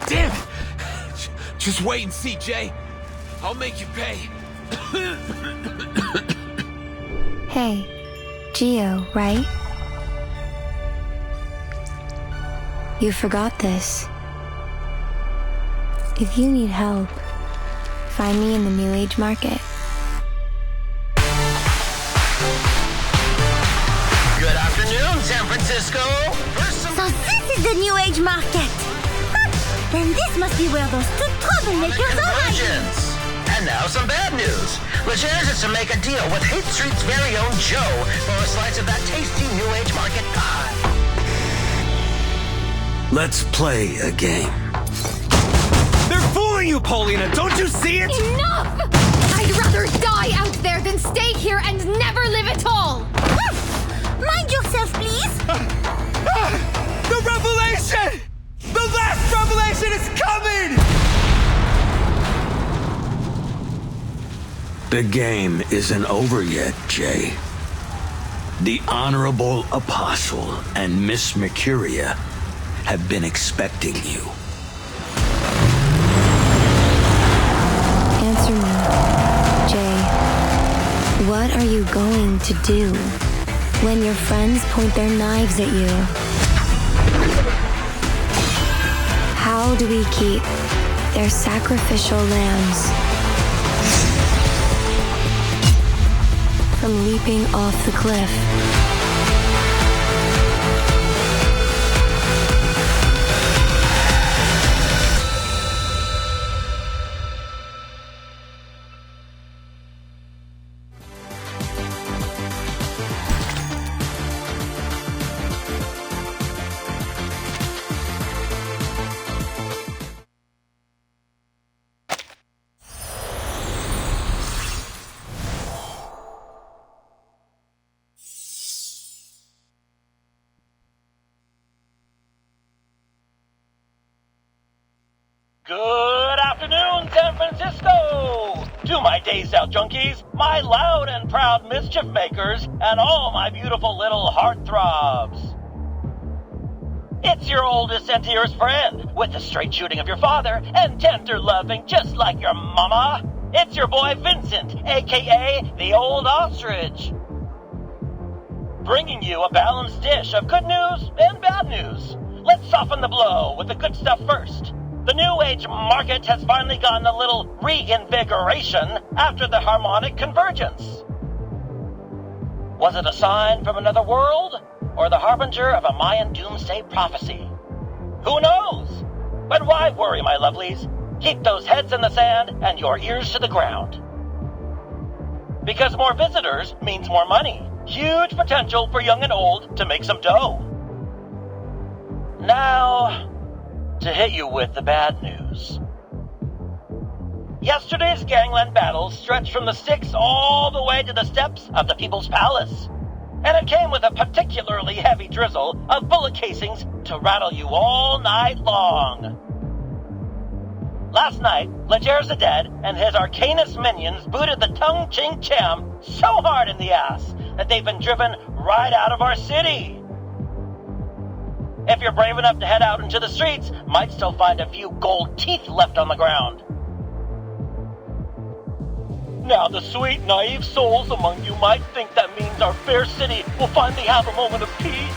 Damn it! Just wait and see, Jay. I'll make you pay. Hey, Gio, right? You forgot this. If you need help, find me in the New Age market. Good afternoon, San Francisco. So this is the New Age market. Then this must be where those two troublemakers are hiding. And now some bad news. Legers is to make a deal with Hate Street's very own Joe for a slice of that tasty New Age market pie. Let's play a game. They're fooling you, Paulina! Don't you see it? Enough! I'd rather die out there than stay here and never live at all! Mind yourself, please. The revelation! The last revelation is coming! The game isn't over yet, Jay. The Honorable Apostle and Miss Mercuria have been expecting you. Answer me, Jay. What are you going to do when your friends point their knives at you? How do we keep their sacrificial lambs from leaping off the cliff? Good afternoon, San Francisco! To my Day South junkies, my loud and proud mischief makers, and all my beautiful little heartthrobs. It's your oldest and dearest friend, with the straight shooting of your father, and tender loving just like your mama. It's your boy Vincent, aka the Old Ostrich. Bringing you a balanced dish of good news and bad news. Let's soften the blow with the good stuff first. The New Age market has finally gotten a little reinvigoration after the harmonic convergence. Was it a sign from another world, or the harbinger of a Mayan doomsday prophecy? Who knows? But why worry, my lovelies? Keep those heads in the sand and your ears to the ground. Because more visitors means more money. Huge potential for young and old to make some dough. Now, to hit you with the bad news. Yesterday's gangland battles stretched from the sticks all the way to the steps of the People's Palace. And it came with a particularly heavy drizzle of bullet casings to rattle you all night long. Last night, Legerzaded and his Arcanus minions booted the Tung Ching Cham so hard in the ass that they've been driven right out of our city. If you're brave enough to head out into the streets, might still find a few gold teeth left on the ground. Now the sweet, naive souls among you might think that means our fair city will finally have a moment of peace.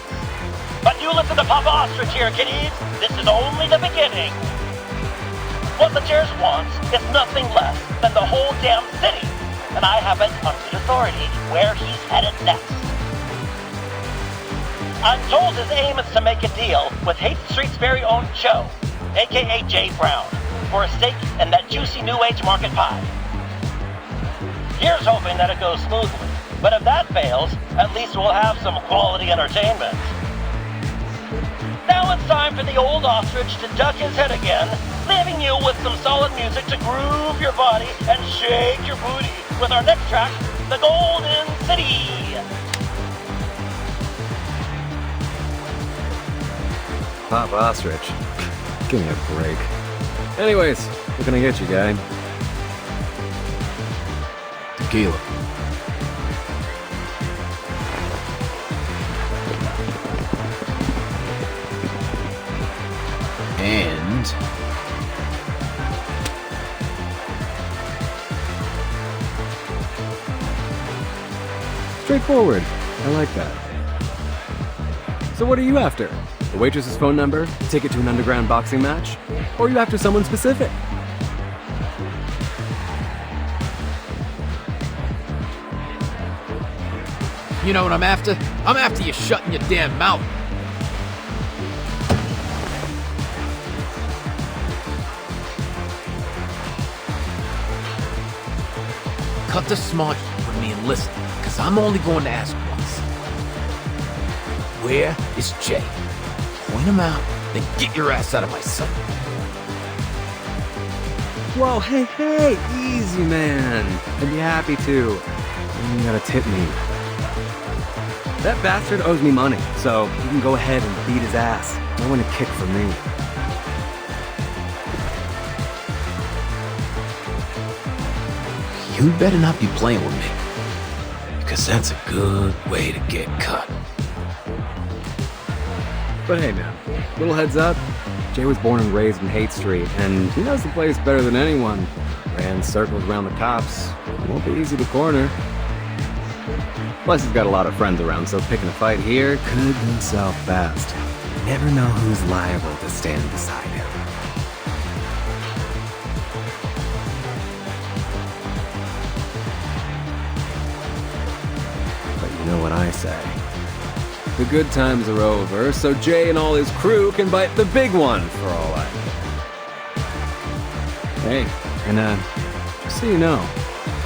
But you listen to Papa Ostrich here, kiddies. This is only the beginning. What the Legers wants is nothing less than the whole damn city. And I have it on good authority where he's headed next. I'm told his aim is to make a deal with Hate Street's very own Joe, aka Jay Brown, for a stake in that juicy New Age market pie. Here's hoping that it goes smoothly, but if that fails, at least we'll have some quality entertainment. Now it's time for the Old Ostrich to duck his head again, leaving you with some solid music to groove your body and shake your booty with our next track, The Golden City. Papa Ostrich. Give me a break. Anyways, what can I get you, guy? Tequila. And end. Straightforward. I like that. So what are you after? The waitress's phone number? A ticket to an underground boxing match? Or are you after someone specific? You know what I'm after? I'm after you shutting your damn mouth. Cut the smart shit with me and listen, because I'm only going to ask once. Where is Jay? Point him out, then get your ass out of my sight. Whoa, hey, easy, man. I'd be happy to. You gotta tip me. That bastard owes me money, so you can go ahead and beat his ass. No one to kick for me. You better not be playing with me, because that's a good way to get cut. But hey, man, little heads up. Jay was born and raised in Haight Street, and he knows the place better than anyone. Ran circles around the cops. It won't be easy to corner. Plus, he's got a lot of friends around, so picking a fight here could go south fast. You never know who's liable to stand beside him. But you know what I say. The good times are over, so Jay and all his crew can bite the big one for all I care. Hey, and just so you know,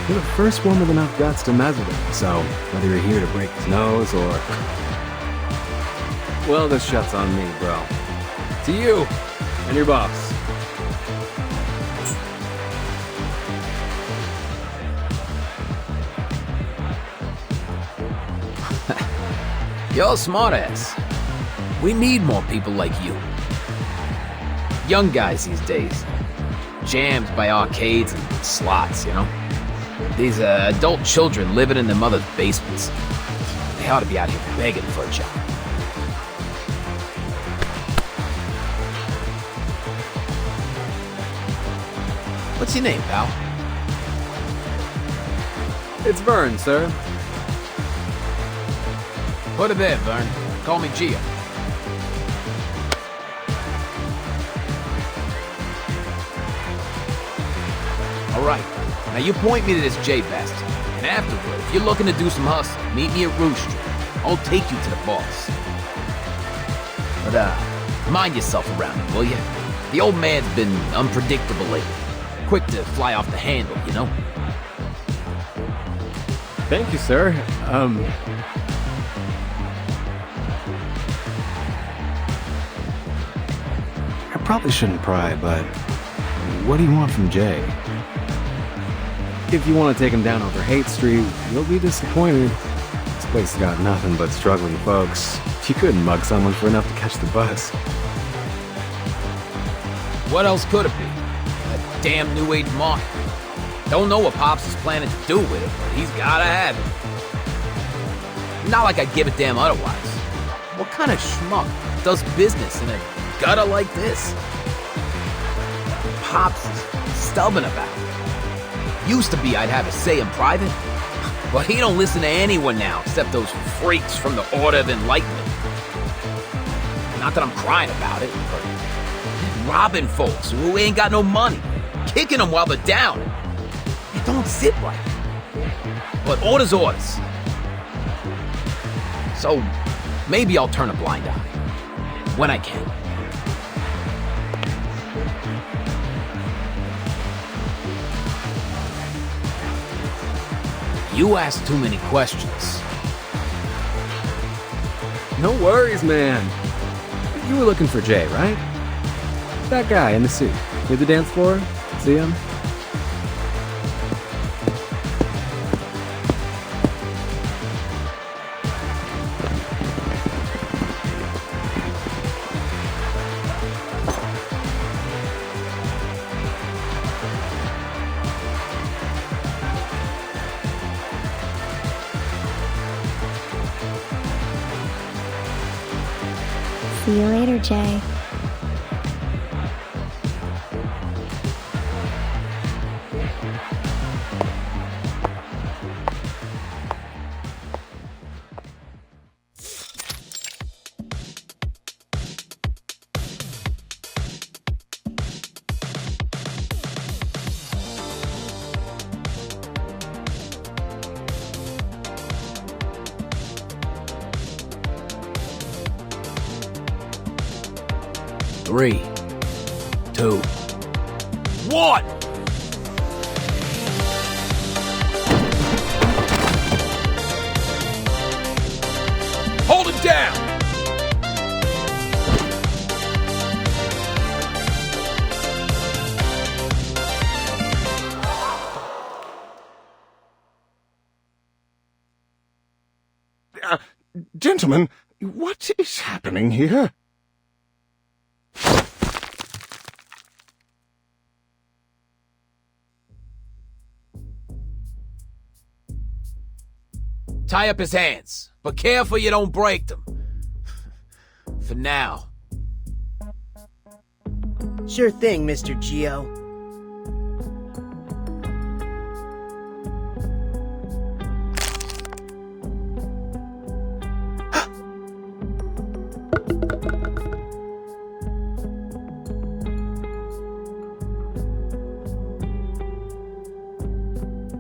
you're the first one with enough guts to mess with him, so whether you're here to break his nose or... Well, this shot's on me, bro. To you and your boss. You're a smartass. We need more people like you. Young guys these days. Jammed by arcades and slots, you know? These adult children living in their mother's basements. They ought to be out here begging for a job. What's your name, pal? It's Vern, sir. Put it there, Vern. Call me Gio. All right. Now you point me to this J bastard. And afterward, if you're looking to do some hustle, meet me at Rouge Street. I'll take you to the boss. But, mind yourself around him, will you? The old man's been unpredictable lately. Quick to fly off the handle, you know? Thank you, sir. I probably shouldn't pry, but what do you want from Jay? If you want to take him down over Haight Street, you'll be disappointed. This place has got nothing but struggling folks. You couldn't mug someone for enough to catch the bus. What else could it be? That damn new age market. Don't know what Pops is planning to do with it, but he's gotta have it. Not like I'd give a damn otherwise. What kind of schmuck does business in a gutter like this? Pops is stubborn about it. Used to be I'd have a say in private, but he don't listen to anyone now except those freaks from the Order of Enlightenment. Not that I'm crying about it, but robbing folks who ain't got no money, kicking them while they're down. It don't sit right. But orders orders. So maybe I'll turn a blind eye when I can. You ask too many questions. No worries, man. You were looking for Jay, right? That guy in the suit. Near the dance floor? See him? See you later, Jay. 3, 2, 1! Hold it down! Gentlemen, what is happening here? Tie up his hands, but careful you don't break them. For now. Sure thing, Mr. Gio.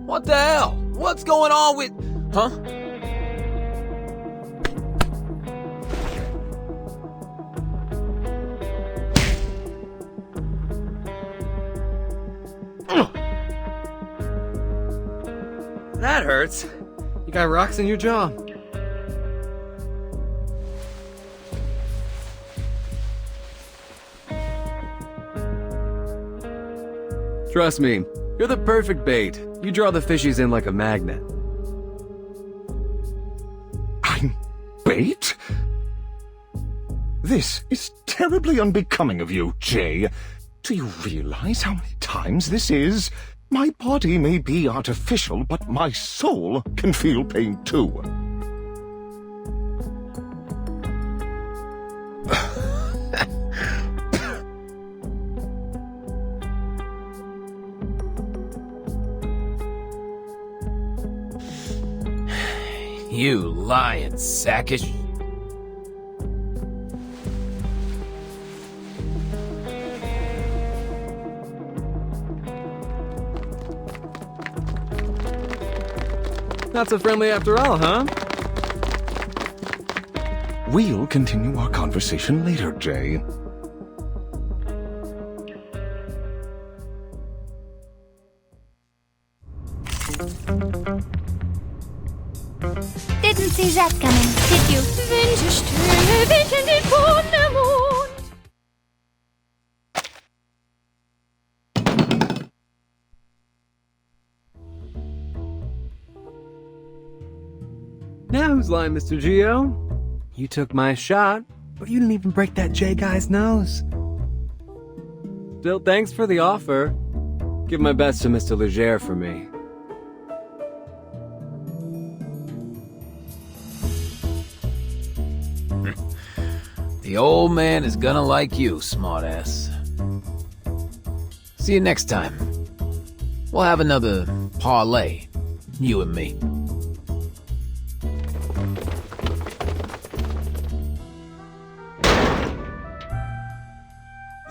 What the hell? What's going on with... Huh? That hurts. You got rocks in your jaw. Trust me, you're the perfect bait. You draw the fishies in like a magnet. I'm bait? This is terribly unbecoming of you, Jay. Do you realize how many times this is? My body may be artificial, but my soul can feel pain too. You lying sackish. Not so friendly after all, huh? We'll continue our conversation later, Jay. Didn't see that coming, did you? Winterstille weht in den Wondermond. Now who's lying, Mr. Gio? You took my shot, but you didn't even break that J guy's nose. Still, thanks for the offer. Give my best to Mr. Leger for me. The old man is gonna like you, smartass. See you next time. We'll have another parlay, you and me.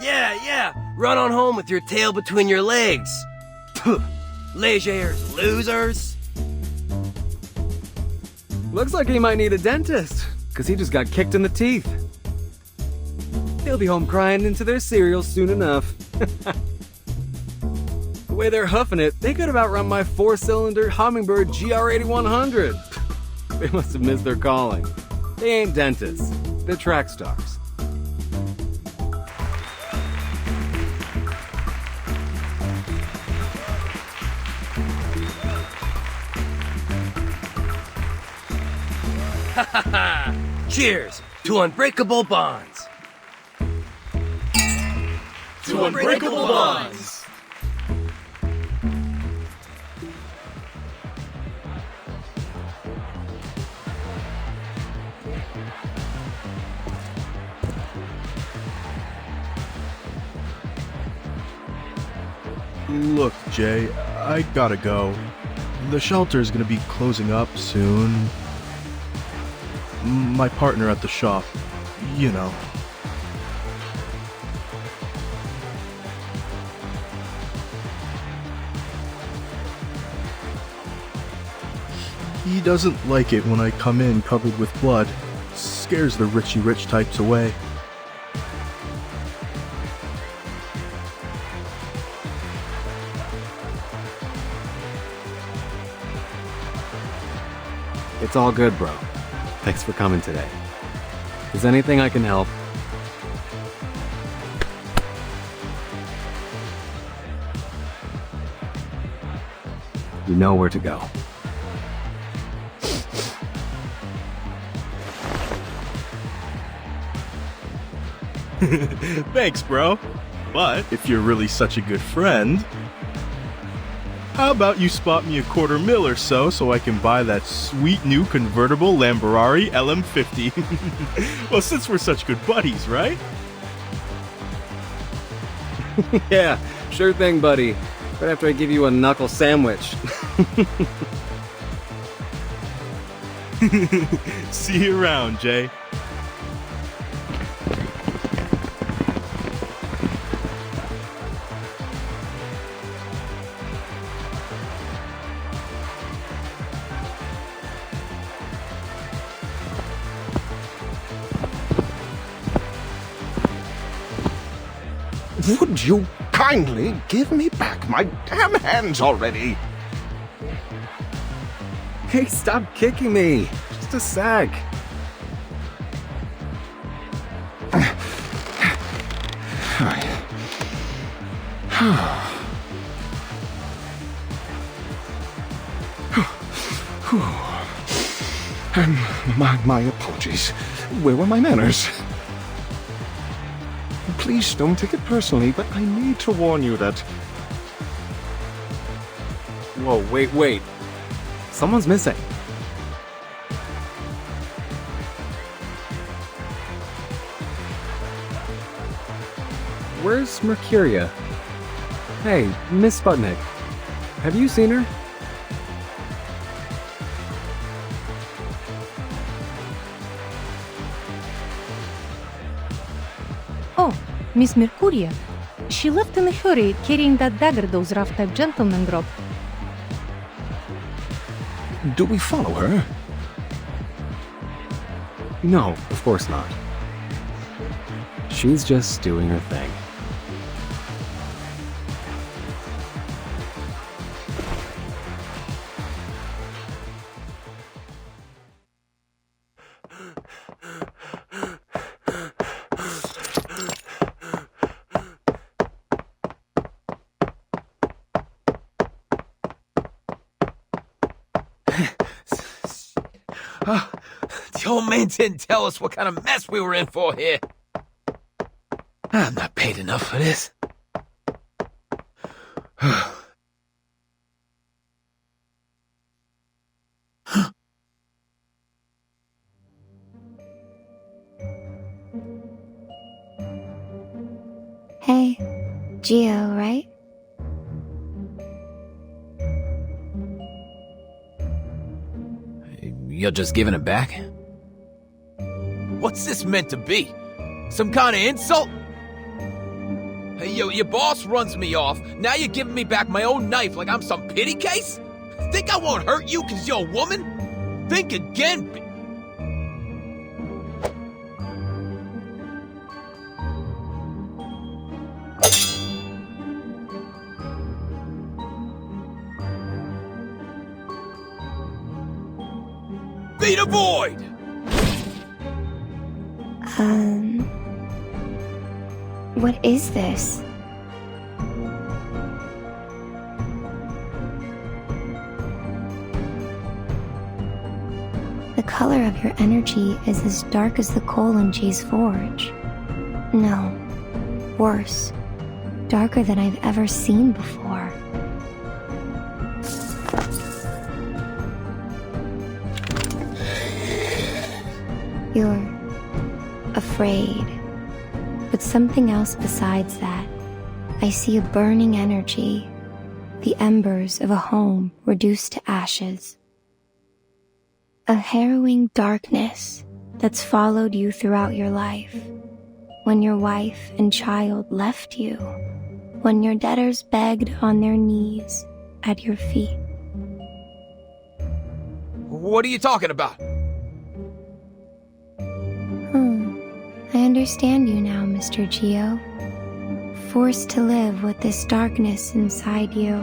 Yeah, run on home with your tail between your legs. Légers losers. Looks like he might need a dentist, because he just got kicked in the teeth. They'll be home crying into their cereal soon enough. The way they're huffing it, they could have outrun my 4-cylinder Hummingbird GR8100. They must have missed their calling. They ain't dentists. They're track stars. Cheers to unbreakable bonds. To unbreakable bonds. Look, Jay, I gotta go. The shelter's gonna be closing up soon. My partner at the shop, you know. He doesn't like it when I come in covered with blood. Scares the Richie Rich types away. It's all good, bro. Thanks for coming today. Is anything I can help? You know where to go. Thanks, bro. But if you're really such a good friend, how about you spot me $250,000 or so I can buy that sweet new convertible Lamborghini LM50? Well, since we're such good buddies, right? Yeah, sure thing, buddy. Right after I give you a knuckle sandwich. See you around, Jay. Would you kindly give me back my damn hands already? Hey, stop kicking me. Just a sec. My apologies. Where were my manners? Please don't take it personally, but I need to warn you that... Whoa, wait. Someone's missing. Where's Mercuria? Hey, Miss Sputnik. Have you seen her? Oh, Miss Mercuria. She left in a hurry, carrying that dagger those rough-type gentlemen dropped. Do we follow her? No, of course not. She's just doing her thing. The old man didn't tell us what kind of mess we were in for here. I'm not paid enough for this. Hey, Gio, right? You're just giving it back? What's this meant to be? Some kind of insult? Hey, yo, your boss runs me off. Now you're giving me back my own knife like I'm some pity case? Think I won't hurt you because you're a woman? Think again. Be the void! What is this? The color of your energy is as dark as the coal in Jay's forge. No, worse. Darker than I've ever seen before. You're afraid. But something else besides that. I see a burning energy. The embers of a home reduced to ashes. A harrowing darkness that's followed you throughout your life. When your wife and child left you. When your debtors begged on their knees at your feet. What are you talking about? I understand you now, Mr. Gio. Forced to live with this darkness inside you.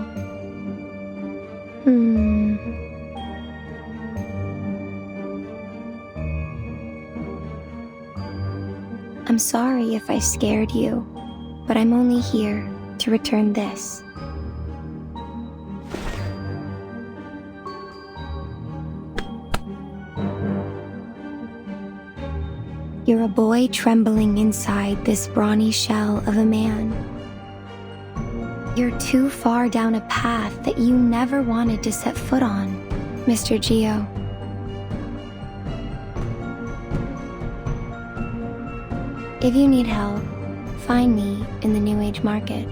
I'm sorry if I scared you, but I'm only here to return this. You're a boy trembling inside this brawny shell of a man. You're too far down a path that you never wanted to set foot on, Mr. Gio. If you need help, find me in the New Age market.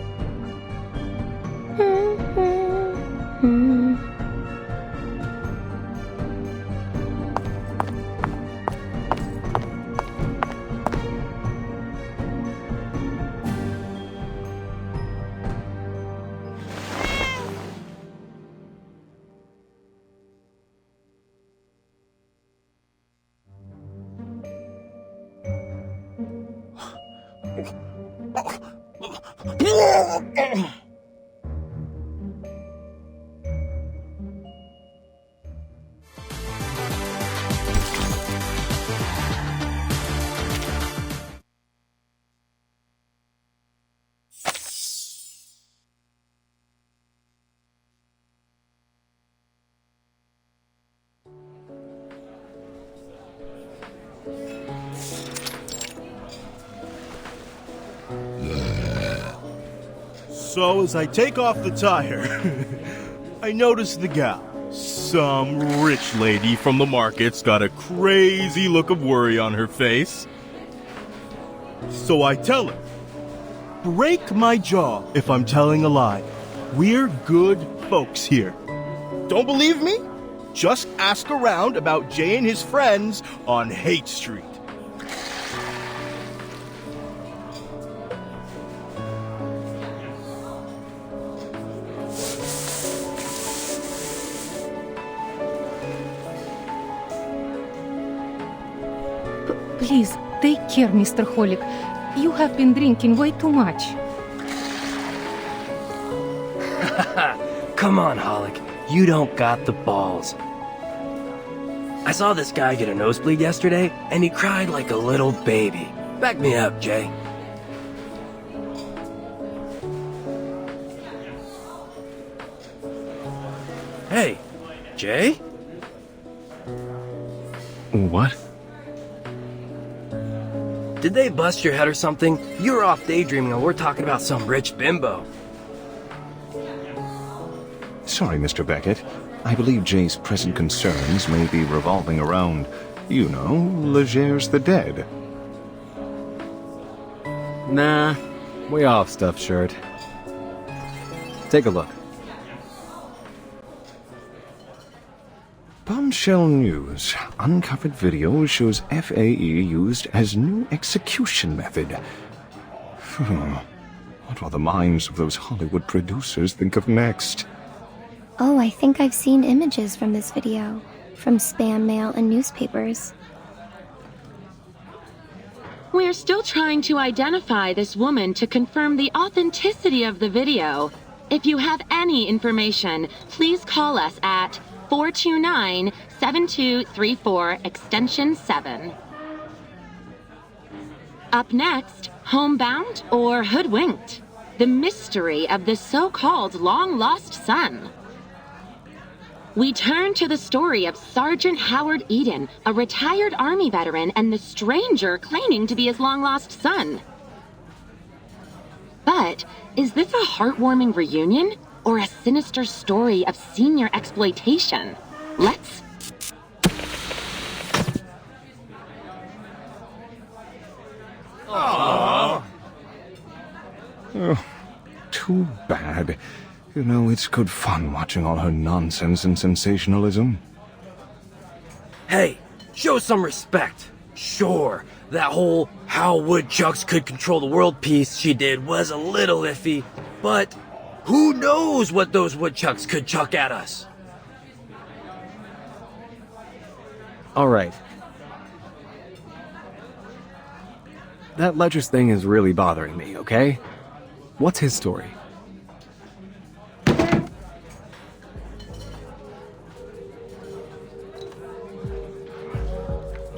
So as I take off the tire, I notice the gal. Some rich lady from the market's got a crazy look of worry on her face. So I tell her, break my jaw if I'm telling a lie. We're good folks here. Don't believe me? Just ask around about Jay and his friends on Hate Street. Please, take care, Mr. Holic. You have been drinking way too much. Come on, Holic. You don't got the balls. I saw this guy get a nosebleed yesterday, and he cried like a little baby. Back me up, Jay. Hey, Jay? What? Did they bust your head or something? You're off daydreaming and we're talking about some rich bimbo. Sorry, Mr. Beckett. I believe Jay's present concerns may be revolving around, you know, Leger's the dead. Nah, way off, stuffed shirt. Take a look. Bombshell News. Uncovered video shows FAE used as new execution method. What will the minds of those Hollywood producers think of next? Oh, I think I've seen images from this video, from spam mail and newspapers. We're still trying to identify this woman to confirm the authenticity of the video. If you have any information, please call us at 429-7234 extension 7. Up next, homebound or hoodwinked? The mystery of the so-called long-lost son. We turn to the story of Sergeant Howard Eden, a retired Army veteran, and the stranger claiming to be his long-lost son. But is this a heartwarming reunion or a sinister story of senior exploitation? Let's... Aww. Oh, too bad. You know, it's good fun watching all her nonsense and sensationalism. Hey, show some respect. Sure, that whole how woodchucks could control the world piece she did was a little iffy, but who knows what those woodchucks could chuck at us? All right. That Ledger's thing is really bothering me, okay? What's his story?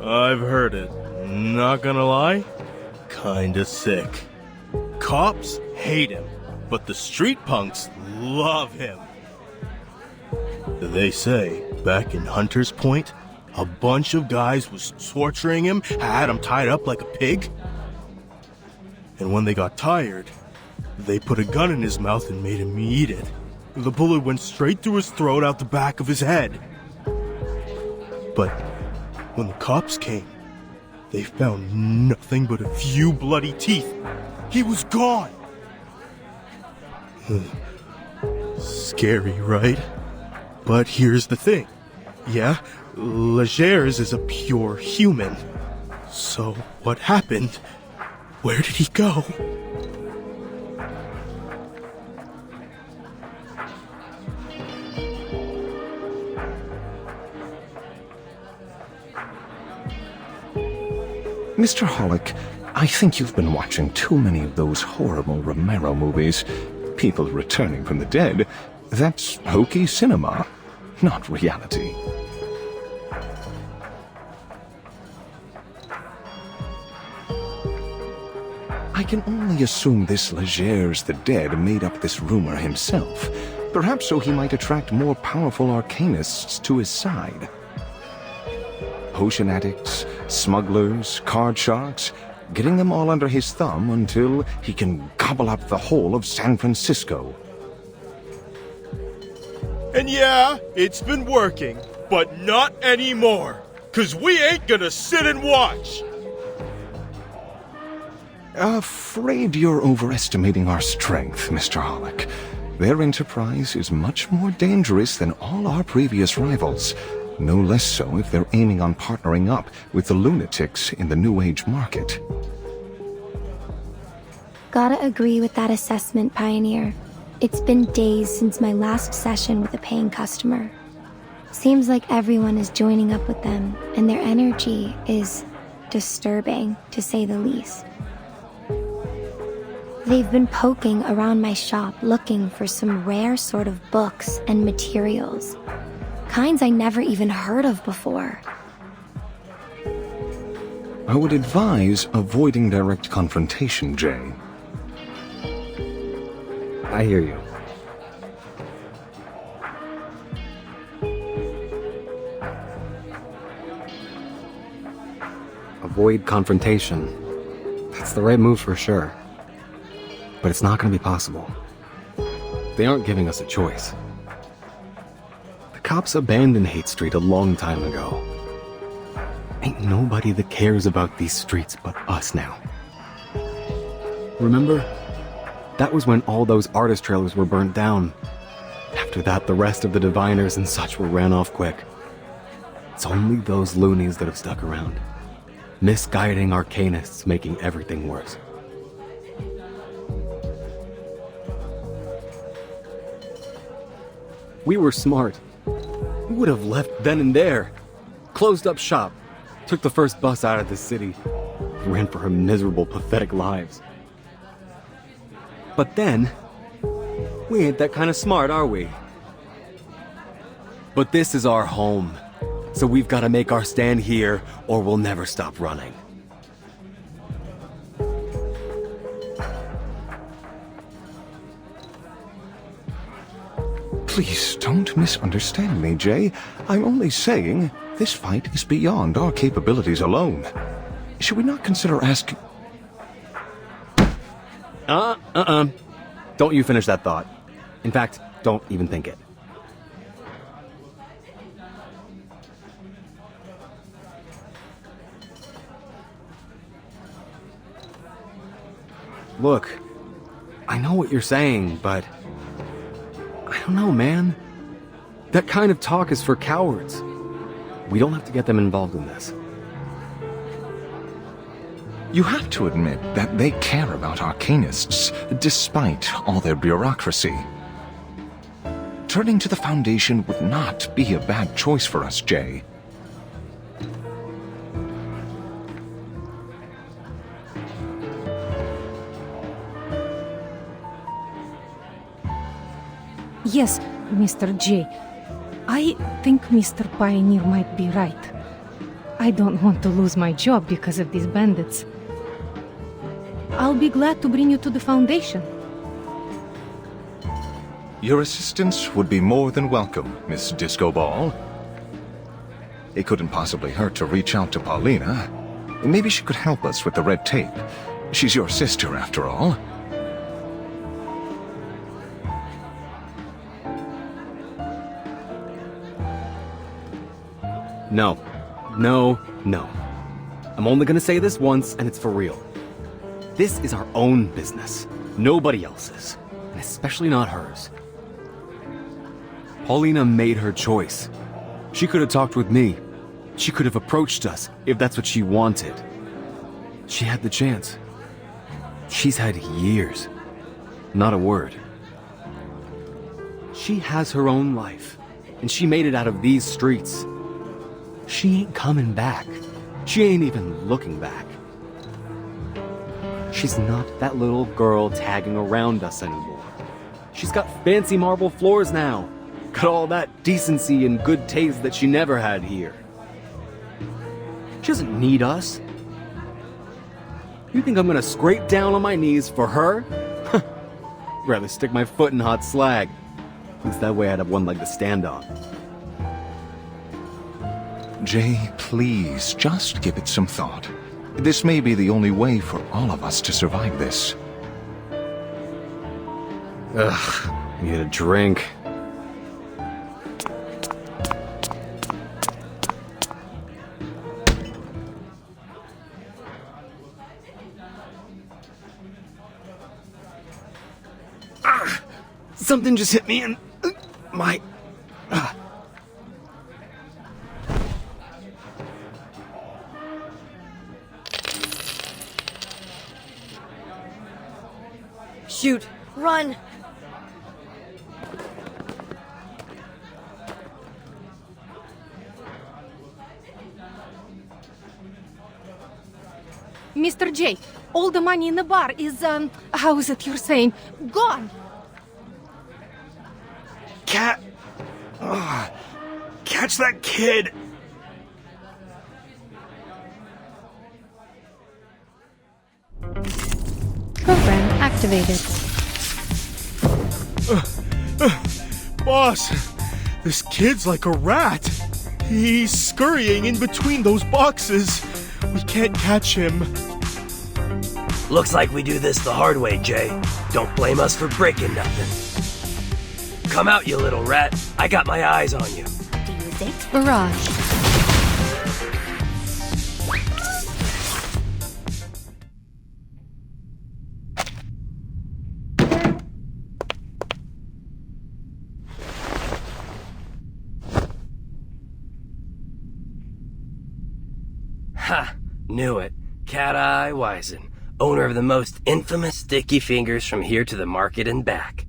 I've heard it. Not gonna lie, kinda sick. Cops hate him, but the street punks love him. They say, back in Hunter's Point, a bunch of guys was torturing him, had him tied up like a pig. And when they got tired, they put a gun in his mouth and made him eat it. The bullet went straight through his throat out the back of his head. But when the cops came, they found nothing but a few bloody teeth. He was gone. Scary, right? But here's the thing. Yeah, Legers is a pure human. So what happened? Where did he go? Mr. Hollick, I think you've been watching too many of those horrible Romero movies. People returning from the dead. That's hokey cinema, not reality. I can only assume this Legers the Dead made up this rumor himself, perhaps so he might attract more powerful arcanists to his side. Potion addicts, smugglers, card sharks, getting them all under his thumb until he can gobble up the whole of San Francisco. And yeah, it's been working, but not anymore, 'cause we ain't gonna sit and watch. Afraid you're overestimating our strength, Mr. Hollick. Their enterprise is much more dangerous than all our previous rivals. No less so if they're aiming on partnering up with the lunatics in the New Age market. Gotta agree with that assessment, Pioneer. It's been days since my last session with a paying customer. Seems like everyone is joining up with them, and their energy is disturbing, to say the least. They've been poking around my shop looking for some rare sort of books and materials. Kinds I never even heard of before. I would advise avoiding direct confrontation, Jay. I hear you. Avoid confrontation. That's the right move for sure. But it's not going to be possible. They aren't giving us a choice. The cops abandoned Hate Street a long time ago. Ain't nobody that cares about these streets but us now. Remember? That was when all those artist trailers were burnt down. After that, the rest of the diviners and such were ran off quick. It's only those loonies that have stuck around. Misguiding arcanists, making everything worse. We were smart. We would have left then and there. Closed up shop. Took the first bus out of the city. Ran for our miserable, pathetic lives. But then, we ain't that kind of smart, are we? But this is our home. So we've got to make our stand here, or we'll never stop running. Please don't misunderstand me, Jay. I'm only saying this fight is beyond our capabilities alone. Should we not consider asking... Don't you finish that thought. In fact, don't even think it. Look, I know what you're saying, but... I don't know, man. That kind of talk is for cowards. We don't have to get them involved in this. You have to admit that they care about arcanists, despite all their bureaucracy. Turning to the Foundation would not be a bad choice for us, Jay. Yes, Mr. J. I think Mr. Pioneer might be right. I don't want to lose my job because of these bandits. I'll be glad to bring you to the Foundation. Your assistance would be more than welcome, Miss Disco Ball. It couldn't possibly hurt to reach out to Paulina. Maybe she could help us with the red tape. She's your sister, after all. No. No, no. I'm only gonna say this once, and it's for real. This is our own business. Nobody else's. And especially not hers. Paulina made her choice. She could have talked with me. She could have approached us, if that's what she wanted. She had the chance. She's had years. Not a word. She has her own life, and she made it out of these streets. She ain't coming back. She ain't even looking back. She's not that little girl tagging around us anymore. She's got fancy marble floors now. Got all that decency and good taste that she never had here. She doesn't need us. You think I'm gonna scrape down on my knees for her? Rather stick my foot in hot slag. At least that way I'd have one leg to stand on. Jay, please, just give it some thought. This may be the only way for all of us to survive this. Ugh, I need a drink. Something just hit me in my... Shoot! Run! Mr. J, all the money in the bar is, how is it you're saying? Gone! Cat! Catch that kid! Program activated. Boss, this kid's like a rat. He's scurrying in between those boxes. We can't catch him. Looks like we do this the hard way, Jay. Don't blame us for breaking nothing. Come out, you little rat. I got my eyes on you. Do you think? Barrage. Ha! Knew it. Cat-Eye Wisen, owner of the most infamous sticky fingers from here to the market and back.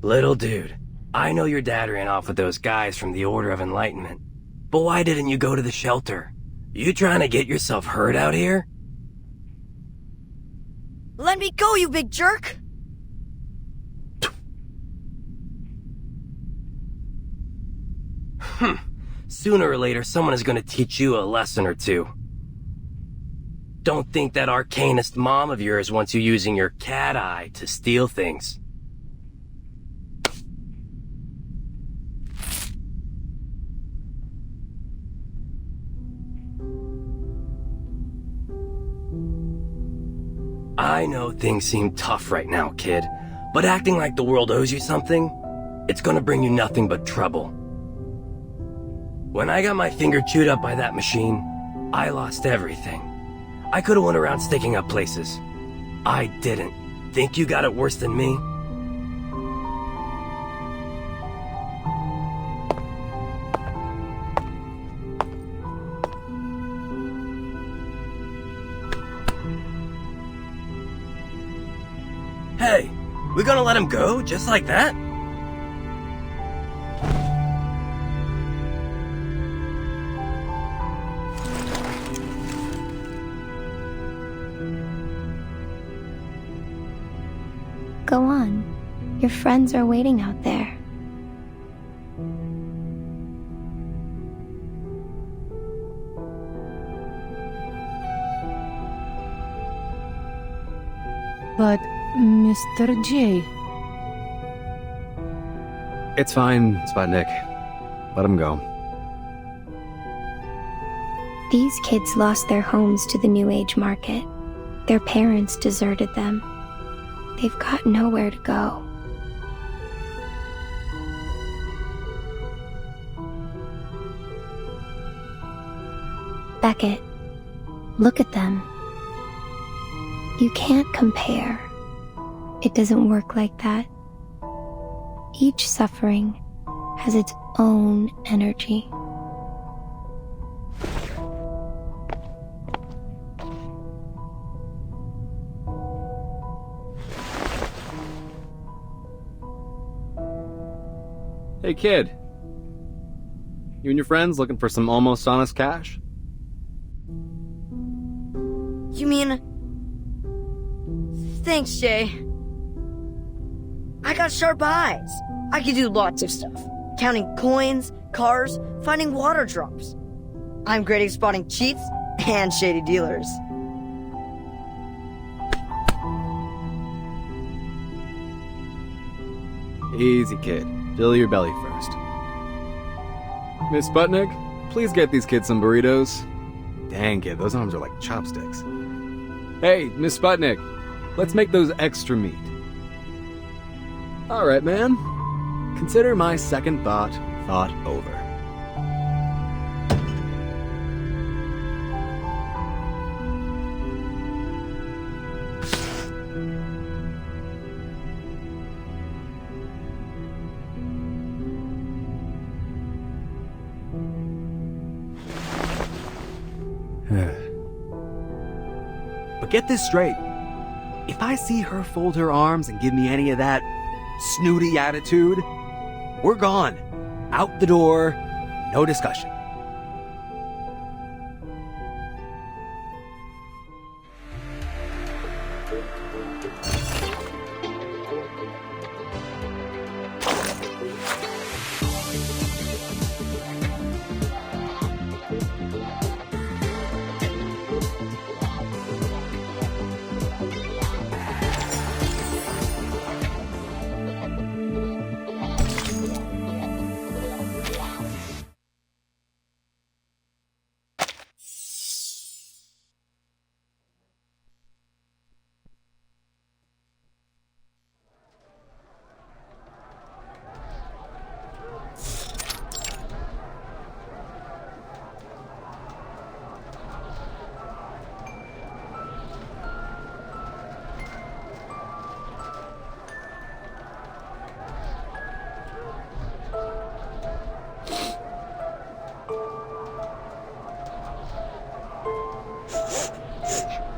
Little dude, I know your dad ran off with those guys from the Order of Enlightenment, but why didn't you go to the shelter? You trying to get yourself hurt out here? Let me go, you big jerk! Sooner or later, someone is going to teach you a lesson or two. Don't think that arcanist mom of yours wants you using your cat eye to steal things. I know things seem tough right now, kid, but acting like the world owes you something, it's gonna bring you nothing but trouble. When I got my finger chewed up by that machine, I lost everything. I could've went around sticking up places. I didn't. Think you got it worse than me? Hey, we gonna let him go just like that? Go on. Your friends are waiting out there. But, Mr. J... It's fine, Sputnik. Let him go. These kids lost their homes to the New Age market. Their parents deserted them. They've got nowhere to go. Beckett, look at them. You can't compare. It doesn't work like that. Each suffering has its own energy. Hey kid. You and your friends looking for some almost honest cash? You mean... Thanks, Jay. I got sharp eyes. I can do lots of stuff. Counting coins, cars, finding water drops. I'm great at spotting cheats and shady dealers. Easy, kid. Fill your belly first. Miss Sputnik, please get these kids some burritos. Dang, kid, those arms are like chopsticks. Hey, Miss Sputnik, let's make those extra meat. All right, man. Consider my second thought over. But get this straight. If I see her fold her arms and give me any of that snooty attitude, we're gone. Out the door. No discussion.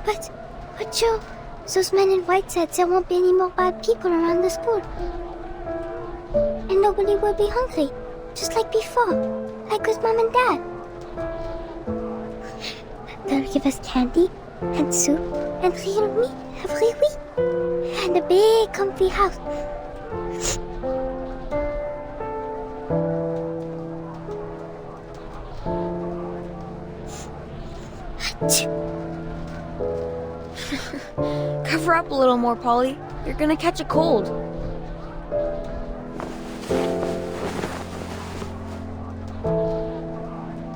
But Joe, those men in white said there won't be any more bad people around the school. And nobody will be hungry, just like before, like with Mom and Dad. They'll give us candy, and soup, and real meat every week, and a big comfy house. Cover up a little more, Polly. You're gonna catch a cold.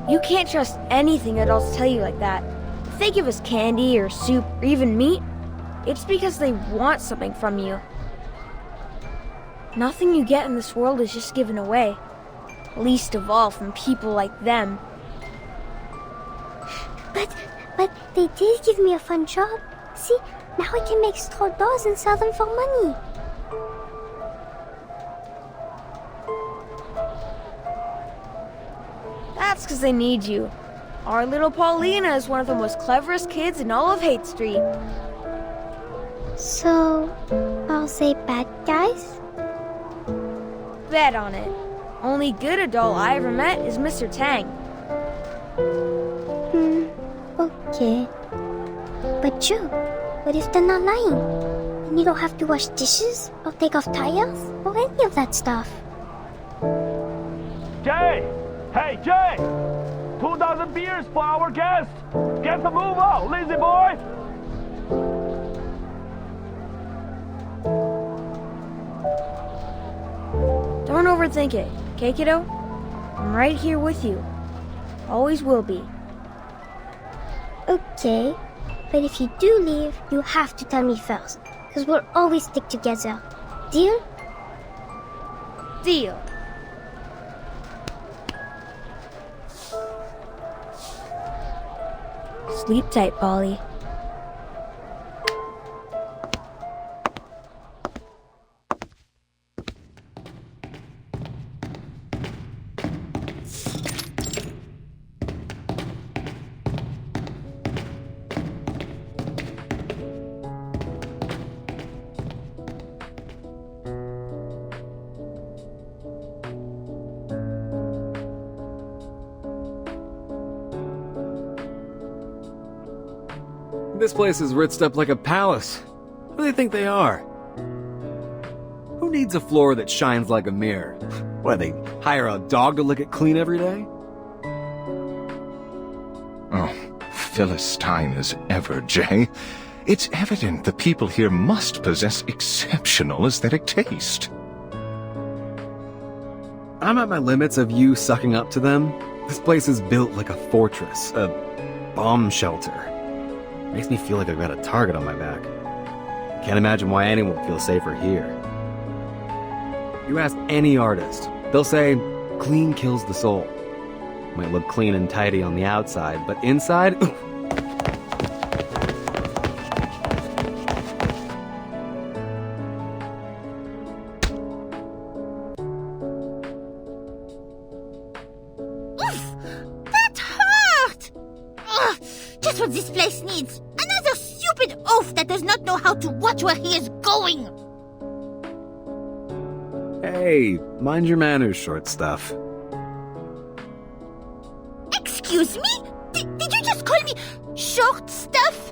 You can't trust anything adults tell you like that. If they give us candy or soup or even meat, it's because they want something from you. Nothing you get in this world is just given away. Least of all from people like them. But they did give me a fun job. See, now I can make straw dolls and sell them for money. That's because they need you. Our little Paulina is one of the most cleverest kids in all of Hate Street. So, are they bad guys? Bet on it. Only good adult I ever met is Mr. Tang. Okay. But Joe, what if they're not lying? And you don't have to wash dishes, or take off tires, or any of that stuff. Jay! Hey, Jay! 2,000 beers for our guest! Get the move out, lazy boy! overthink it, okay, kiddo? I'm right here with you. Always will be. Okay, but if you do leave, you have to tell me first, because we'll always stick together. Deal? Deal. Sleep tight, Polly. This place is ritzed up like a palace. Who do they think they are? Who needs a floor that shines like a mirror? What, they hire a dog to lick it clean every day? Oh, Philistine as ever, Jay. It's evident the people here must possess exceptional aesthetic taste. I'm at my limits of you sucking up to them. This place is built like a fortress, a bomb shelter. Makes me feel like I've got a target on my back. Can't imagine why anyone would feel safer here. You ask any artist, they'll say, clean kills the soul. Might look clean and tidy on the outside, but inside, That hurt! Ugh, just what this place needs. Another stupid oaf that does not know how to watch where he is going. hey, mind your manners, short stuff. Excuse me? Did you just call me short stuff?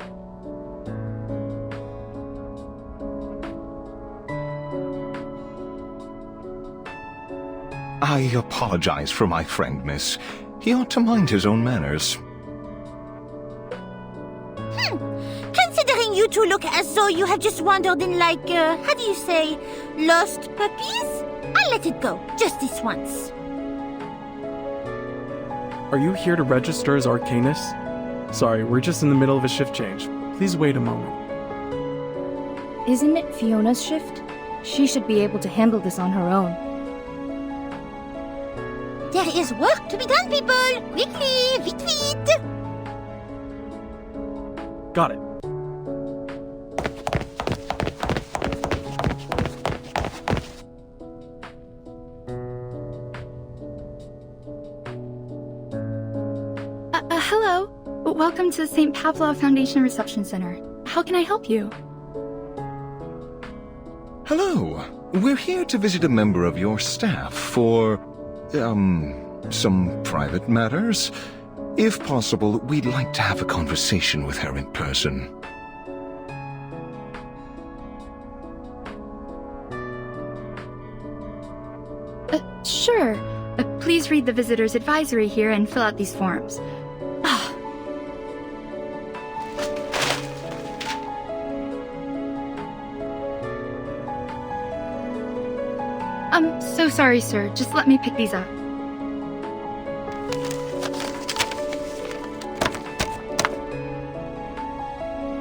I apologize for my friend, miss. He ought to mind his own manners. Considering you two look as though you have just wandered in like, how do you say, lost puppies? I'll let it go, just this once. Are you here to register as Arcanist? Sorry, we're just in the middle of a shift change. Please wait a moment. Isn't it Fiona's shift? She should be able to handle this on her own. There is work to be done, people! Quickly, vite vite! Got it. Hello. Welcome to the St. Pavlov Foundation Reception Center. How can I help you? Hello. We're here to visit a member of your staff for, some private matters. If possible, we'd like to have a conversation with her in person. Sure. Please read the visitor's advisory here and fill out these forms. I'm so sorry, sir. Just let me pick these up.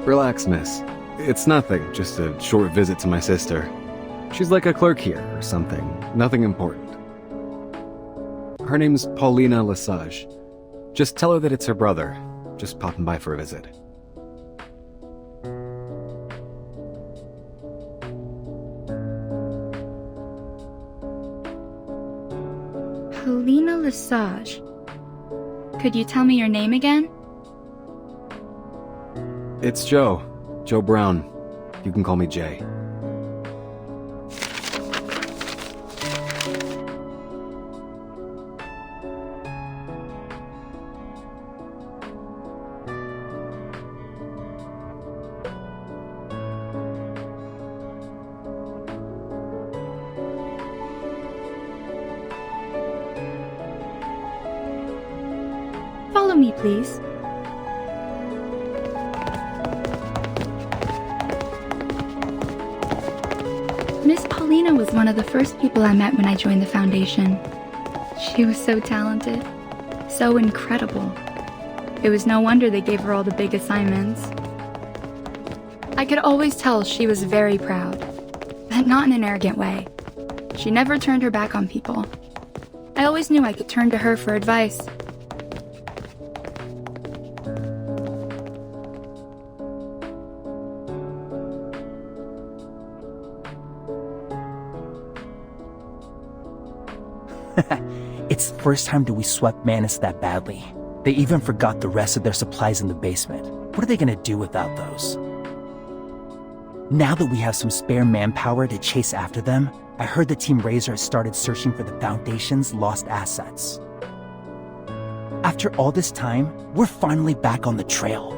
Relax, miss. It's nothing, just a short visit to my sister. She's like a clerk here or something. Nothing important. Her name's Paulina Lesage. Just tell her that it's her brother. Just popping by for a visit. Paulina Lesage. Could you tell me your name again? It's Joe. Joe Brown. You can call me Jay. Follow me, please. Miss Paulina was one of the first people I met when I joined the Foundation. She was so talented, so incredible. It was no wonder they gave her all the big assignments. I could always tell she was very proud, but not in an arrogant way. She never turned her back on people. I always knew I could turn to her for advice. It's the first time that we swept Manus that badly. They even forgot the rest of their supplies in the basement. What are they gonna do without those? Now that we have some spare manpower to chase after them, I heard the Team Razor has started searching for the Foundation's lost assets. After all this time, we're finally back on the trail.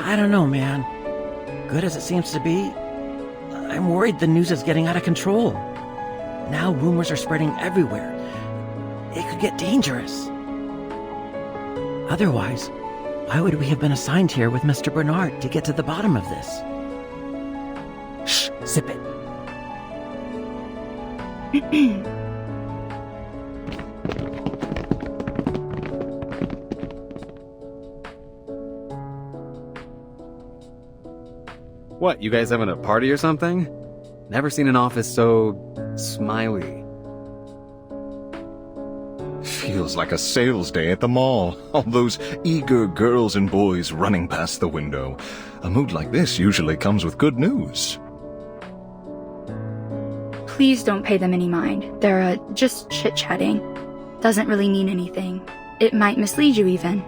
I don't know, man. Good as it seems to be, I'm worried the news is getting out of control. Now rumors are spreading everywhere. It could get dangerous. Otherwise, why would we have been assigned here with Mr. Bernard to get to the bottom of this? Shh, sip it. What, you guys having a party or something? Never seen an office so smiley. Feels like a sales day at the mall. All those eager girls and boys running past the window. A mood like this usually comes with good news. Please don't pay them any mind. They're, just chit-chatting. Doesn't really mean anything. It might mislead you even.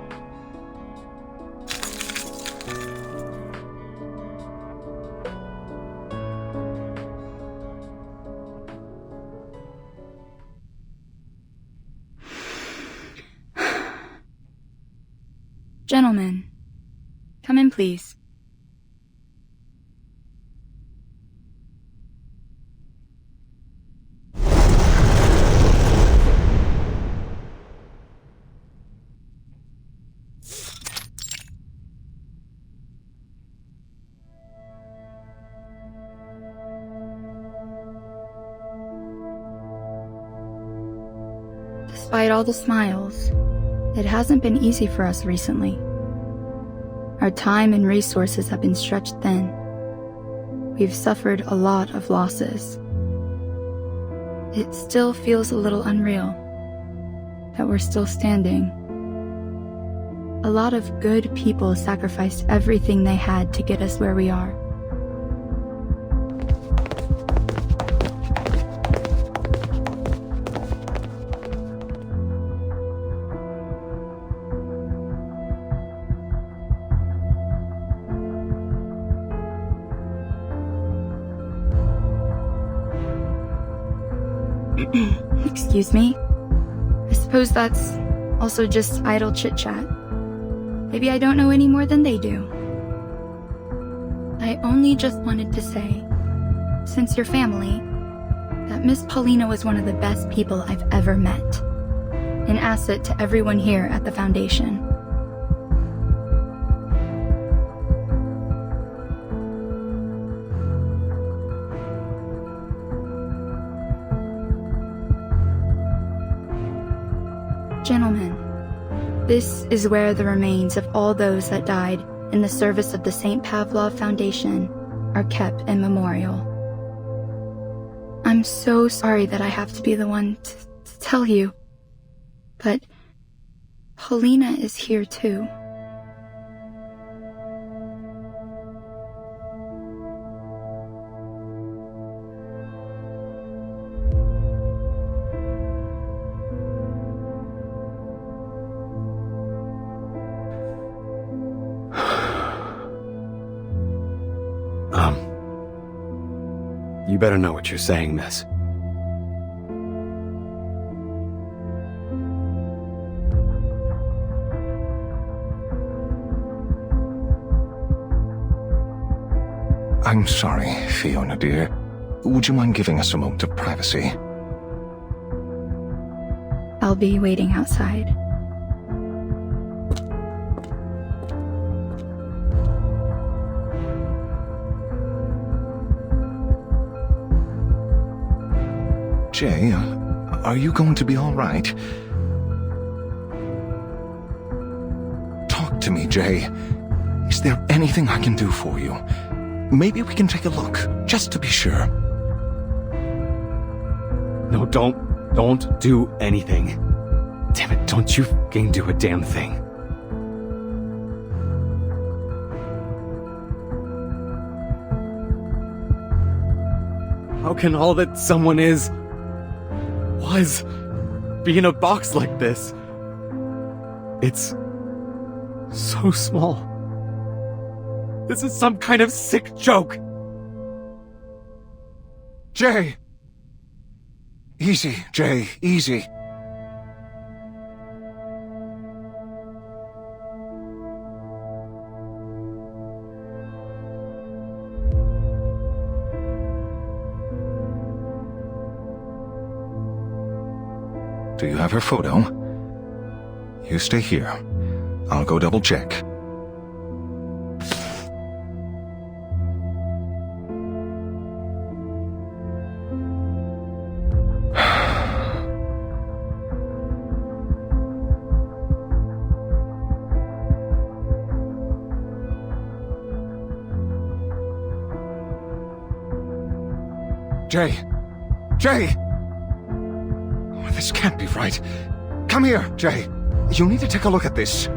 Gentlemen, come in, please. Despite all the smiles, it hasn't been easy for us recently. Our time and resources have been stretched thin. We've suffered a lot of losses. It still feels a little unreal that we're still standing. A lot of good people sacrificed everything they had to get us where we are. Excuse me? I suppose that's also just idle chit-chat. Maybe I don't know any more than they do. I only just wanted to say, since you're family, that Miss Paulina was one of the best people I've ever met. An asset to everyone here at the Foundation. Gentlemen, this is where the remains of all those that died in the service of the St. Pavlov Foundation are kept in memorial. I'm so sorry that I have to be the one to tell you, but Paulina is here too. You better know what you're saying, miss. I'm sorry, Fiona dear. Would you mind giving us a moment of privacy? I'll be waiting outside. Jay, are you going to be all right? Talk to me, Jay. Is there anything I can do for you? Maybe we can take a look, just to be sure. No, don't do anything. Damn it, don't you fucking do a damn thing. How can all that someone was, be in a box like this? It's so small. This is some kind of sick joke. Jay! Easy, Jay, easy. Do you have her photo? You stay here. I'll go double check. Jay! Jay! Oh, this can't be right. Come here, Jay. You need to take a look at this.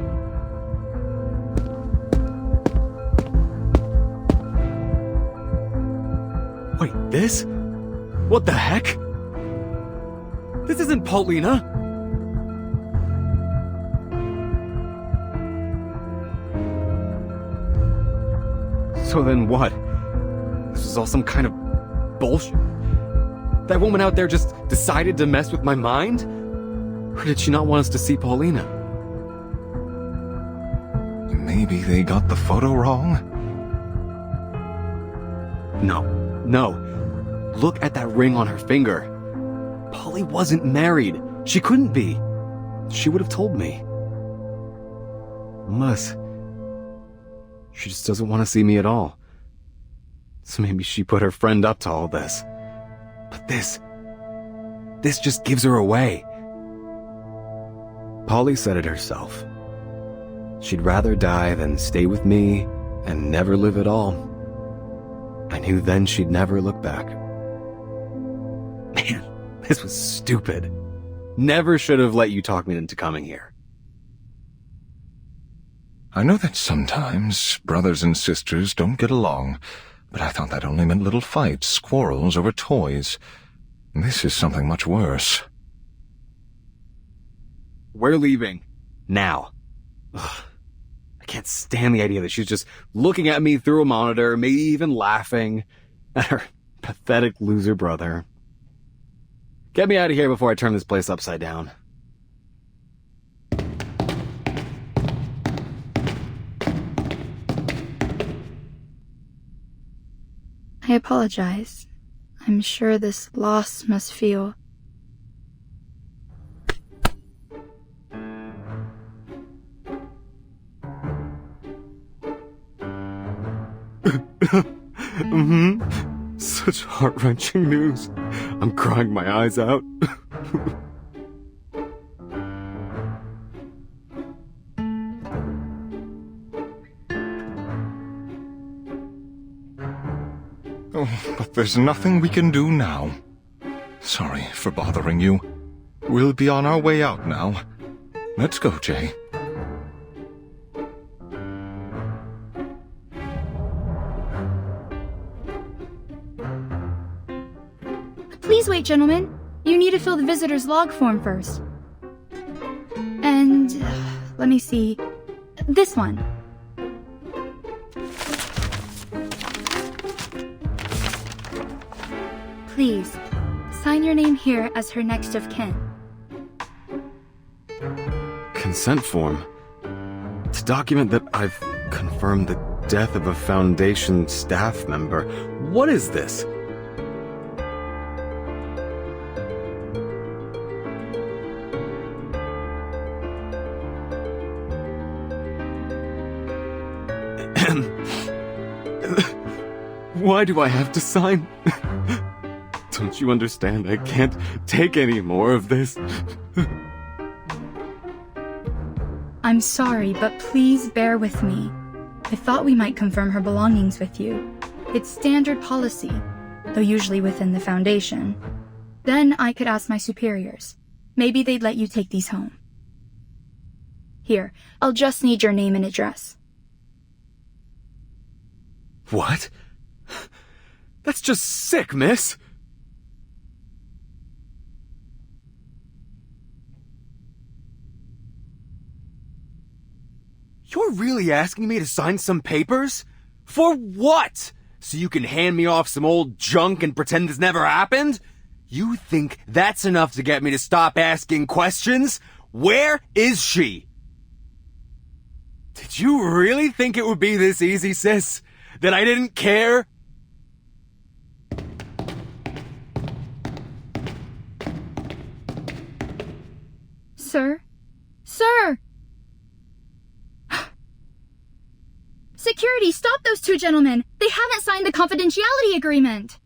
Wait, this? What the heck? This isn't Paulina. So then what? This was all some kind of bullshit? That woman out there just decided to mess with my mind? Or did she not want us to see Paulina? Maybe they got the photo wrong? No. Look at that ring on her finger. Polly wasn't married. She couldn't be. She would have told me. Unless she just doesn't want to see me at all. So maybe she put her friend up to all this. But this just gives her away. Polly said it herself. She'd rather die than stay with me and never live at all. I knew then she'd never look back. Man, this was stupid. Never should have let you talk me into coming here. I know that sometimes brothers and sisters don't get along, but I thought that only meant little fights, quarrels over toys. This is something much worse. We're leaving. Now. Ugh. I can't stand the idea that she's just looking at me through a monitor, maybe even laughing at her pathetic loser brother. Get me out of here before I turn this place upside down. I apologize. I'm sure this loss must feel... Such heart-wrenching news. I'm crying my eyes out. Oh, but there's nothing we can do now. Sorry for bothering you. We'll be on our way out now. Let's go, Jay. Please wait, gentlemen. You need to fill the visitor's log form first. And... let me see... this one. Please, sign your name here as her next of kin. Consent form. To document that I've confirmed the death of a Foundation staff member. What is this? Why do I have to sign? Don't you understand? I can't take any more of this. I'm sorry, but please bear with me. I thought we might confirm her belongings with you. It's standard policy, though usually within the Foundation. Then I could ask my superiors. Maybe they'd let you take these home. Here, I'll just need your name and address. What? That's just sick, miss! You're really asking me to sign some papers? For what? So you can hand me off some old junk and pretend this never happened? You think that's enough to get me to stop asking questions? Where is she? Did you really think it would be this easy, sis? That I didn't care? Sir? Sir! Security, stop those two gentlemen! They haven't signed the confidentiality agreement!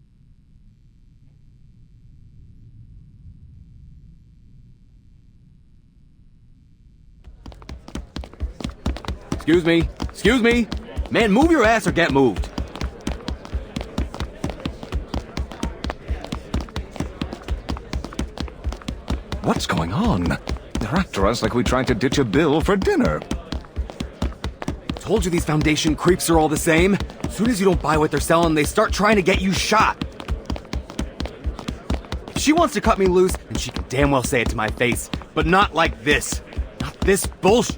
Excuse me. Excuse me. Man, move your ass or get moved. What's going on? They're after us like we tried to ditch a bill for dinner. Told you these Foundation creeps are all the same. As soon as you don't buy what they're selling, they start trying to get you shot. If she wants to cut me loose, then she can damn well say it to my face. But not like this. Not this bullshit.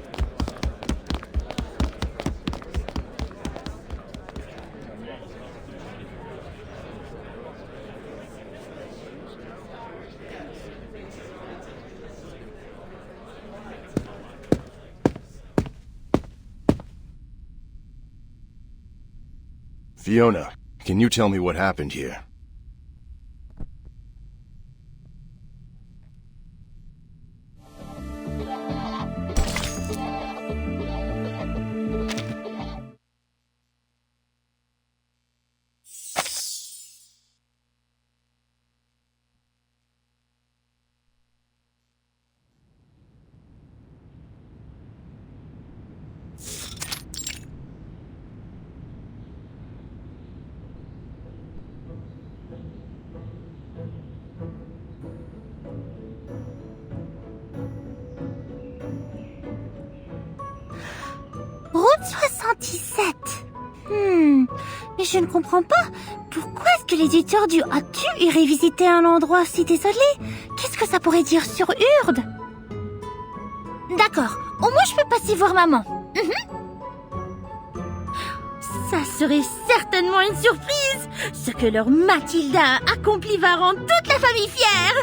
Fiona, can you tell me what happened here? Route 77. Mais je ne comprends pas. Pourquoi est-ce que l'éditeur du As-tu irait visiter un endroit si désolé? Qu'est-ce que ça pourrait dire sur Urde? D'accord, au moins je peux passer voir maman. Ça serait certainement une surprise. Ce que leur Mathilda a accompli va rendre toute la famille fière.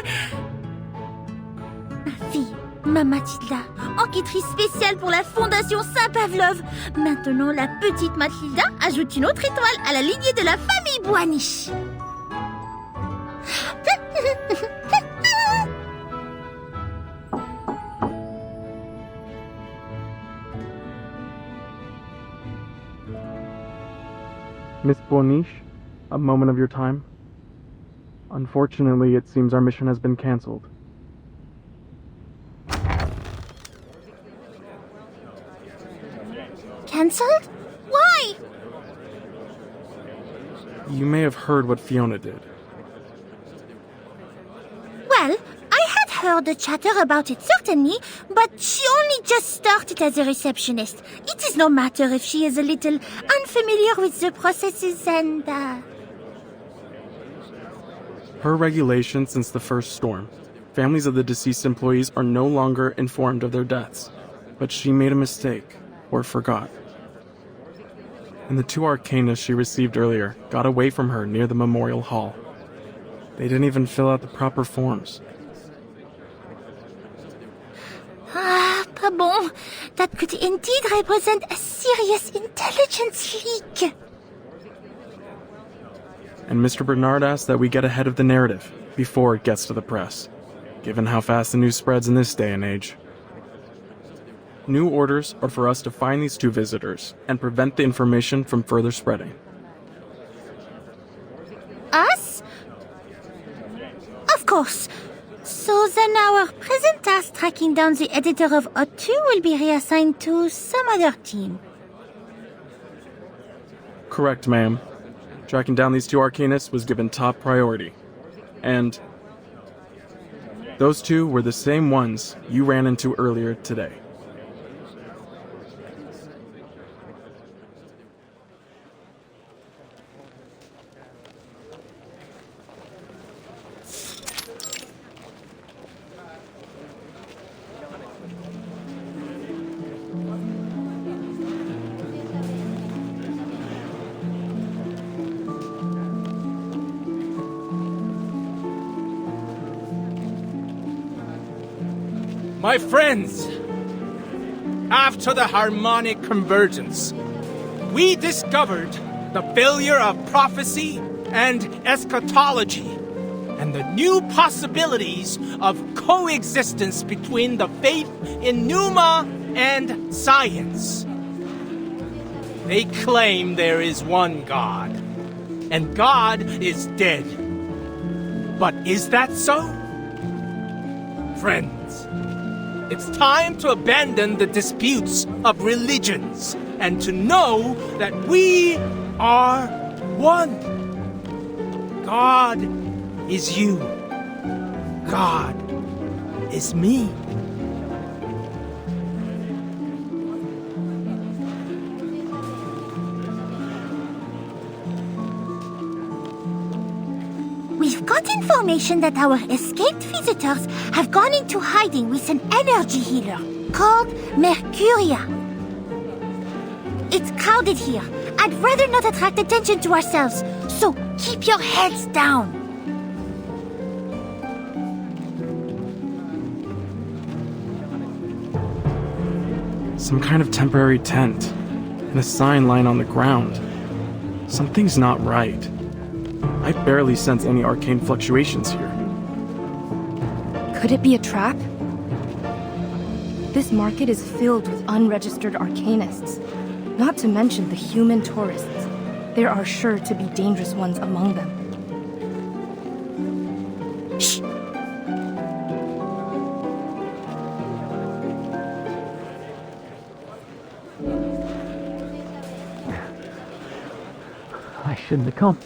Ma fille, ma Mathilda, enquêtrice spéciale pour la Fondation Saint-Pavlov. Maintenant, la petite Mathilda ajoute une autre étoile à la lignée de la famille Boaniche. Miss Boaniche, a moment of your time. Unfortunately, it seems our mission has been cancelled. Cancelled? Why? You may have heard what Fiona did. Well, I had heard the chatter about it certainly, but she only just started as a receptionist. It is no matter if she is a little unfamiliar with the processes and, Per regulation since the first storm, families of the deceased employees are no longer informed of their deaths. But she made a mistake, or forgot. And the two arcanists she received earlier got away from her near the memorial hall. They didn't even fill out the proper forms. Pas bon. That could indeed represent a serious intelligence leak. And Mr. Bernard asked that we get ahead of the narrative before it gets to the press, given how fast the news spreads in this day and age. New orders are for us to find these two visitors and prevent the information from further spreading. Us? course. So then our present task tracking down the editor of O2 will be reassigned to some other team. Correct, ma'am. Tracking down these two arcanists was given top priority. And those two were the same ones you ran into earlier today. My friends, after the harmonic convergence, we discovered the failure of prophecy and eschatology, and the new possibilities of coexistence between the faith in Pneuma and science. They claim there is one God, and God is dead. But is that so? Friends, it's time to abandon the disputes of religions and to know that we are one. God is you. God is me. We've got information that our escaped visitors have gone into hiding with an energy healer called Mercuria. It's crowded here. I'd rather not attract attention to ourselves, so keep your heads down. Some kind of temporary tent, and a sign lying on the ground. Something's not right. I barely sense any arcane fluctuations here. Could it be a trap? This market is filled with unregistered arcanists, not to mention the human tourists. There are sure to be dangerous ones among them. Shh! I shouldn't have come.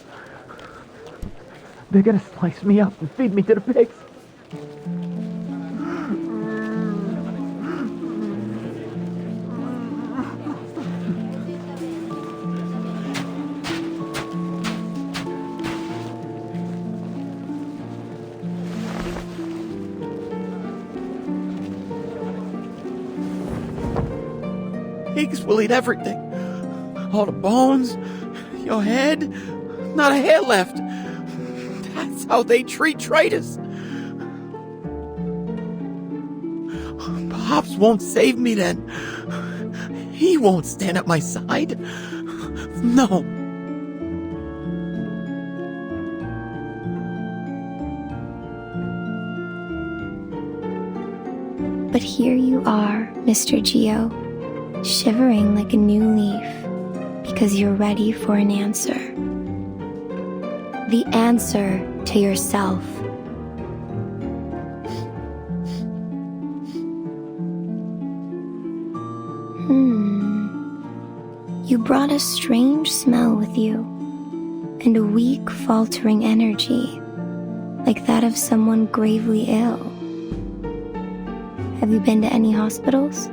They're gonna slice me up and feed me to the pigs. Pigs will eat everything. All the bones, your head, not a hair left. That's how they treat traitors. Pops won't save me then. He won't stand at my side. No. But here you are, Mr. Gio, shivering like a new leaf, because you're ready for an answer. The answer to yourself. You brought a strange smell with you, and a weak, faltering energy, like that of someone gravely ill. Have you been to any hospitals?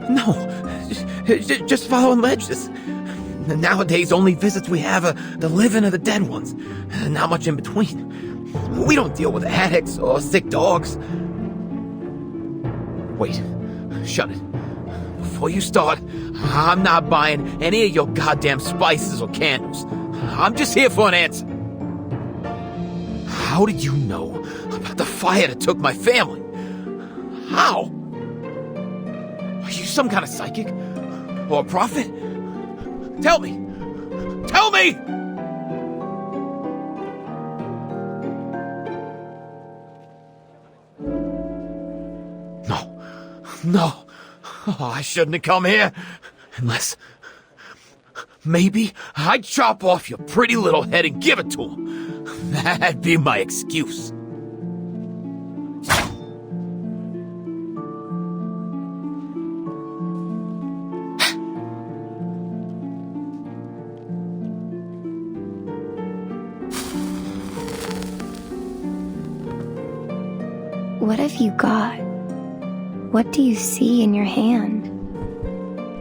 No, just following ledges. Nowadays, only visits we have are the living or the dead ones. Not much in between. We don't deal with addicts or sick dogs. Wait, shut it. Before you start, I'm not buying any of your goddamn spices or candles. I'm just here for an answer. How did you know about the fire that took my family? How? Are you some kind of psychic? Or a prophet? Tell me! Tell me! No. Oh, I shouldn't have come here. Unless... maybe I'd chop off your pretty little head and give it to him. That'd be my excuse. What have you got? What do you see in your hand?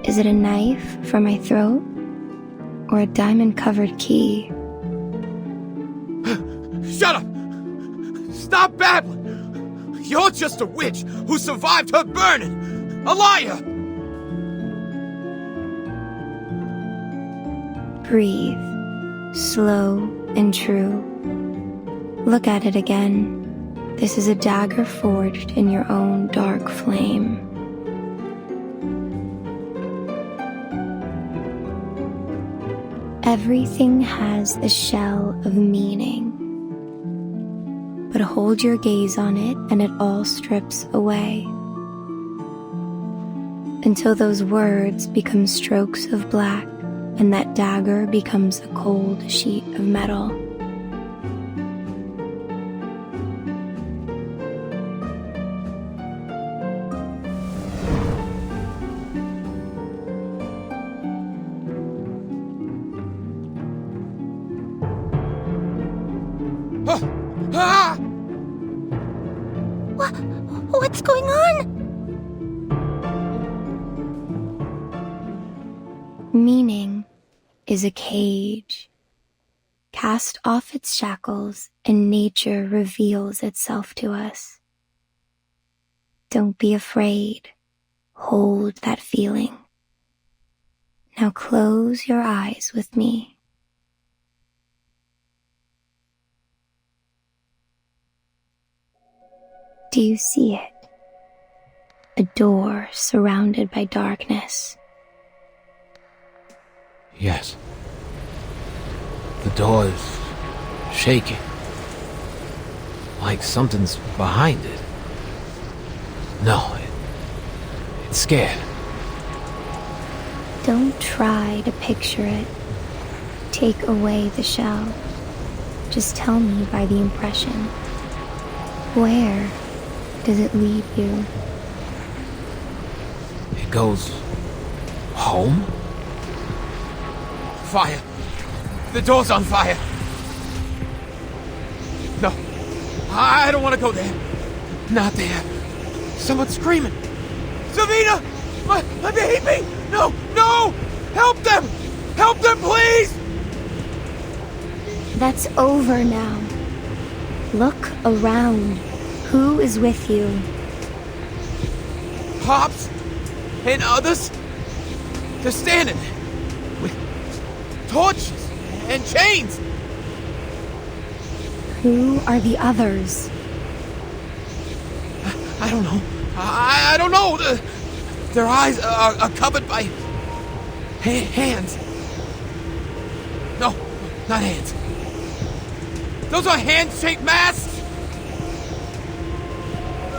Is it a knife for my throat? Or a diamond-covered key? Shut up! Stop babbling! You're just a witch who survived her burning! A liar! Breathe. Slow and true. Look at it again. This is a dagger forged in your own dark flame. Everything has a shell of meaning. But hold your gaze on it and it all strips away. Until those words become strokes of black and that dagger becomes a cold sheet of metal. What's going on? Meaning is a cage. Cast off its shackles and nature reveals itself to us. Don't be afraid. Hold that feeling. Now close your eyes with me. Do you see it? A door surrounded by darkness. Yes. The door is shaking. Like something's behind it. No, it's scared. Don't try to picture it. Take away the shell. Just tell me by the impression. Where does it lead you? It goes home? Fire! The door's on fire! No, I don't want to go there. Not there. Someone's screaming. Savina! My baby! No, no! Help them! Help them, please! That's over now. Look around. Who is with you? Pops and others. They're standing with torches and chains. Who are the others? I don't know. I don't know. Their eyes are covered by hands. No, not hands. Those are hand-shaped masks.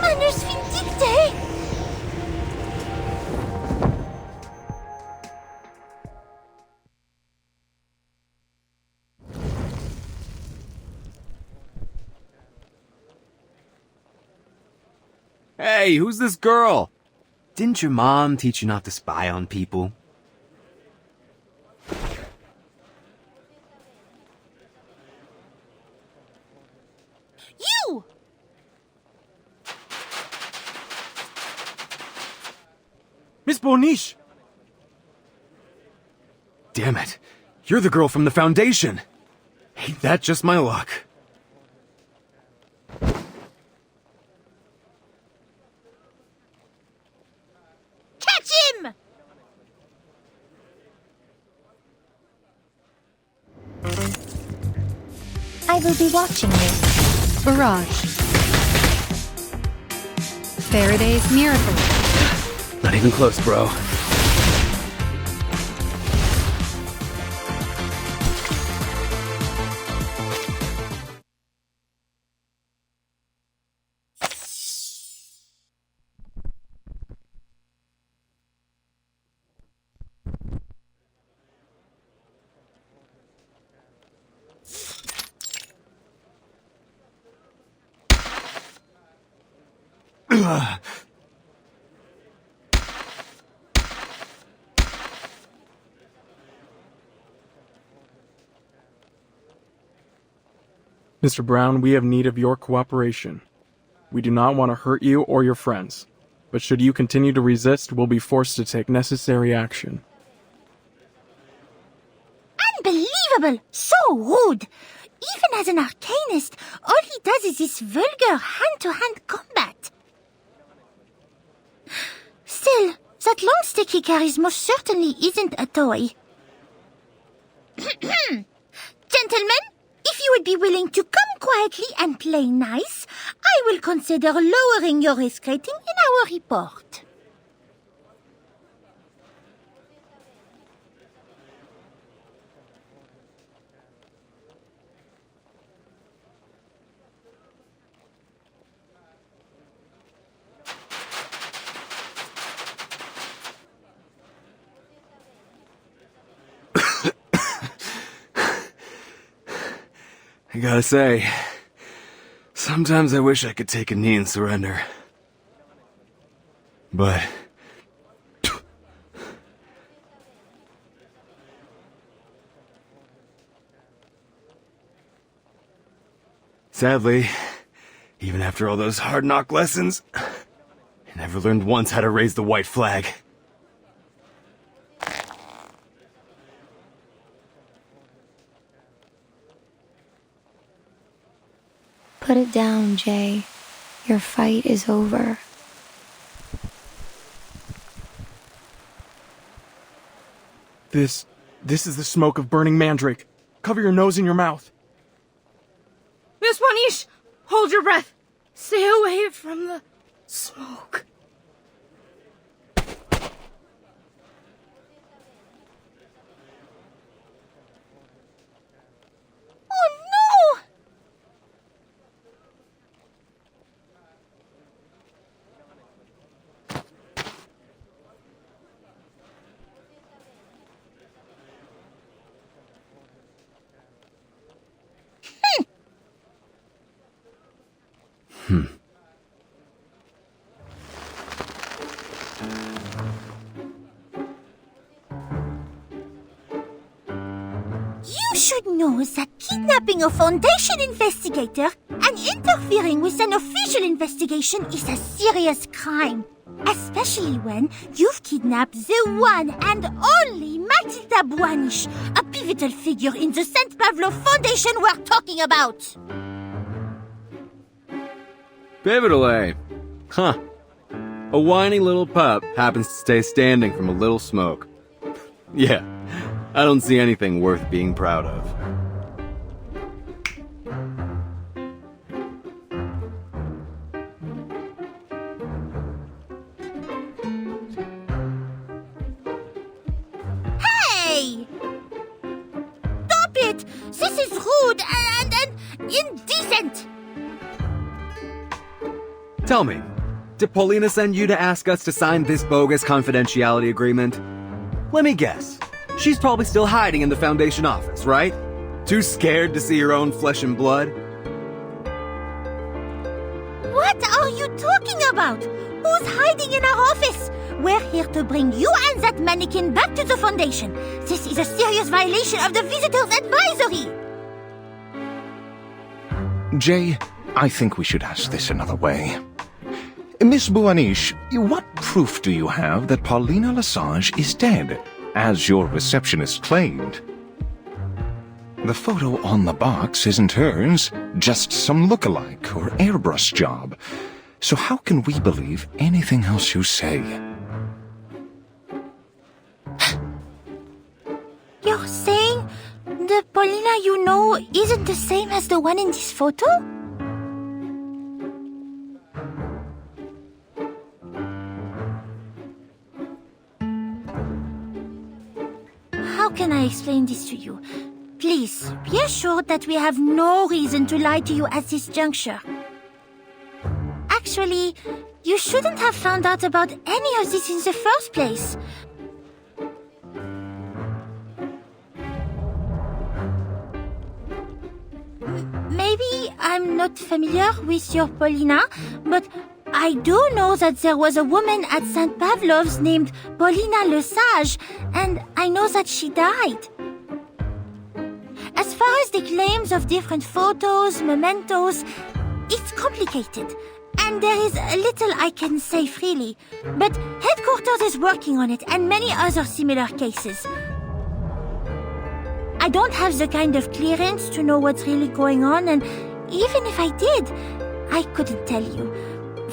Manus vindicte! Hey, who's this girl? Didn't your mom teach you not to spy on people? You! Miss Boniche! Damn it. You're the girl from the Foundation. Ain't that just my luck? Catch him! I will be watching you. Barrage. Faraday's Miracle. Not even close, bro. Mr. Brown, we have need of your cooperation. We do not want to hurt you or your friends, but should you continue to resist, we'll be forced to take necessary action. Unbelievable! So rude! Even as an arcanist, all he does is this vulgar hand-to-hand combat. Still, that long stick he carries most certainly isn't a toy. Gentlemen, if you would be willing to come quietly and play nice, I will consider lowering your risk rating in our report. I gotta say, sometimes I wish I could take a knee and surrender. But... sadly, even after all those hard knock lessons, I never learned once how to raise the white flag. Put it down, Jay. Your fight is over. This is the smoke of burning mandrake. Cover your nose and your mouth. Miss Wanish, hold your breath. Stay away from the smoke. You should know that kidnapping a Foundation investigator and interfering with an official investigation is a serious crime. Especially when you've kidnapped the one and only Matilda Buanish, a pivotal figure in the St. Pavlo Foundation we're talking about. Pivotal, eh? Huh. A whiny little pup happens to stay standing from a little smoke. Yeah, I don't see anything worth being proud of. Hey! Stop it! This is rude and indecent! Tell me, did Paulina send you to ask us to sign this bogus confidentiality agreement? Let me guess. She's probably still hiding in the Foundation office, right? Too scared to see her own flesh and blood? What are you talking about? Who's hiding in our office? We're here to bring you and that mannequin back to the Foundation. This is a serious violation of the Visitors Advisory. Jay, I think we should ask this another way. Miss Buanish, what proof do you have that Paulina Lesage is dead, as your receptionist claimed? The photo on the box isn't hers, just some look-alike or airbrush job. So how can we believe anything else you say? You're saying the Paulina you know isn't the same as the one in this photo? How can I explain this to you? Please, be assured that we have no reason to lie to you at this juncture. Actually, you shouldn't have found out about any of this in the first place. Maybe I'm not familiar with your Paulina, but I do know that there was a woman at St. Pavlov's named Paulina Lesage, and I know that she died. As far as the claims of different photos, mementos, it's complicated, and there is little I can say freely. But headquarters is working on it, and many other similar cases. I don't have the kind of clearance to know what's really going on, and even if I did, I couldn't tell you.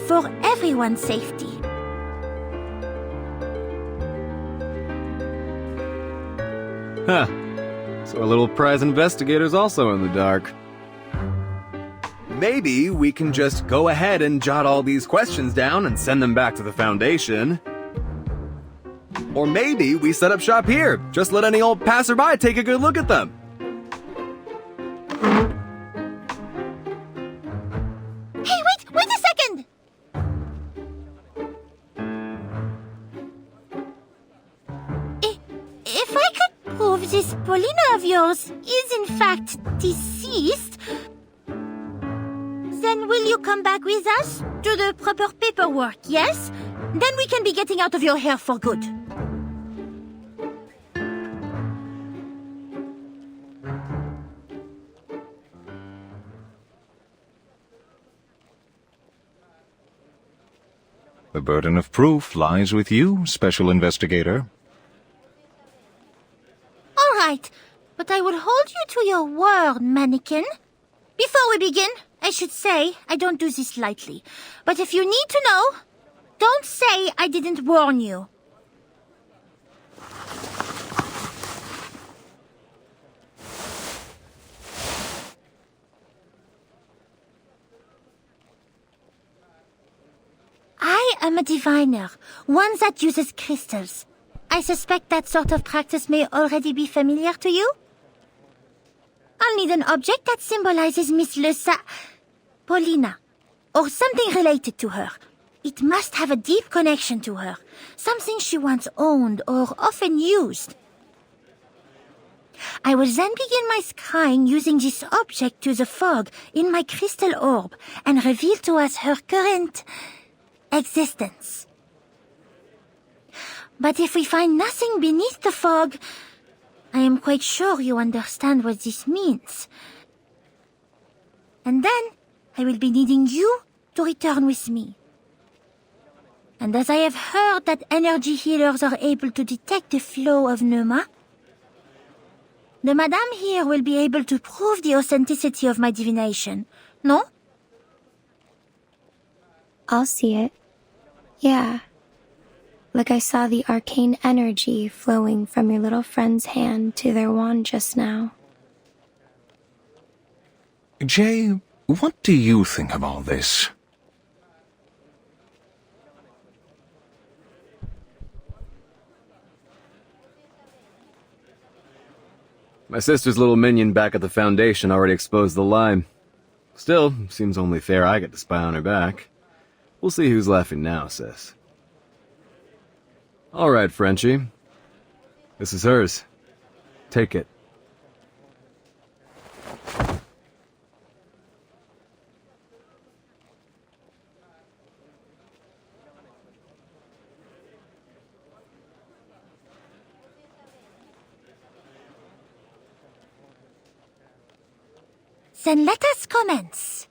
For everyone's safety. Huh. So our little prize investigator's also in the dark. Maybe we can just go ahead and jot all these questions down and send them back to the Foundation. Or maybe we set up shop here. Just let any old passerby take a good look at them. Hey, wait a second! If I could prove this Paulina of yours is in fact deceased, then will you come back with us to the proper paperwork, yes? Then we can be getting out of your hair for good. The burden of proof lies with you, Special Investigator. All right, but I will hold you to your word, mannequin. Before we begin, I should say I don't do this lightly. But if you need to know, don't say I didn't warn you. I am a diviner, one that uses crystals. I suspect that sort of practice may already be familiar to you. I'll need an object that symbolizes Miss Paulina, or something related to her. It must have a deep connection to her, something she once owned or often used. I will then begin my scrying using this object to the fog in my crystal orb and reveal to us her current existence. But if we find nothing beneath the fog, I am quite sure you understand what this means. And then I will be needing you to return with me. And as I have heard that energy healers are able to detect the flow of pneuma, the madame here will be able to prove the authenticity of my divination, no? I'll see it. Yeah. Like I saw the arcane energy flowing from your little friend's hand to their wand just now. Jay, what do you think of all this? My sister's little minion back at the Foundation already exposed the lie. Still, seems only fair I get to spy on her back. We'll see who's laughing now, sis. All right, Frenchie. This is hers. Take it. Then let us commence.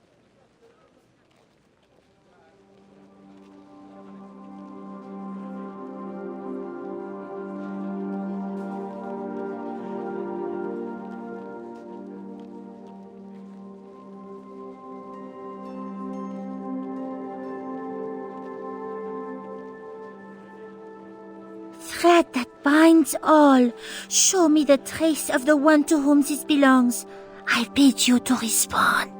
Thread that binds all, show me the trace of the one to whom this belongs. I bid you to respond.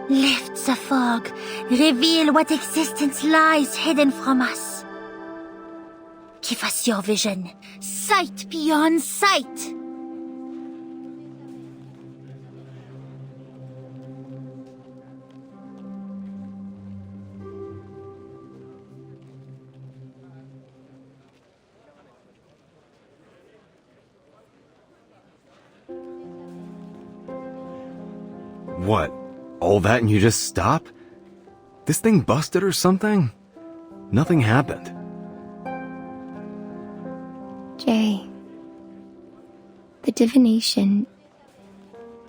Lift the fog, reveal what existence lies hidden from us. Give us your vision, sight beyond sight. What? All that and you just stop? This thing busted or something? Nothing happened. Jay, the divination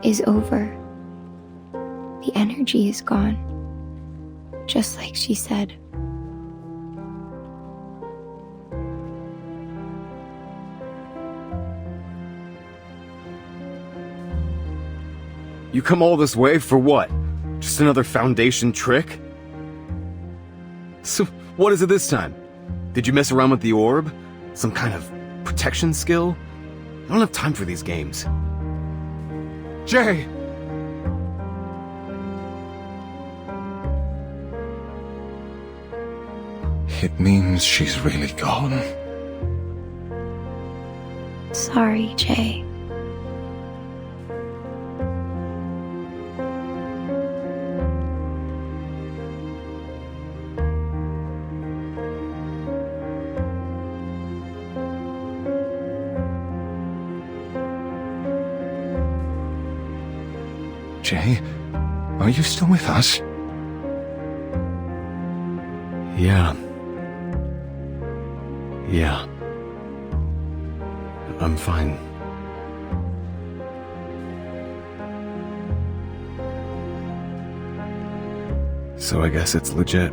is over. The energy is gone. Just like she said. You come all this way for what? Just another Foundation trick? So, what is it this time? Did you mess around with the orb? Some kind of protection skill? I don't have time for these games. Jay! It means she's really gone. Sorry, Jay. Jay, are you still with us? Yeah. I'm fine. So I guess it's legit.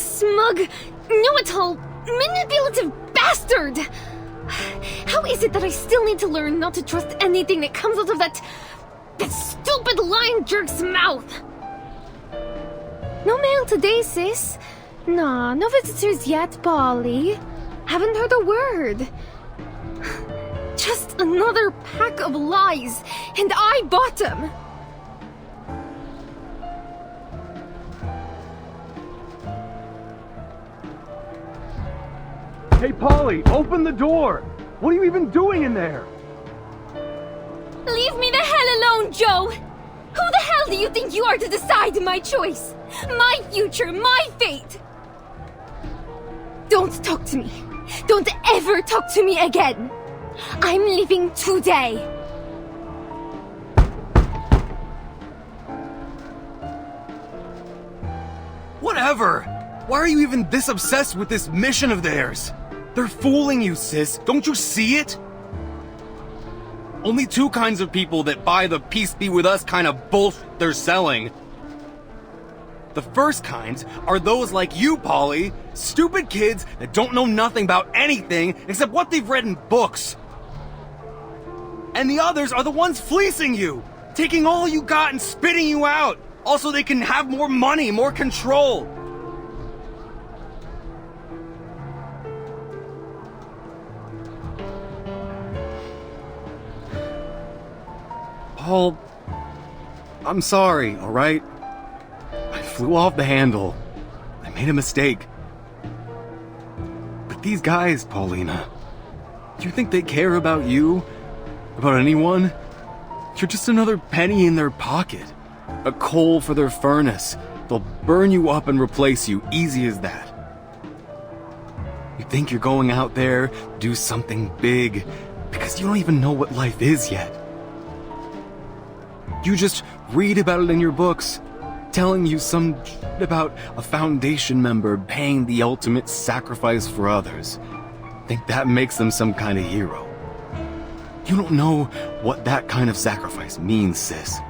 Smug, know-it-all, manipulative bastard! How is it that I still need to learn not to trust anything that comes out of that stupid lion jerk's mouth? No mail today, sis. Nah, no visitors yet, Polly. Haven't heard a word. Just another pack of lies, and I bought them! Hey, Polly, open the door! What are you even doing in there? Leave me the hell alone, Joe! Who the hell do you think you are to decide my choice? My future, my fate! Don't talk to me. Don't ever talk to me again. I'm leaving today. Whatever! Why are you even this obsessed with this mission of theirs? They're fooling you, sis. Don't you see it? Only two kinds of people that buy the peace be with us kind of bullshit they're selling. The first kinds are those like you, Polly. Stupid kids that don't know nothing about anything except what they've read in books. And the others are the ones fleecing you, taking all you got and spitting you out. Also, they can have more money, more control. Paul, I'm sorry, all right? I flew off the handle. I made a mistake. But these guys, Paulina, do you think they care about you? About anyone? You're just another penny in their pocket. A coal for their furnace. They'll burn you up and replace you, easy as that. You think you're going out there, do something big, because you don't even know what life is yet. You just read about it in your books, telling you some shit about a Foundation member paying the ultimate sacrifice for others. Think that makes them some kind of hero. You don't know what that kind of sacrifice means, sis.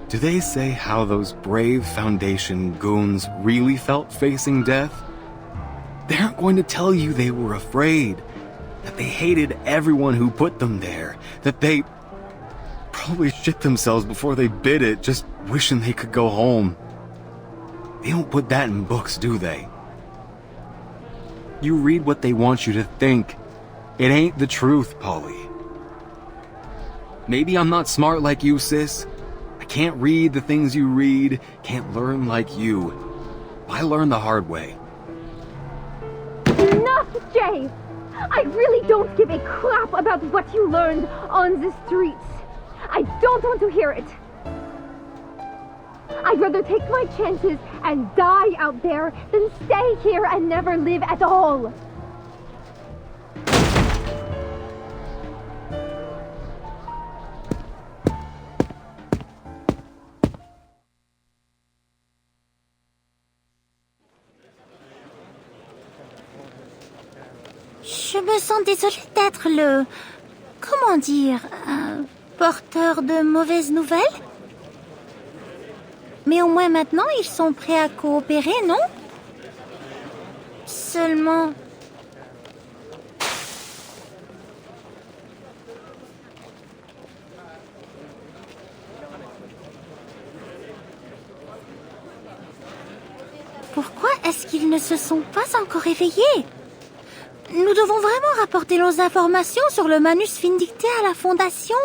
Do they say how those brave Foundation goons really felt facing death? They aren't going to tell you they were afraid, that they hated everyone who put them there, that they probably shit themselves before they bid it, just wishing they could go home. They don't put that in books, do they? You read what they want you to think. It ain't the truth, Polly. Maybe I'm not smart like you, sis. I can't read the things you read, can't learn like you. I learned the hard way. Enough, Jay! I really don't give a crap about what you learned on the streets. I don't want to hear it. I'd rather take my chances and die out there than stay here and never live at all. Je me sens désolée d'être le... Comment dire... porteur de mauvaises nouvelles? Mais au moins maintenant, ils sont prêts à coopérer, non? Seulement... Pourquoi est-ce qu'ils ne se sont pas encore réveillés? Nous devons vraiment rapporter nos informations sur le manus vindicté à la Fondation.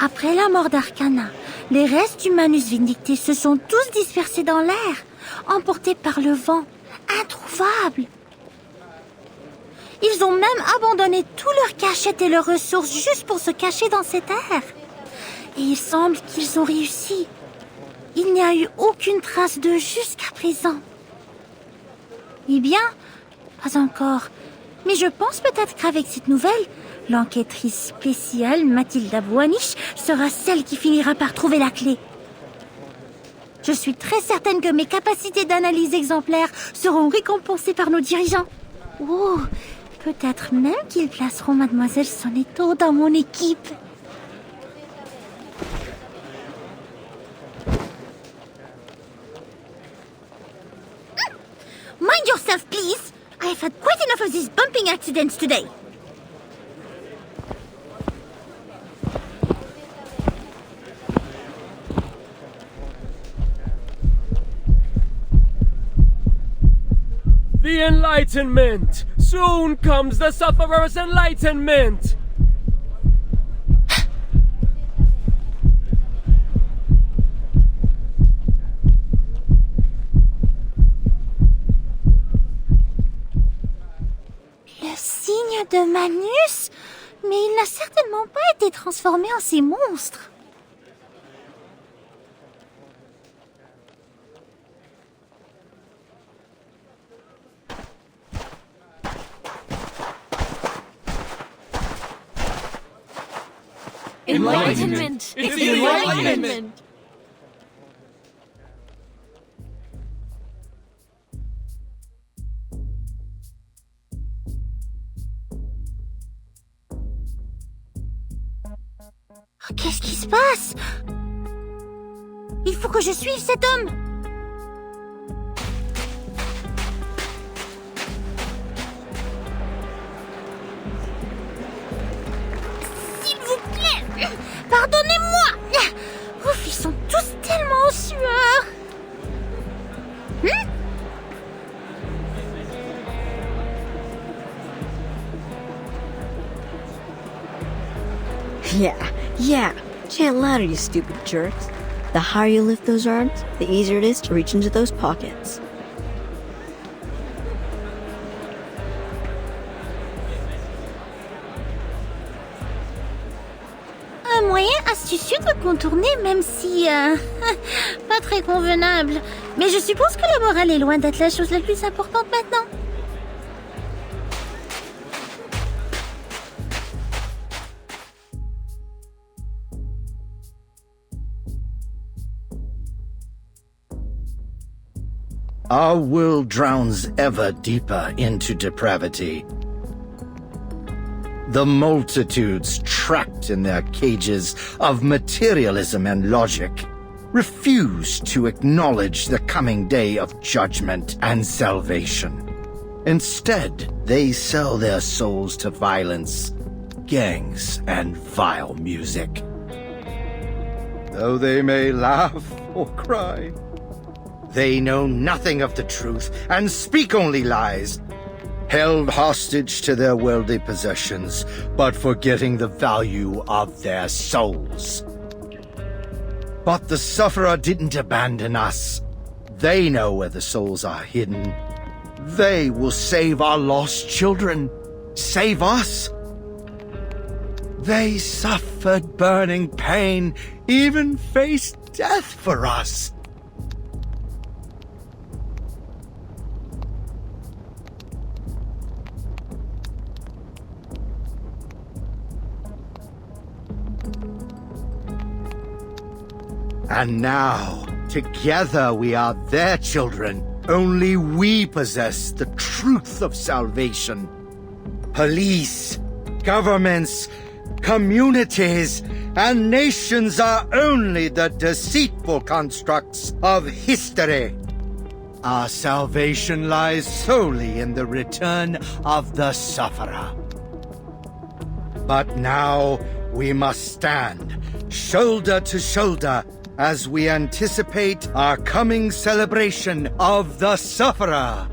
Après la mort d'Arcana, les restes du manus vindicté se sont tous dispersés dans l'air, emportés par le vent, introuvables. Ils ont même abandonné tous leurs cachettes et leurs ressources juste pour se cacher dans cet air. Et il semble qu'ils ont réussi. Il n'y a eu aucune trace d'eux jusqu'à présent. Eh bien, pas encore. Mais je pense peut-être qu'avec cette nouvelle, l'enquêtrice spéciale Mathilda Boanich sera celle qui finira par trouver la clé. Je suis très certaine que mes capacités d'analyse exemplaires seront récompensées par nos dirigeants. Oh, peut-être même qu'ils placeront Mademoiselle Sonetto dans mon équipe. Mind yourself, please! I have had quite enough of these bumping accidents today. The Enlightenment! Soon comes the Sufferer's Enlightenment! Le signe de Manus? Mais il n'a certainement pas été transformé en ces monstres. Enlightenment! It's the Enlightenment! Qu'est-ce qui se passe? Il faut que je suive cet homme. S'il vous plaît, pardonnez-moi. Ouf, ils sont tous tellement en sueur. Yeah. Chant louder, you stupid jerks. The higher you lift those arms, the easier it is to reach into those pockets. Un moyen astucieux de contourner, même si... pas très convenable. Mais je suppose que la morale est loin d'être la chose la plus importante maintenant. Our world drowns ever deeper into depravity. The multitudes trapped in their cages of materialism and logic refuse to acknowledge the coming day of judgment and salvation. Instead, they sell their souls to violence, gangs, and vile music. Though they may laugh or cry, they know nothing of the truth and speak only lies, held hostage to their worldly possessions, but forgetting the value of their souls. But the sufferer didn't abandon us. They know where the souls are hidden. They will save our lost children, save us. They suffered burning pain, even faced death for us. And now, together we are their children. Only we possess the truth of salvation. Police, governments, communities, and nations are only the deceitful constructs of history. Our salvation lies solely in the return of the sufferer. But now we must stand, shoulder to shoulder, as we anticipate our coming celebration of the sufferer.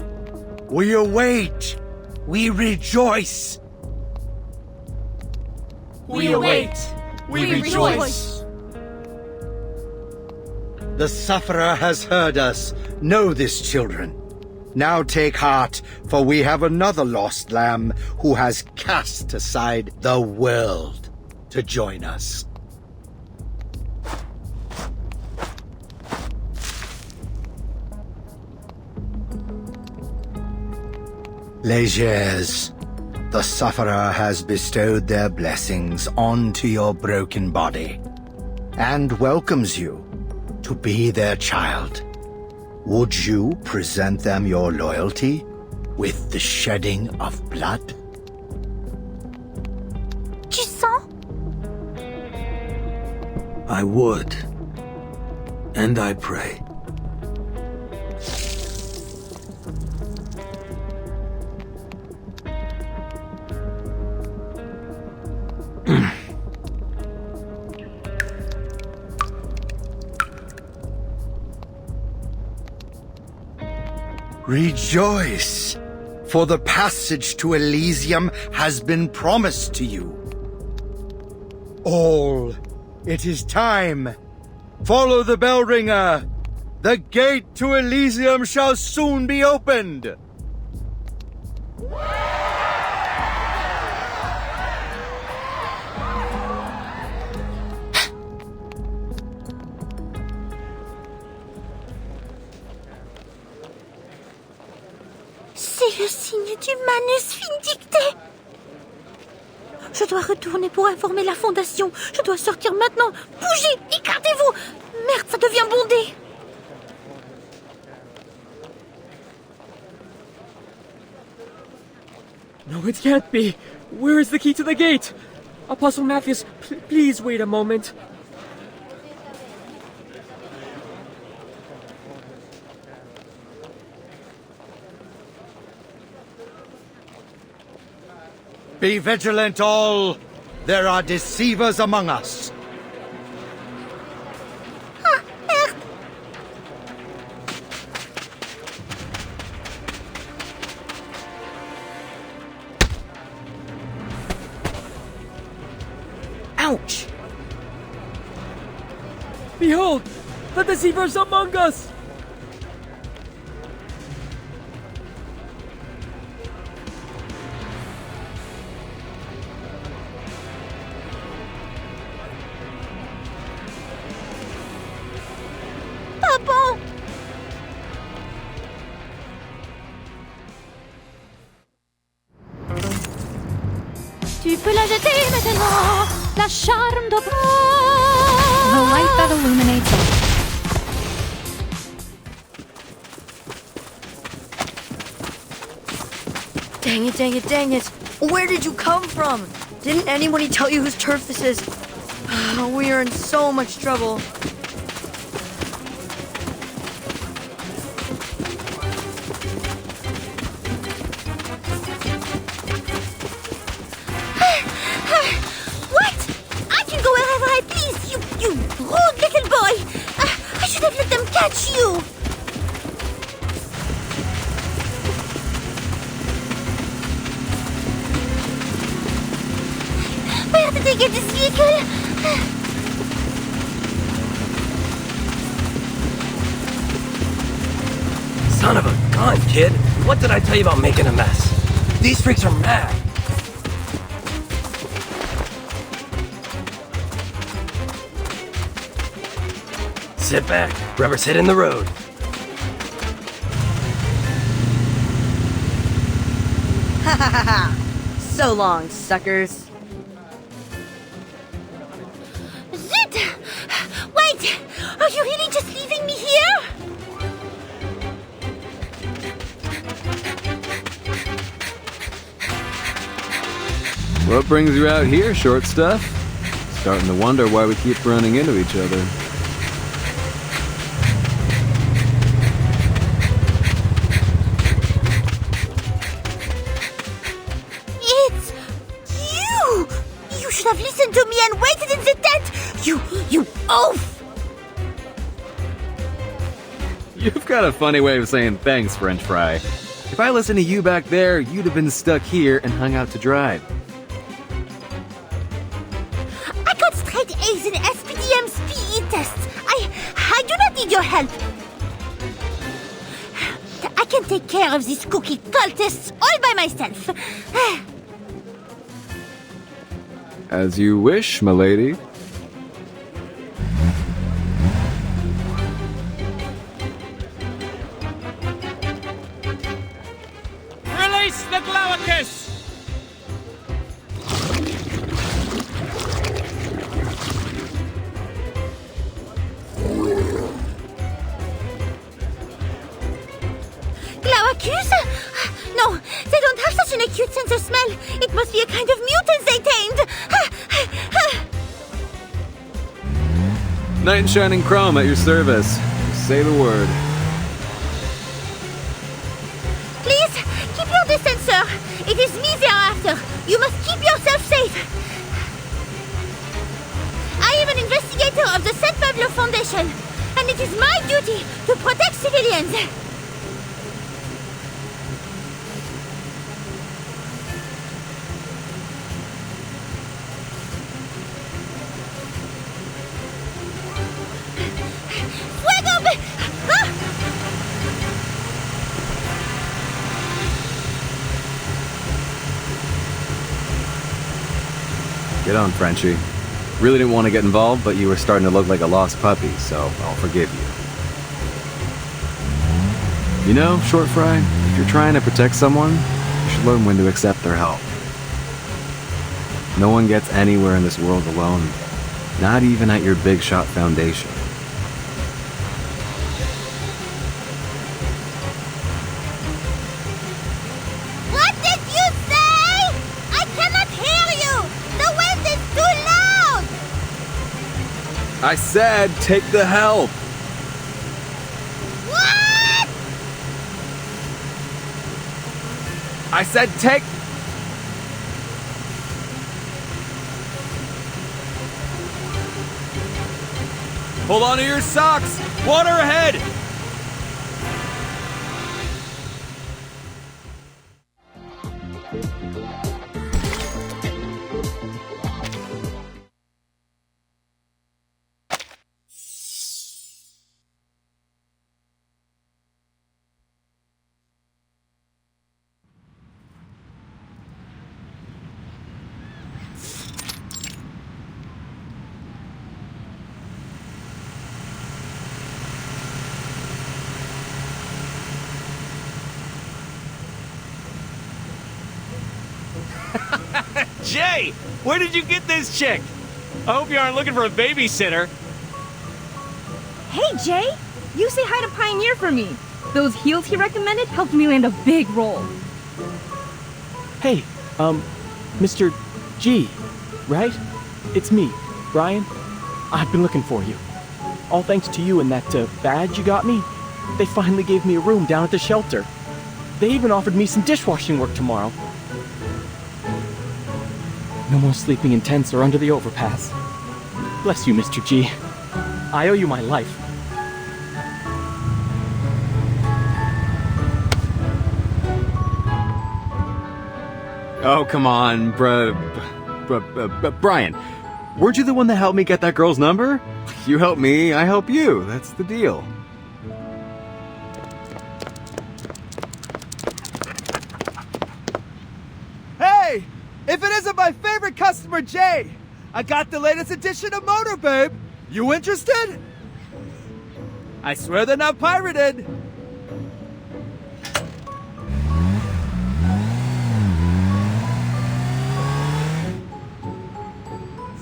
We await. We rejoice. We await. We rejoice. The sufferer has heard us. Know this, children. Now take heart, for we have another lost lamb who has cast aside the world to join us. Légers, the sufferer has bestowed their blessings onto your broken body and welcomes you to be their child. Would you present them your loyalty with the shedding of blood? Tu sens? I would. And I pray. Rejoice, for the passage to Elysium has been promised to you. All, it is time. Follow the bell ringer. The gate to Elysium shall soon be opened. C'est le signe du manus vindicté. Je dois retourner pour informer la Fondation. Je dois sortir maintenant. Bougez, écartez-vous. Merde, ça devient bondé. No, it can't be. Where is the key to the gate? Apostle Matthias, please wait a moment. Be vigilant all! There are deceivers among us! Ouch! Behold, the deceivers among us! Papa! Tu peux la jeter maintenant, la charme de The light that illuminates all. Dang it, dang it, dang it! Where did you come from? Didn't anybody tell you whose turf this is? We are in so much trouble. What? I can go wherever I please, you rude little boy! I should have let them catch you! Where did they get this vehicle? Son of a gun, kid. What did I tell you about making a mess? These freaks are mad. Sit back. Rubber's hitting the road. Ha ha ha ha! So long, suckers. Zut! Wait! Are you really just leaving me here? What brings you out here, short stuff? Starting to wonder why we keep running into each other. It's you! You should have listened to me and waited in the tent! You oaf! You've got a funny way of saying thanks, French fry. If I listened to you back there, you'd have been stuck here and hung out to dry. I got straight A's in SPDM PE tests. I do not need your help. I can take care of these cookie cultists all by myself. As you wish, milady. Release the Glaucus! Glaucus? No, they don't have such an acute sense of smell. It must be a kind of mutants they tamed. Knight in shining chrome at your service. Say the word. Please, keep your distance, sir. It is me they are after. You must keep yourself safe. I am an investigator of the St. Pablo Foundation, and it is my duty to protect civilians. Get on, Frenchie. Really didn't want to get involved, but you were starting to look like a lost puppy, so I'll forgive you. You know, Short Fry, if you're trying to protect someone, you should learn when to accept their help. No one gets anywhere in this world alone, not even at your big shot foundation. What did you say? I cannot hear you! The wind is I said take the help. What? I said take... Hold on to your socks! Water ahead! Jay, where did you get this chick? I hope you aren't looking for a babysitter. Hey, Jay! You say hi to Pioneer for me. Those heels he recommended helped me land a big role. Hey, Mr. G, right? It's me, Brian. I've been looking for you. All thanks to you and that badge you got me, they finally gave me a room down at the shelter. They even offered me some dishwashing work tomorrow. No more sleeping in tents or under the overpass. Bless you, Mr. G. I owe you my life. Oh, come on, Brian. Weren't you the one that helped me get that girl's number? You help me, I help you. That's the deal. Hey! If it isn't my favorite customer, Jay! I got the latest edition of Motor Babe! You interested? I swear they're not pirated!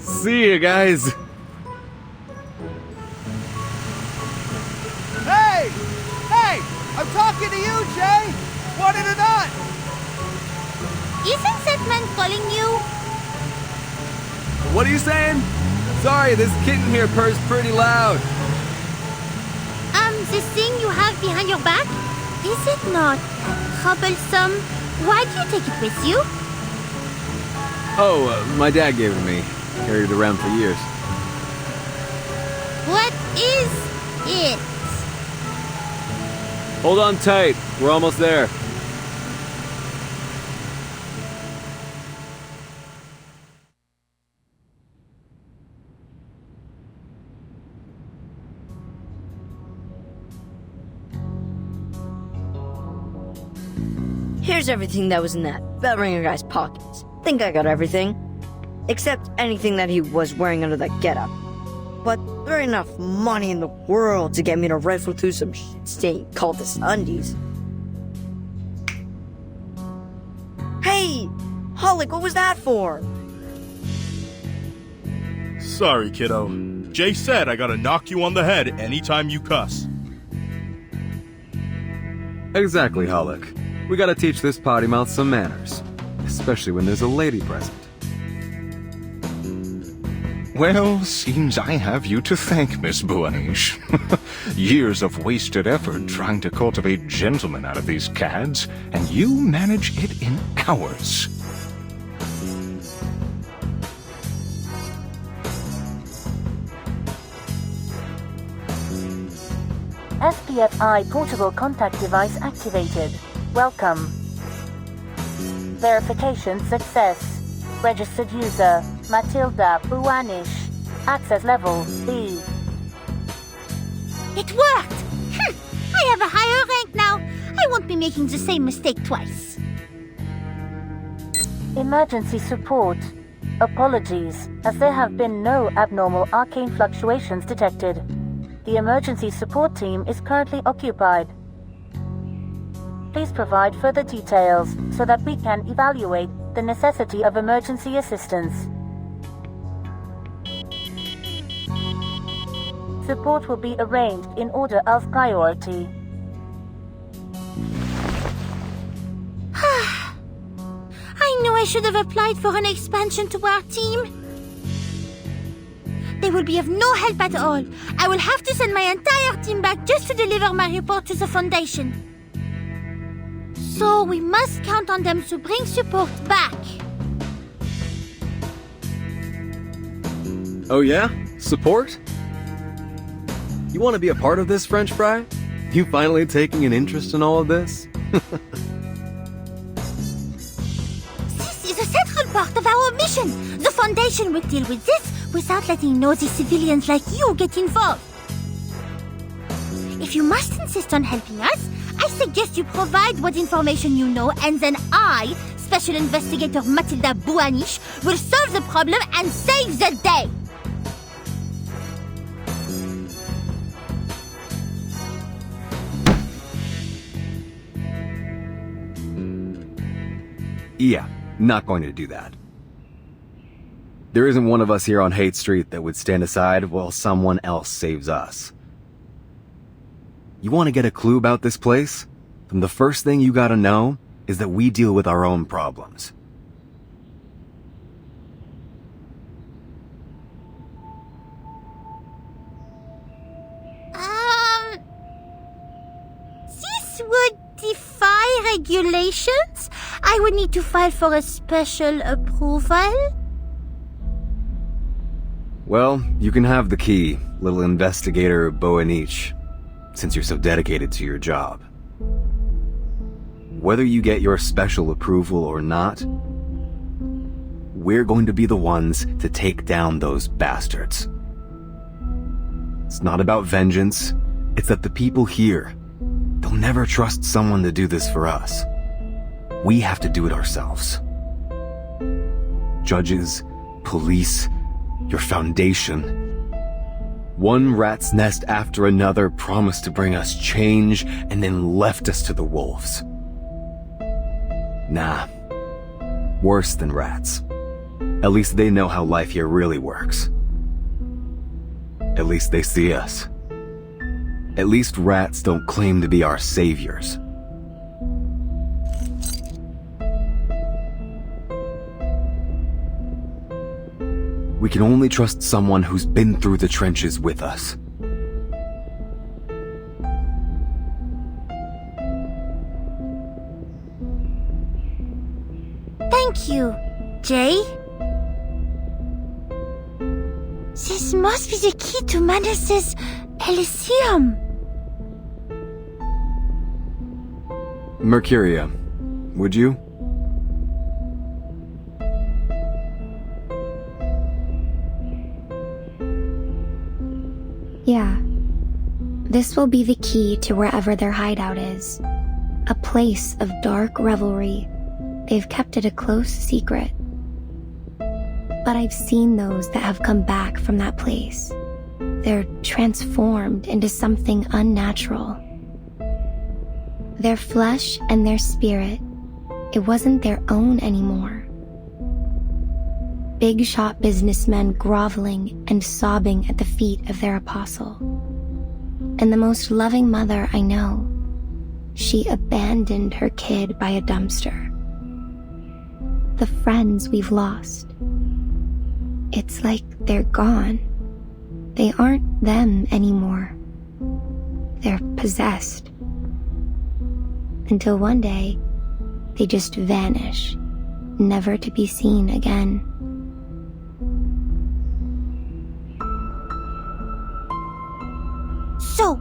See you guys. Hey! Hey! I'm talking to you, Jay! Want it or not? Isn't that man calling you? What are you saying? Sorry, this kitten here purrs pretty loud. This thing you have behind your back? Is it not troublesome? Why do you take it with you? Oh, my dad gave it to me. Carried it around for years. What is it? Hold on tight. We're almost there. Here's everything that was in that bell ringer guy's pockets. Think I got everything. Except anything that he was wearing under that getup. But there ain't enough money in the world to get me to rifle through some shit-stained cultist undies. Hey! Hollick, what was that for? Sorry, kiddo. Jay said I gotta knock you on the head anytime you cuss. Exactly, Hollick. We gotta teach this potty mouth some manners. Especially when there's a lady present. Well, seems I have you to thank, Miss Buanish. Years of wasted effort trying to cultivate gentlemen out of these cads, and you manage it in hours. SPFI portable contact device activated. Welcome. Verification success. Registered user, Matilda Buanish. Access level, B. It worked! I have a higher rank now. I won't be making the same mistake twice. Emergency support. Apologies, as there have been no abnormal arcane fluctuations detected. The emergency support team is currently occupied. Please provide further details so that we can evaluate the necessity of emergency assistance. Support will be arranged in order of priority. I knew I should have applied for an expansion to our team. they will be of no help at all. I will have to send my entire team back just to deliver my report to the Foundation. So we must count on them to bring support back. Oh yeah? Support? You want to be a part of this, French fry? You finally taking an interest in all of this? This is a central part of our mission. The Foundation will deal with this without letting nosy civilians like you get involved. If you must insist on helping us, I suggest you provide what information you know, and then I, Special Investigator Matilda Bouaniche, will solve the problem and save the day. Yeah, not going to do that. There isn't one of us here on Hate Street that would stand aside while someone else saves us. You want to get a clue about this place? Then the first thing you gotta know is that we deal with our own problems. This would defy regulations? I would need to file for a special approval? Well, you can have the key, little investigator Bouaniche, since you're so dedicated to your job. Whether you get your special approval or not, we're going to be the ones to take down those bastards. It's not about vengeance, it's that the people here, they'll never trust someone to do this for us. We have to do it ourselves. Judges, police, your foundation. One rat's nest after another promised to bring us change and then left us to the wolves. Nah, worse than rats. At least they know how life here really works. At least they see us. At least rats don't claim to be our saviors. We can only trust someone who's been through the trenches with us. Thank you, Jay. This must be the key to Manus's Elysium. Mercuria, would you? Yeah. This will be the key to wherever their hideout is. A place of dark revelry. They've kept it a close secret. But I've seen those that have come back from that place. They're transformed into something unnatural. Their flesh and their spirit, it wasn't their own anymore. Big shot businessmen groveling and sobbing at the feet of their apostle. And the most loving mother I know, she abandoned her kid by a dumpster. The friends we've lost, it's like they're gone. They aren't them anymore. They're possessed. Until one day, they just vanish, never to be seen again. So,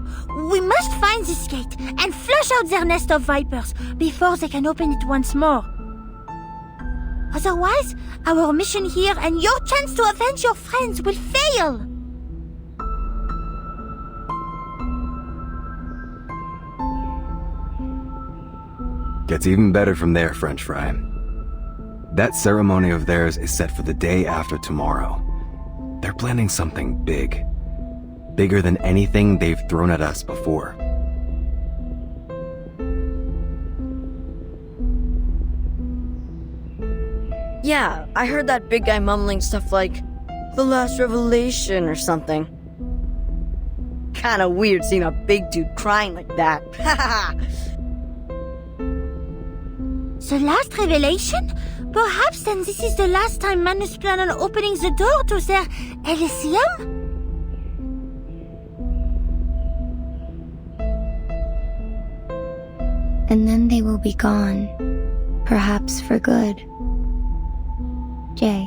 we must find this gate and flush out their nest of vipers before they can open it once more. Otherwise, our mission here and your chance to avenge your friends will fail. Gets even better from there, French fry. That ceremony of theirs is set for the day after tomorrow. They're planning something big. Bigger than anything they've thrown at us before. Yeah, I heard that big guy mumbling stuff like, the last revelation or something. Kinda weird seeing a big dude crying like that. The last revelation? Perhaps then this is the last time Manus plan on opening the door to their Elysium? And then they will be gone, perhaps for good. Jay,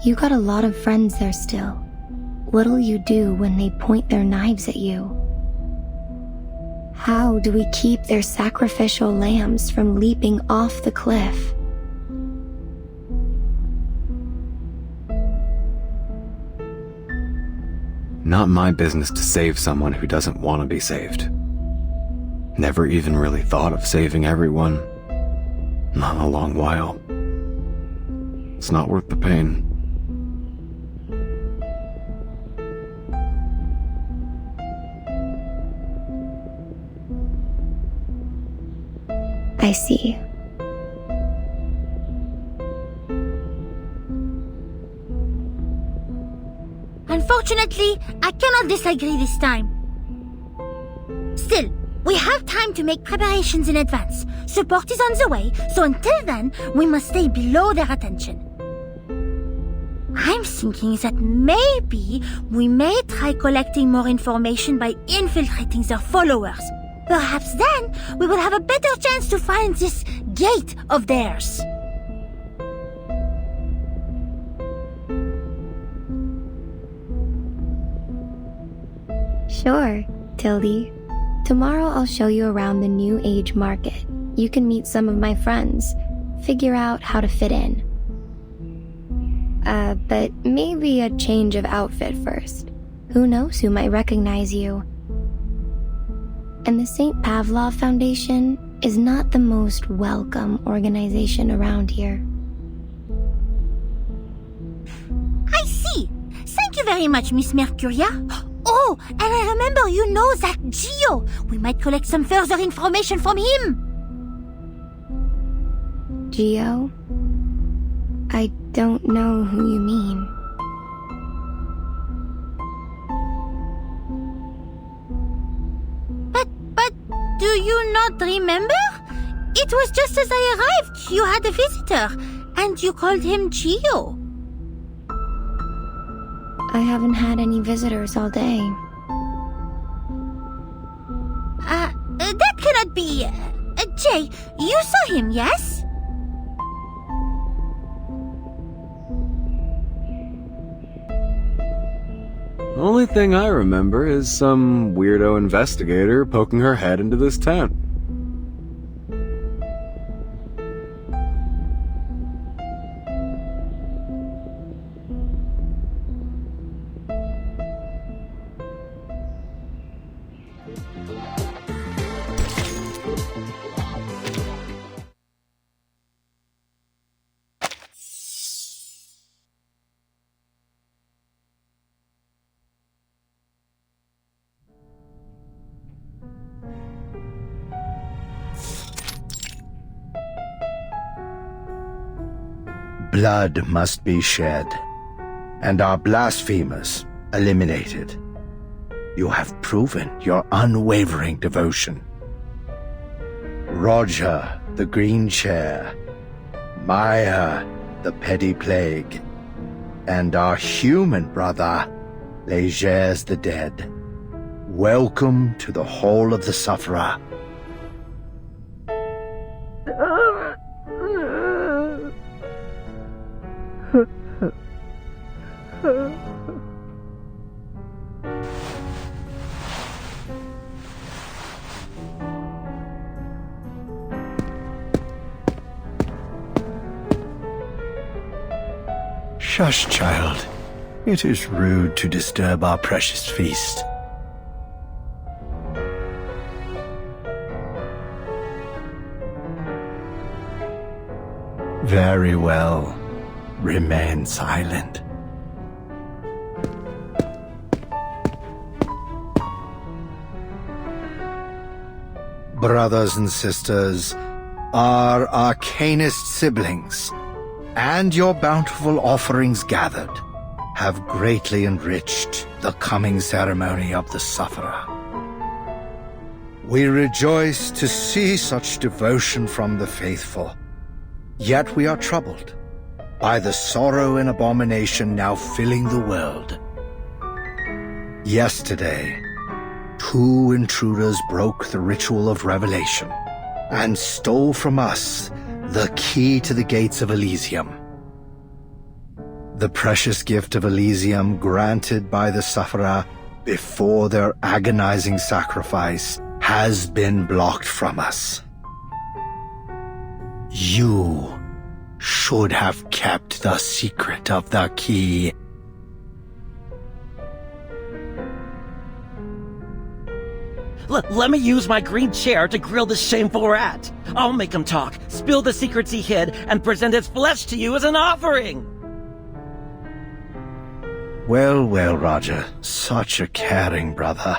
you got a lot of friends there still. What'll you do when they point their knives at you? How do we keep their sacrificial lambs from leaping off the cliff? Not my business to save someone who doesn't want to be saved. Never even really thought of saving everyone. Not in a long while. It's not worth the pain. I see. Unfortunately, I cannot disagree this time. Still, we have time to make preparations in advance. Support is on the way, so until then, we must stay below their attention. I'm thinking that maybe we may try collecting more information by infiltrating their followers. Perhaps then we will have a better chance to find this gate of theirs. Sure, Tildy. Tomorrow I'll show you around the New Age market. You can meet some of my friends, figure out how to fit in. But maybe a change of outfit first. Who knows who might recognize you? And the St. Pavlov Foundation is not the most welcome organization around here. I see. Thank you very much, Miss Mercuria. Oh, and I remember you know that Gio. We might collect some further information from him. Gio? I don't know who you mean. But do you not remember? It was just as I arrived. You had a visitor, and you called him Gio. I haven't had any visitors all day. That cannot be... Jay, you saw him, yes? The only thing I remember is some weirdo investigator poking her head into this tent. Blood must be shed, and our blasphemers eliminated. You have proven your unwavering devotion. Roger, the Green Chair, Maya, the Petty Plague, and our human brother, Legers the Dead. Welcome to the Hall of the Sufferer. Shush, child. It is rude to disturb our precious feast. Very well. Remain silent. Brothers and sisters, our arcanist siblings, and your bountiful offerings gathered, have greatly enriched the coming ceremony of the Sufferer. We rejoice to see such devotion from the faithful. Yet we are troubled by the sorrow and abomination now filling the world. Yesterday, 2 intruders broke the ritual of revelation and stole from us the key to the gates of Elysium. The precious gift of Elysium granted by the sufferer before their agonizing sacrifice has been blocked from us. You should have kept the secret of the key. Let me use my green chair to grill this shameful rat. I'll make him talk, spill the secrets he hid, and present his flesh to you as an offering. Well, well, Roger, such a caring brother.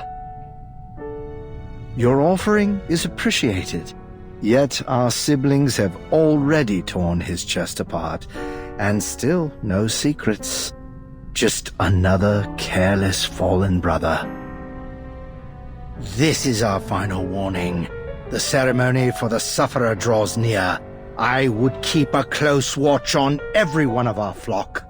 Your offering is appreciated, yet our siblings have already torn his chest apart, and still no secrets. Just another careless fallen brother. This is our final warning. The ceremony for the sufferer draws near. I would keep a close watch on every one of our flock.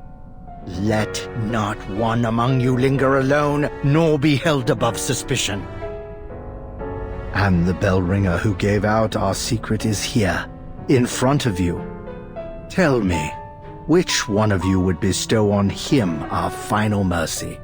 Let not one among you linger alone, nor be held above suspicion. And the bell ringer who gave out our secret is here, in front of you. Tell me, which one of you would bestow on him our final mercy?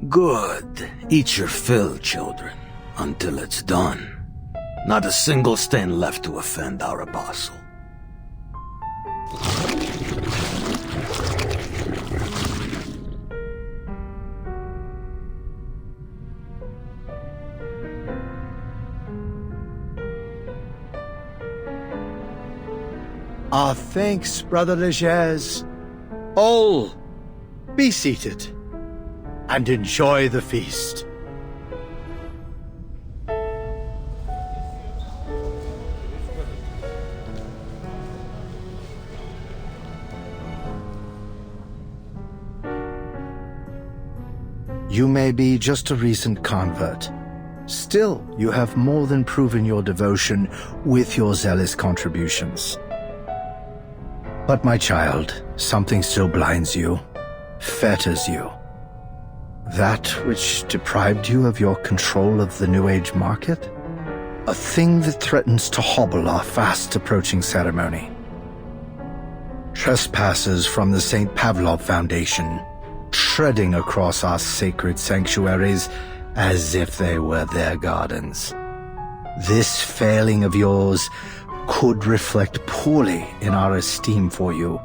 Good. Eat your fill, children, until it's done. Not a single stain left to offend our apostle. Our thanks, Brother Legers. All, be seated and enjoy the feast. You may be just a recent convert. Still, you have more than proven your devotion with your zealous contributions. But my child, something still blinds you, fetters you. That which deprived you of your control of the New Age market? A thing that threatens to hobble our fast-approaching ceremony. Trespassers from the St. Pavlov Foundation, treading across our sacred sanctuaries as if they were their gardens. This failing of yours could reflect poorly in our esteem for you.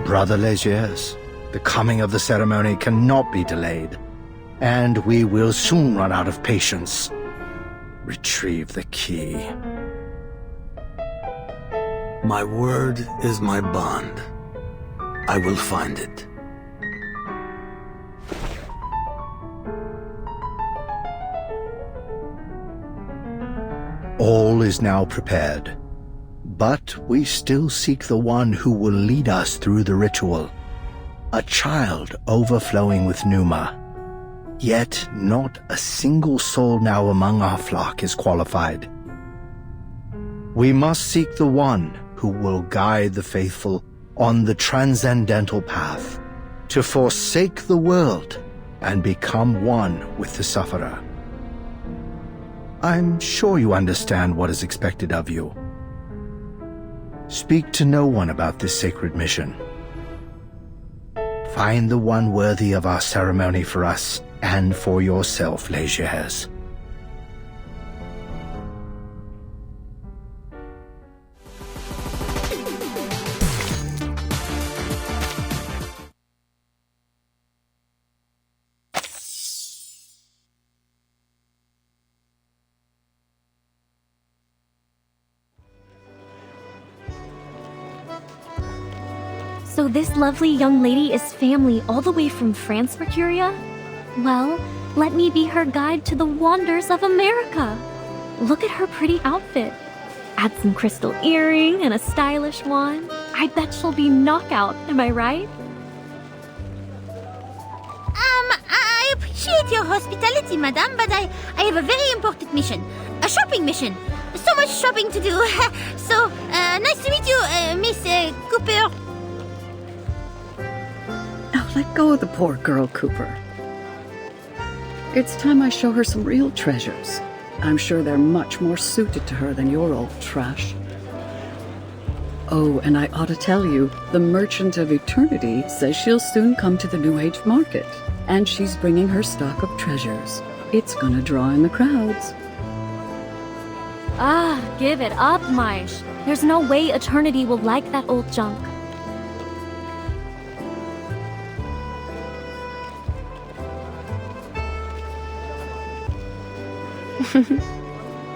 Brother Legers, the coming of the ceremony cannot be delayed, and we will soon run out of patience. Retrieve the key. My word is my bond. I will find it. All is now prepared, but we still seek the one who will lead us through the ritual. A child overflowing with pneuma. Yet not a single soul now among our flock is qualified. We must seek the one who will guide the faithful on the transcendental path, to forsake the world and become one with the sufferer. I'm sure you understand what is expected of you. Speak to no one about this sacred mission. Find the one worthy of our ceremony for us and for yourself, Legers. So this lovely young lady is family all the way from France, Mercuria? Well, let me be her guide to the wonders of America. Look at her pretty outfit. Add some crystal earring and a stylish one. I bet she'll be knockout, am I right? I appreciate your hospitality, madame, but I have a very important mission. A shopping mission. So much shopping to do. So, nice to meet you, Miss Cooper. Now let go of the poor girl, Cooper. It's time I show her some real treasures. I'm sure they're much more suited to her than your old trash. Oh, and I ought to tell you, the Merchant of Eternity says she'll soon come to the New Age market, and she's bringing her stock of treasures. It's gonna draw in the crowds. Ah, give it up, Maish. There's no way Eternity will like that old junk.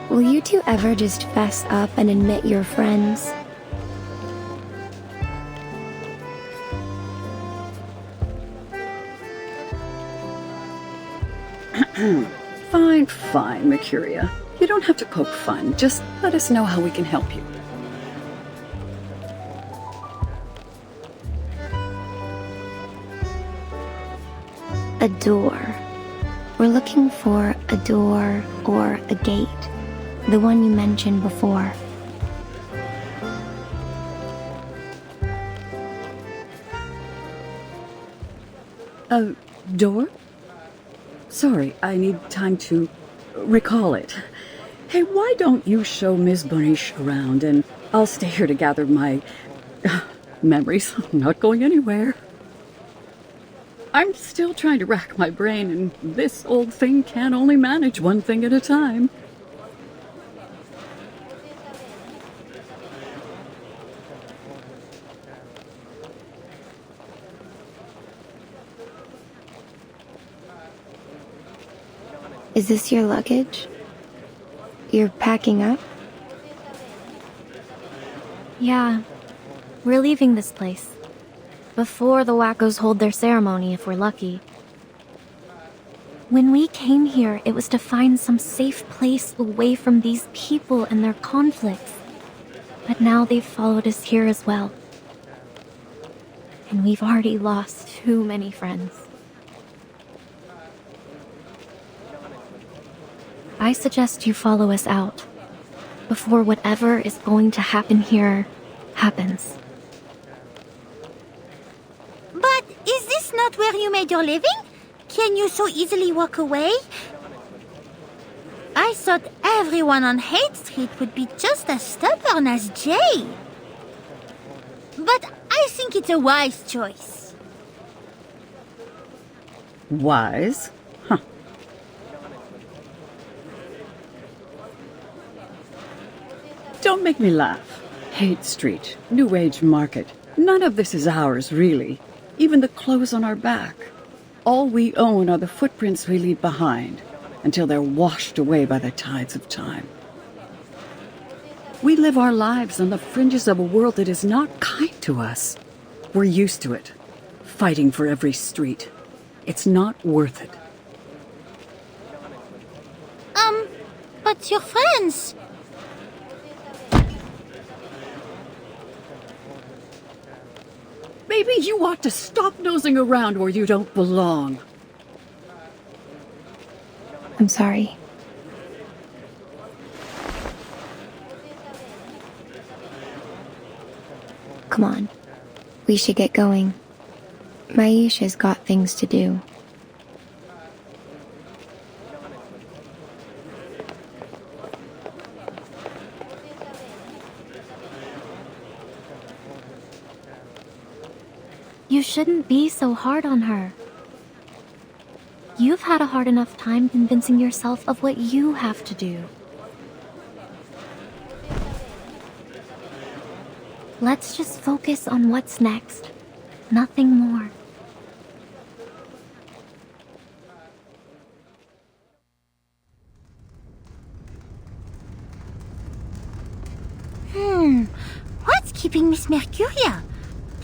Will you two ever just fess up and admit you're friends? Fine, Mercuria. You don't have to poke fun. Just let us know how we can help you. A door. We're looking for a door or a gate. The one you mentioned before. A door? Sorry, I need time to recall it. Hey, why don't you show Ms. Bonish around and I'll stay here to gather my memories. I'm not going anywhere. I'm still trying to rack my brain, and this old thing can only manage one thing at a time. Is this your luggage? You're packing up? Yeah, we're leaving this place. Before the wackos hold their ceremony, if we're lucky. When we came here, it was to find some safe place away from these people and their conflicts. But now they've followed us here as well. And we've already lost too many friends. I suggest you follow us out, before whatever is going to happen here happens. But is this not where you made your living? Can you so easily walk away? I thought everyone on Hate Street would be just as stubborn as Jay. But I think it's a wise choice. Wise? Huh. Don't make me laugh. Hate Street, New Age Market. None of this is ours, really. Even the clothes on our back. All we own are the footprints we leave behind, until they're washed away by the tides of time. We live our lives on the fringes of a world that is not kind to us. We're used to it, fighting for every street. It's not worth it. But your friends... Maybe you ought to stop nosing around where you don't belong. I'm sorry. Come on. We should get going. Maisha's got things to do. You shouldn't be so hard on her. You've had a hard enough time convincing yourself of what you have to do. Let's just focus on what's next. Nothing more. What's keeping Miss Mercuria?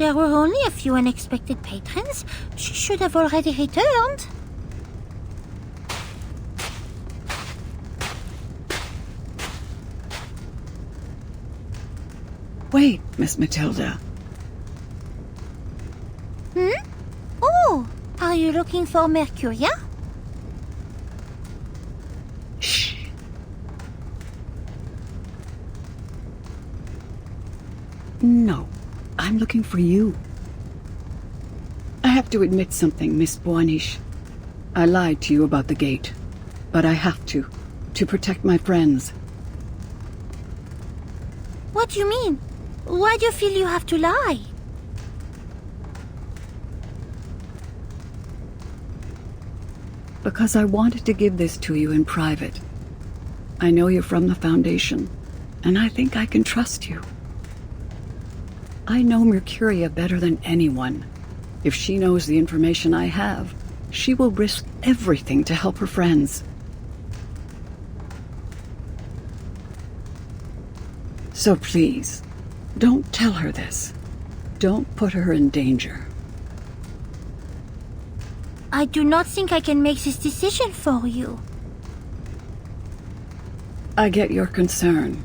There were only a few unexpected patrons. She should have already returned. Wait, Miss Matilda. Oh, are you looking for Mercuria? Shh. No, I'm looking for you. I have to admit something, Miss Boanish. I lied to you about the gate, but I have to protect my friends. What do you mean? Why do you feel you have to lie? Because I wanted to give this to you in private. I know you're from the Foundation, and I think I can trust you. I know Mercuria better than anyone. If she knows the information I have, she will risk everything to help her friends. So please, don't tell her this. Don't put her in danger. I do not think I can make this decision for you. I get your concern,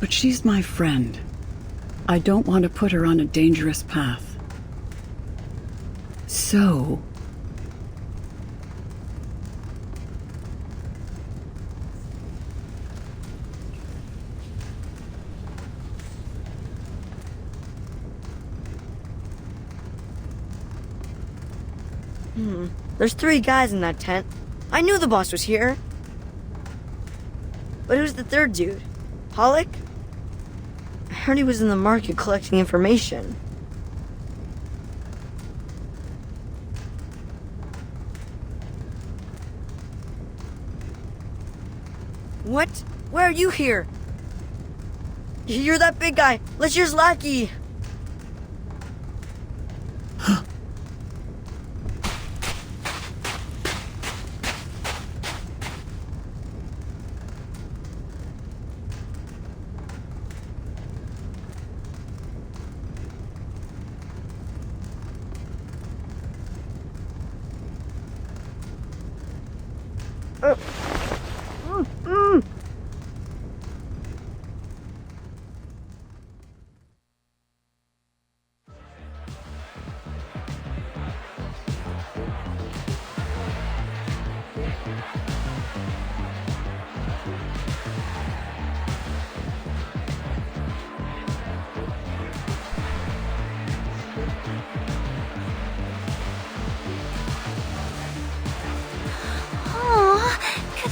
but she's my friend. I don't want to put her on a dangerous path. So... There's 3 guys in that tent. I knew the boss was here. But who's the 3rd dude? Pollock? I heard he was in the market collecting information. What? Why are you here? You're that big guy. Let's use Lackey.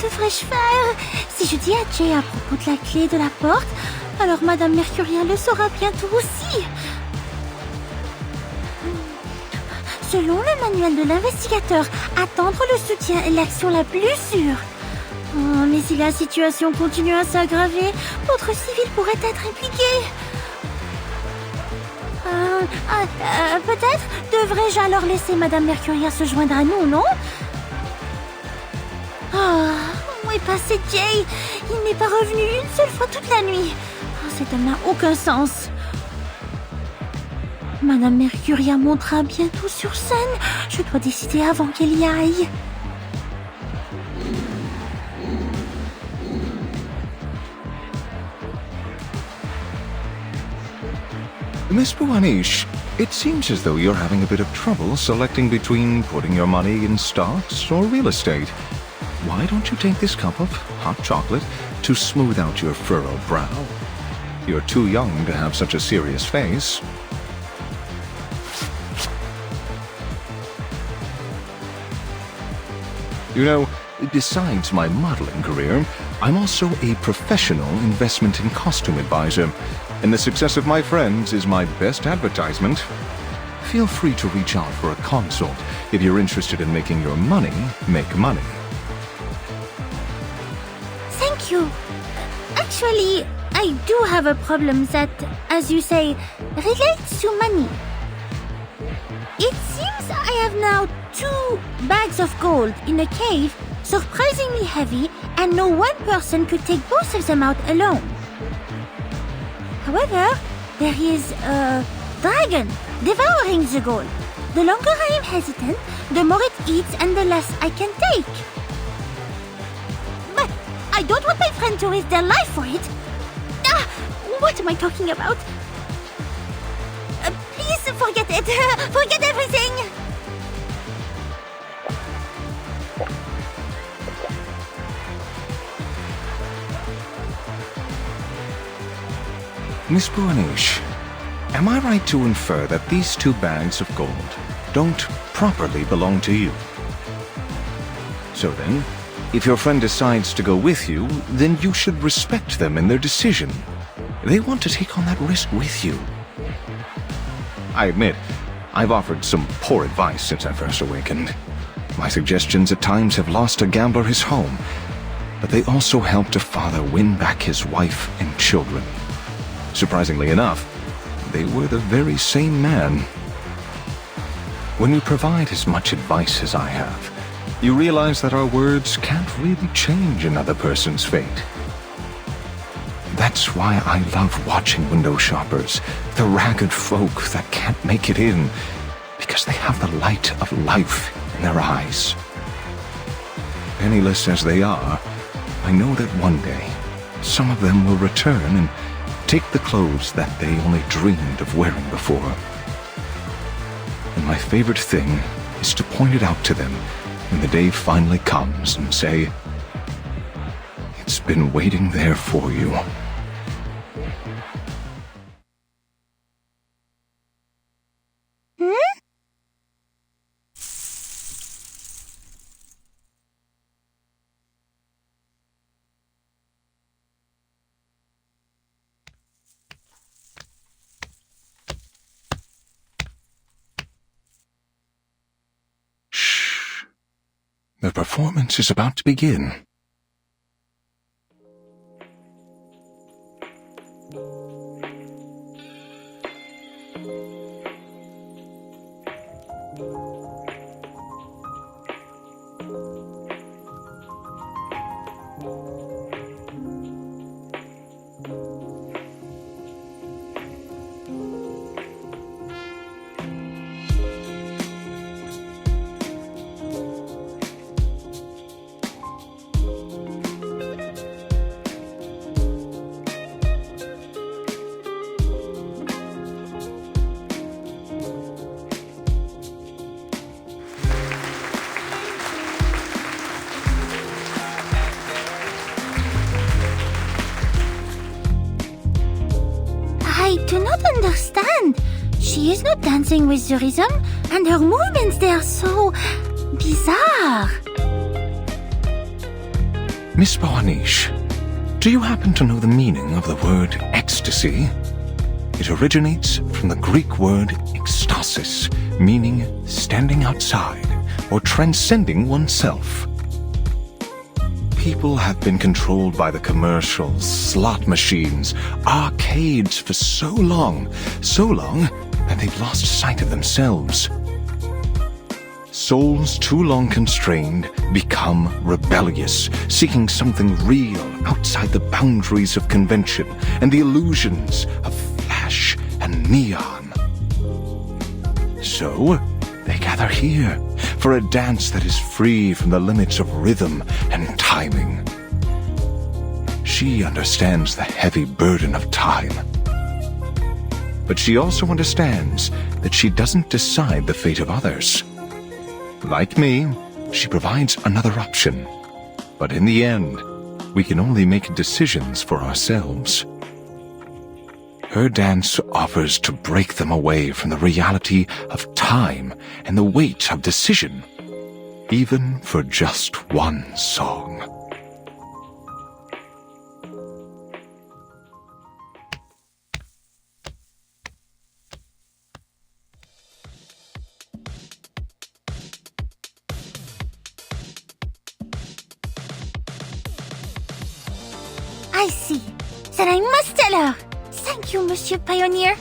devrais-je faire? Si je dis à Jay à propos de la clé de la porte, alors Madame Mercuria le saura bientôt aussi. Selon le manuel de l'investigateur, attendre le soutien est l'action la plus sûre. Oh, mais si la situation continue à s'aggraver, d'autres civils pourraient être impliqués. Peut-être devrais-je alors laisser Madame Mercuria se joindre à nous, non? Où est passé Jay? Il n'est pas revenu une seule fois toute la nuit. Cet homme n'a aucun sens. Madame Mercuria montera bientôt sur scène. Je dois décider avant qu'elle y aille. Miss Buanish, it seems as though you're having a bit of trouble selecting between putting your money in stocks or real estate. Why don't you take this cup of hot chocolate to smooth out your furrowed brow? You're too young to have such a serious face. You know, besides my modeling career, I'm also a professional investment and costume advisor, and the success of my friends is my best advertisement. Feel free to reach out for a consult if you're interested in making your money make money. Thank you. Actually, I do have a problem that, as you say, relates to money. It seems I have now 2 bags of gold in a cave, surprisingly heavy, and no one person could take both of them out alone. However, there is a dragon devouring the gold. The longer I am hesitant, the more it eats and the less I can take. But I don't want my friend to risk their life for it. What am I talking about? Please forget it. Forget everything. Miss Buanish, am I right to infer that these 2 bags of gold don't properly belong to you? So then, if your friend decides to go with you, then you should respect them in their decision. They want to take on that risk with you. I admit, I've offered some poor advice since I first awakened. My suggestions at times have lost a gambler his home, but they also helped a father win back his wife and children. Surprisingly enough, they were the very same man. When you provide as much advice as I have, you realize that our words can't really change another person's fate. That's why I love watching window shoppers, the ragged folk that can't make it in, because they have the light of life in their eyes. Penniless as they are, I know that one day, some of them will return and take the clothes that they only dreamed of wearing before. And my favorite thing is to point it out to them when the day finally comes and say, "It's been waiting there for you." The performance is about to begin. I do not understand. She is not dancing with the rhythm, and her movements, they are so bizarre. Miss Buanish, do you happen to know the meaning of the word ecstasy? It originates from the Greek word ekstasis, meaning standing outside or transcending oneself. People have been controlled by the commercials, slot machines, arcades for so long that they've lost sight of themselves. Souls too long constrained become rebellious, seeking something real outside the boundaries of convention and the illusions of flash and neon. So, they gather here for a dance that is free from the limits of rhythm and timing. She understands the heavy burden of time. But she also understands that she doesn't decide the fate of others. Like me, she provides another option. But in the end, we can only make decisions for ourselves. Her dance offers to break them away from the reality of time and the weight of decision, even for just one song. I see. Then I must tell her. Thank you, Monsieur Pioneer.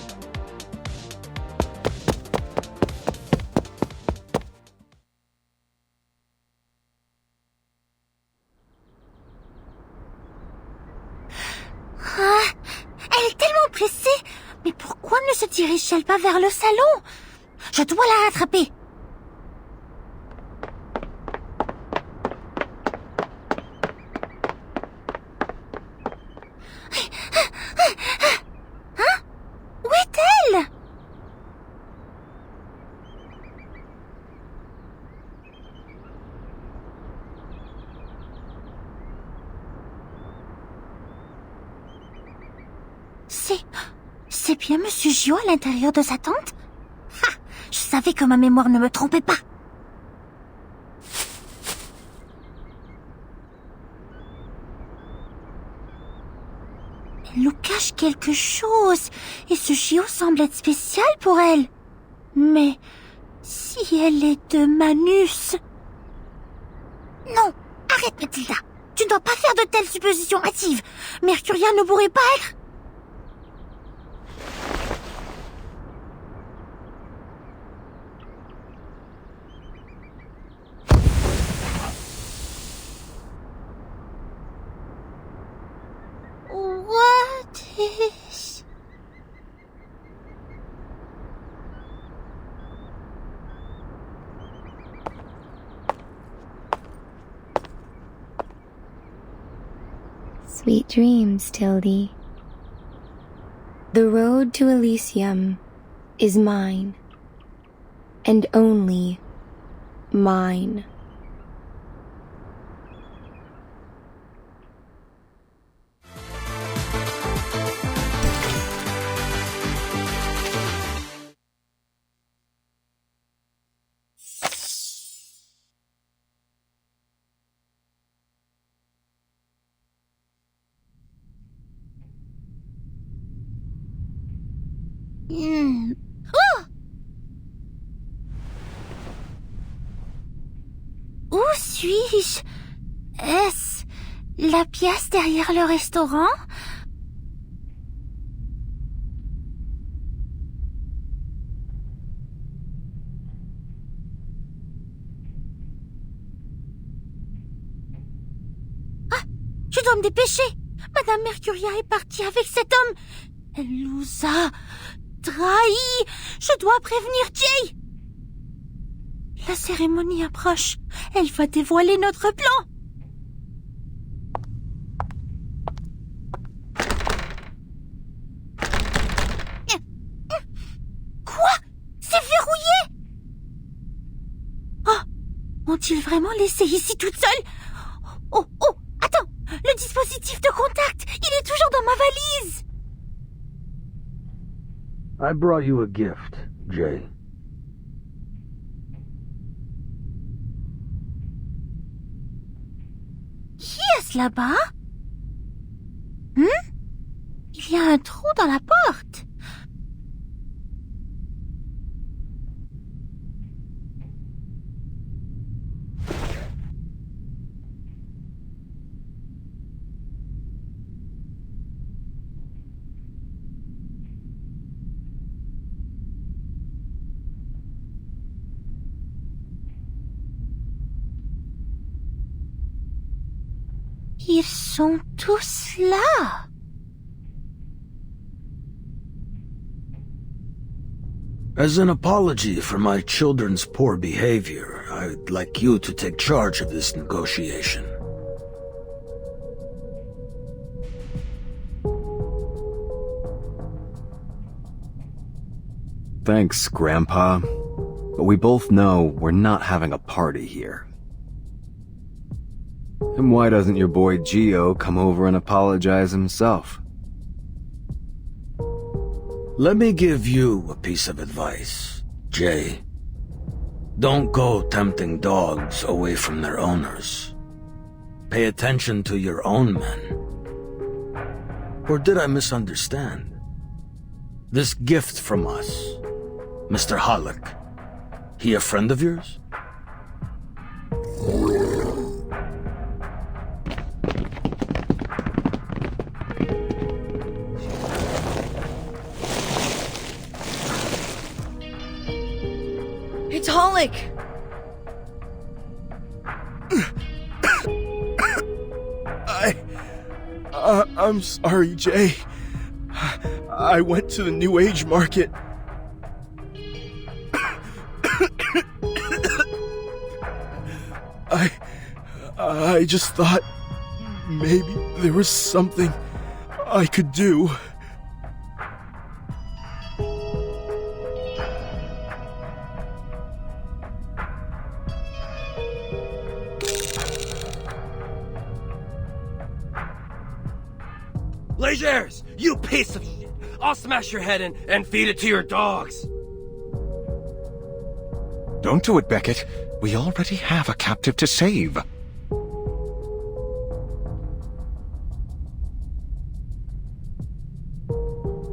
Elle est tellement pressée. Mais pourquoi ne se dirige Shelpa vers le salon. Je dois la rattraper. Hein? Où est-elle? C'est bien Monsieur Gio à l'intérieur de sa tente? Ha! Je savais que ma mémoire ne me trompait pas. Elle nous cache quelque chose, et ce Gio semble être spécial pour elle. Mais si elle est de Manus... Non, arrête Mathilda. Tu ne dois pas faire de telles suppositions hâtives. Mercuria ne pourrait pas être... What is... Sweet dreams, Tildy. The road to Elysium is mine, and only mine. Oh! Où suis-je? Est-ce la pièce derrière le restaurant? Ah! Je dois me dépêcher! Madame Mercuria est partie avec cet homme! Elle nous a trahis! Je dois prévenir Jay! La cérémonie approche. Elle va dévoiler notre plan. Quoi? C'est verrouillé? Oh! Ont-ils vraiment laissé ici toute seule? Oh! Attends! Le dispositif de contact! Il est toujours dans ma valise! I brought you a gift, Jay. Qui est-ce là-bas? Il y a un trou dans la porte. Ils sont tous là. As an apology for my children's poor behavior, I'd like you to take charge of this negotiation. Thanks, Grandpa. But we both know we're not having a party here. And why doesn't your boy Gio come over and apologize himself? Let me give you a piece of advice, Jay. Don't go tempting dogs away from their owners. Pay attention to your own men. Or did I misunderstand? This gift from us, Mr. Halleck, he a friend of yours? It's Halleck! I'm sorry, Jay. I went to the New Age market I just thought maybe there was something I could do. Legers, you piece of shit! I'll smash your head in and feed it to your dogs! Don't do it, Beckett. We already have a captive to save.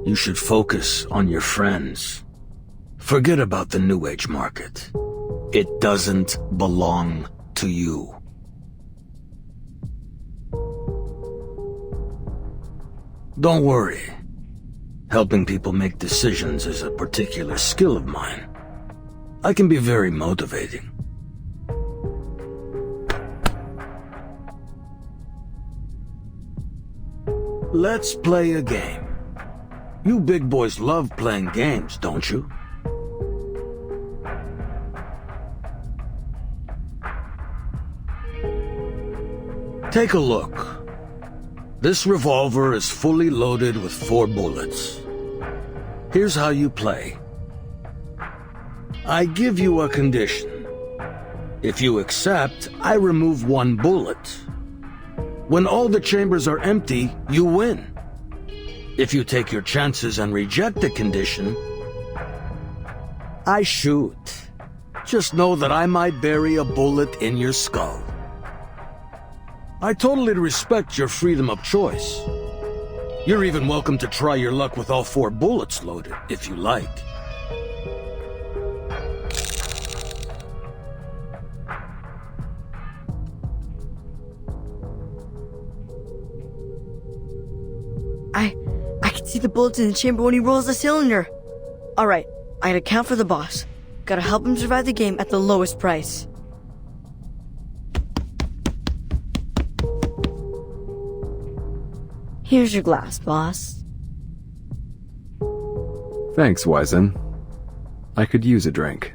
You should focus on your friends. Forget about the New Age market. It doesn't belong to you. Don't worry. Helping people make decisions is a particular skill of mine. I can be very motivating. Let's play a game. You big boys love playing games, don't you? Take a look. This revolver is fully loaded with 4 bullets. Here's how you play. I give you a condition. If you accept, I remove 1 bullet. When all the chambers are empty, you win. If you take your chances and reject the condition, I shoot. Just know that I might bury a bullet in your skull. I totally respect your freedom of choice. You're even welcome to try your luck with all 4 bullets loaded, if you like. I can see the bullets in the chamber when he rolls the cylinder. Alright, I gotta count for the boss. Gotta help him survive the game at the lowest price. Here's your glass, boss. Thanks, Wizen. I could use a drink.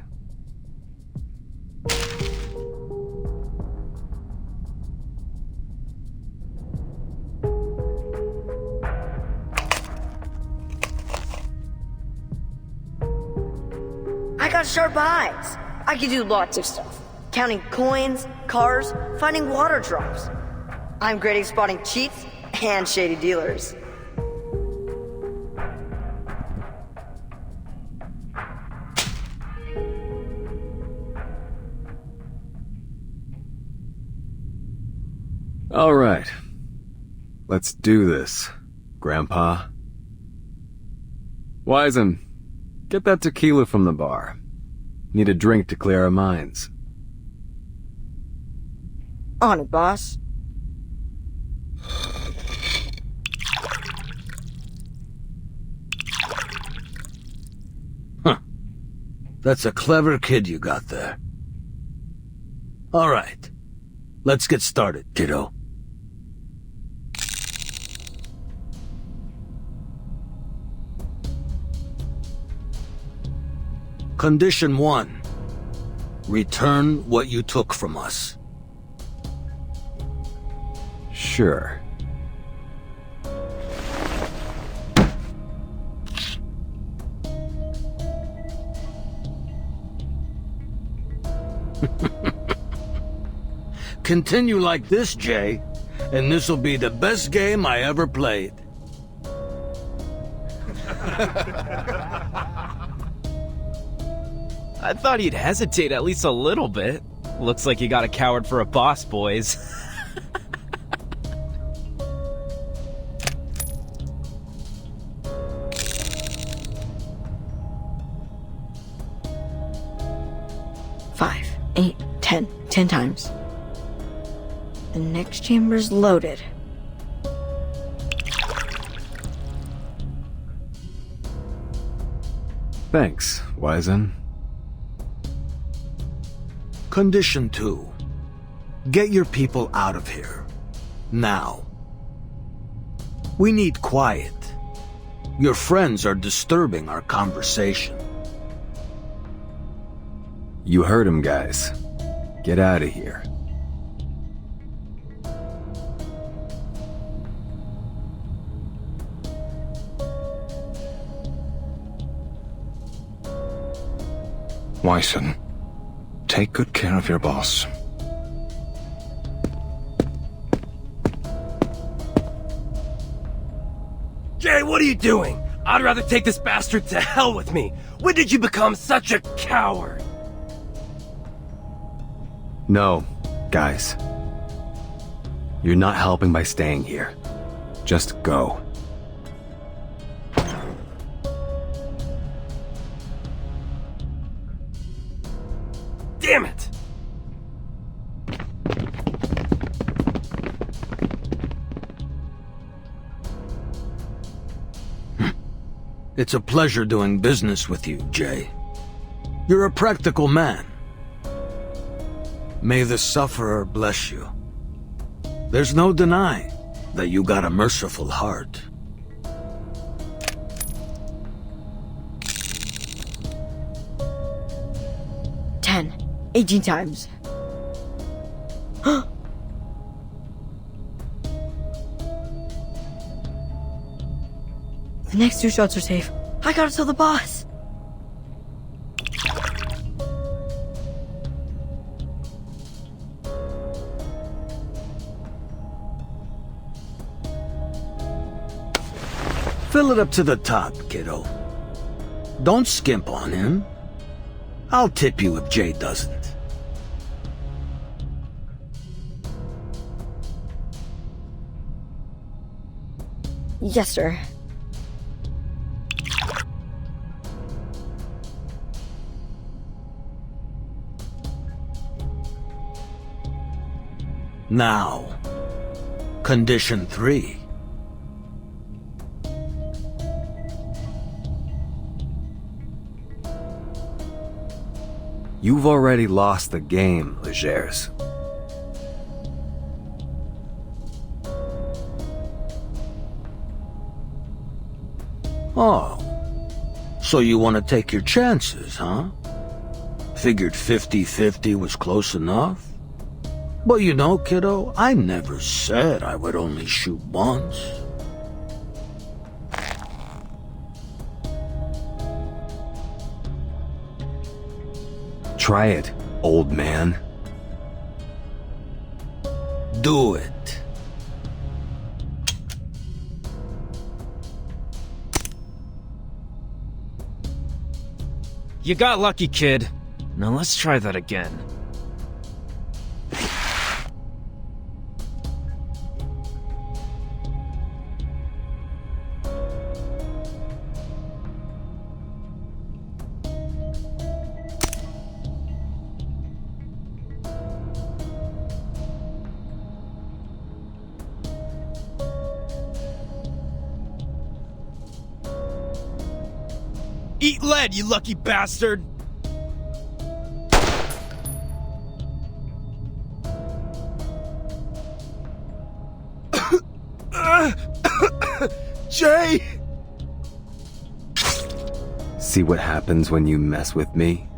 I got sharp eyes. I can do lots of stuff. Counting coins, cars, finding water drops. I'm great at spotting cheats and shady dealers. All right. Let's do this, Grandpa. Wizen, get that tequila from the bar. Need a drink to clear our minds. On it, boss. Huh. That's a clever kid you got there. All right. Let's get started, kiddo. Condition 1. Return what you took from us. Sure. Continue like this, Jay, and this'll be the best game I ever played. I thought he'd hesitate at least a little bit. Looks like you got a coward for a boss, boys. Five, 8, 10. 10 times. The next chamber's loaded. Thanks, Wizen. Condition 2. Get your people out of here. Now. We need quiet. Your friends are disturbing our conversation. You heard him, guys. Get out of here. Wyson, take good care of your boss. Jay, what are you doing? I'd rather take this bastard to hell with me. When did you become such a coward? No, guys. You're not helping by staying here. Just go. Damn it! It's a pleasure doing business with you, Jay. You're a practical man. May the sufferer bless you. There's no denying that you got a merciful heart. Ten. 18 times. The next 2 shots are safe. I gotta tell the boss. Fill it up to the top, kiddo. Don't skimp on him. I'll tip you if Jay doesn't. Yes, sir. Now, condition 3. You've already lost the game, Legers. Oh, so you want to take your chances, huh? Figured 50-50 was close enough? But you know, kiddo, I never said I would only shoot once. Try it, old man. Do it. You got lucky, kid. Now let's try that again. Eat lead, you lucky bastard! Jay! See what happens when you mess with me?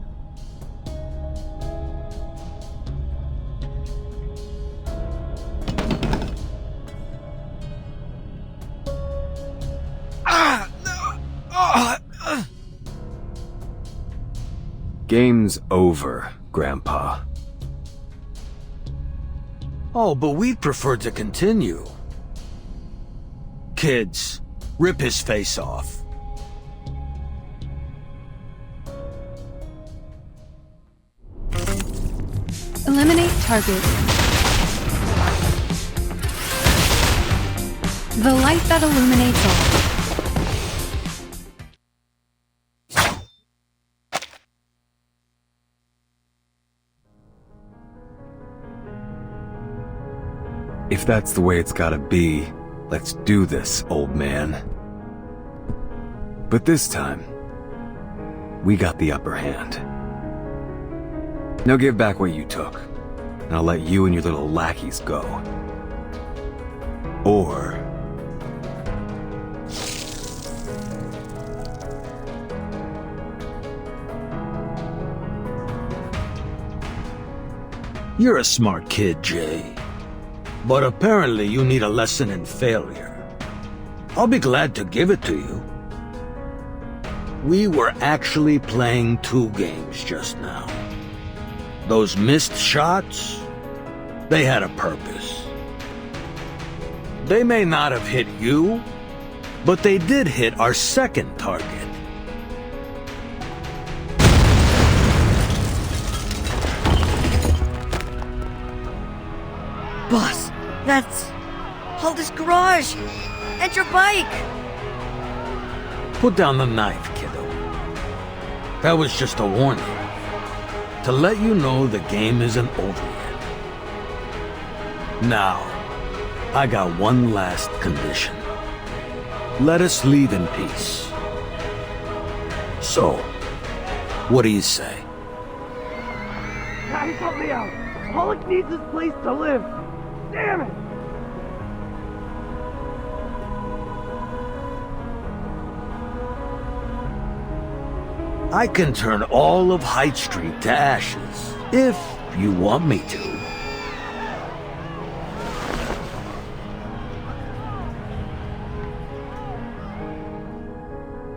Game's over, Grandpa. Oh, but we'd prefer to continue. Kids, rip his face off. Eliminate target. The light that illuminates all. If that's the way it's gotta be, let's do this, old man. But this time, we got the upper hand. Now give back what you took, and I'll let you and your little lackeys go. Or... You're a smart kid, Jay. But apparently you need a lesson in failure. I'll be glad to give it to you. We were actually playing two games just now. Those missed shots, they had a purpose. They may not have hit you, but they did hit our second target. Boss, that's Halda's garage and your bike. Put down the knife, kiddo. That was just a warning. To let you know the game isn't over yet. Now, I got one last condition. Let us leave in peace. So, what do you say? Guys, help me out. Pollock needs this place to live. Damn it! I can turn all of Hyde Street to ashes, if you want me to.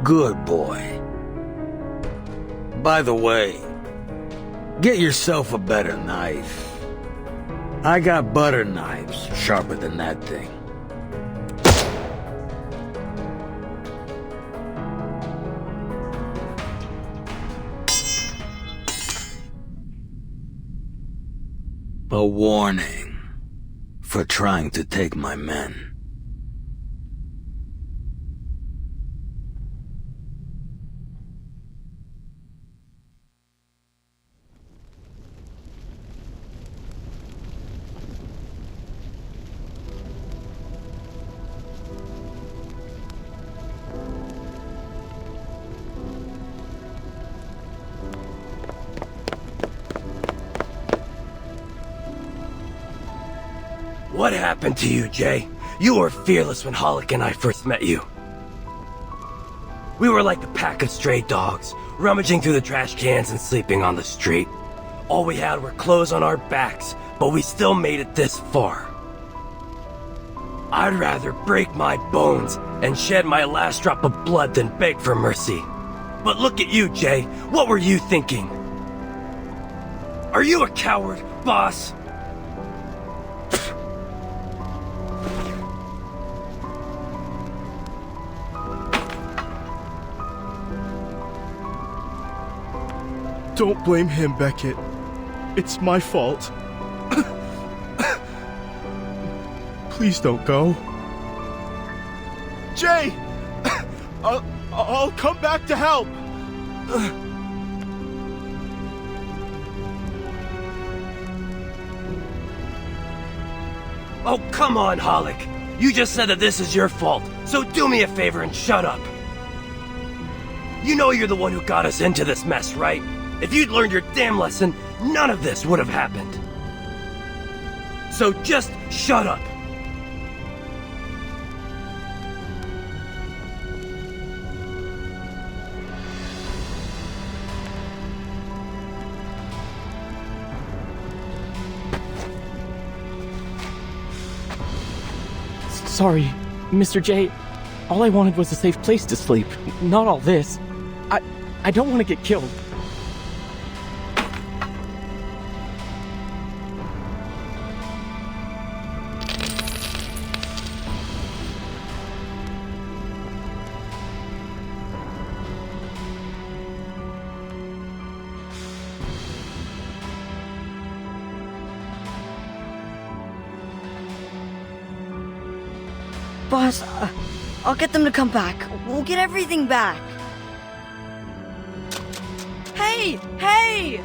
Good boy. By the way, get yourself a better knife. I got butter knives sharper than that thing. A warning for trying to take my men. What happened to you, Jay? You were fearless when Hollick and I first met you. We were like a pack of stray dogs, rummaging through the trash cans and sleeping on the street. All we had were clothes on our backs, but we still made it this far. I'd rather break my bones and shed my last drop of blood than beg for mercy. But look at you, Jay. What were you thinking? Are you a coward, boss? Don't blame him, Beckett. It's my fault. Please don't go. Jay! I'll come back to help! Oh, come on, Hollick. You just said that this is your fault, so do me a favor and shut up. You know you're the one who got us into this mess, right? If you'd learned your damn lesson, none of this would have happened. So just shut up. Sorry, Mr. J. All I wanted was a safe place to sleep, not all this. I don't want to get killed. Boss, I'll get them to come back. We'll get everything back. Hey! Hey!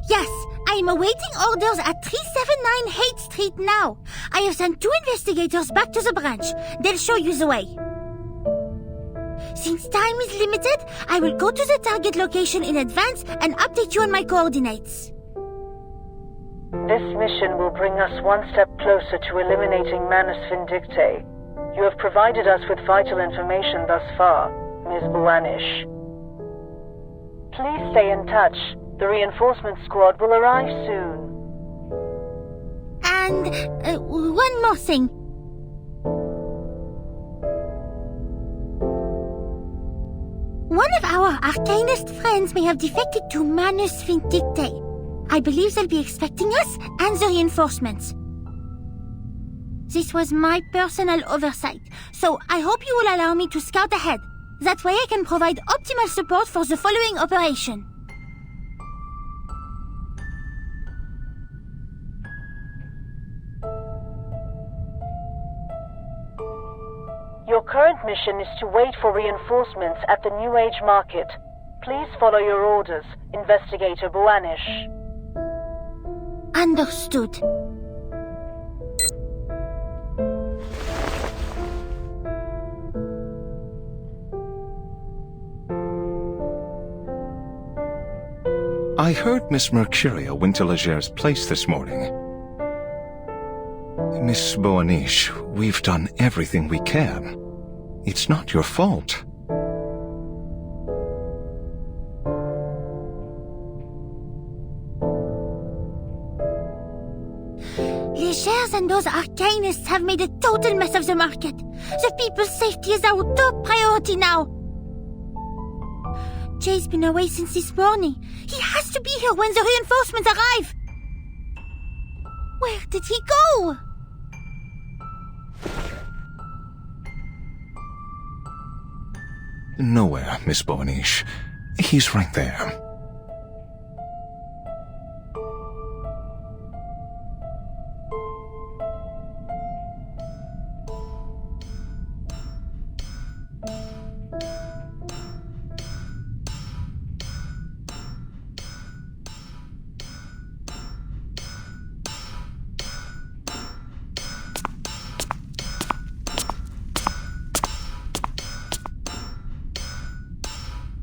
Yes, I am awaiting orders at 379 Haight Street now. I have sent 2 investigators back to the branch. They'll show you the way. Since time is limited, I will go to the target location in advance and update you on my coordinates. This mission will bring us one step closer to eliminating Manus Vindictae. You have provided us with vital information thus far, Ms. Buanish. Please stay in touch. The reinforcement squad will arrive soon. And one more thing. One of our arcanist friends may have defected to Manus Vindictae. I believe they'll be expecting us and the reinforcements. This was my personal oversight, so I hope you will allow me to scout ahead. That way I can provide optimal support for the following operation. Your current mission is to wait for reinforcements at the New Age Market. Please follow your orders, Investigator Buanish. Understood. I heard Miss Mercuria went to Leger's place this morning. Miss Buanish, we've done everything we can. It's not your fault. Legers and those arcanists have made a total mess of the market. The people's safety is our top priority now. Jay's been away since this morning. He has to be here when the reinforcements arrive. Where did he go? Nowhere, Miss Buanish. He's right there.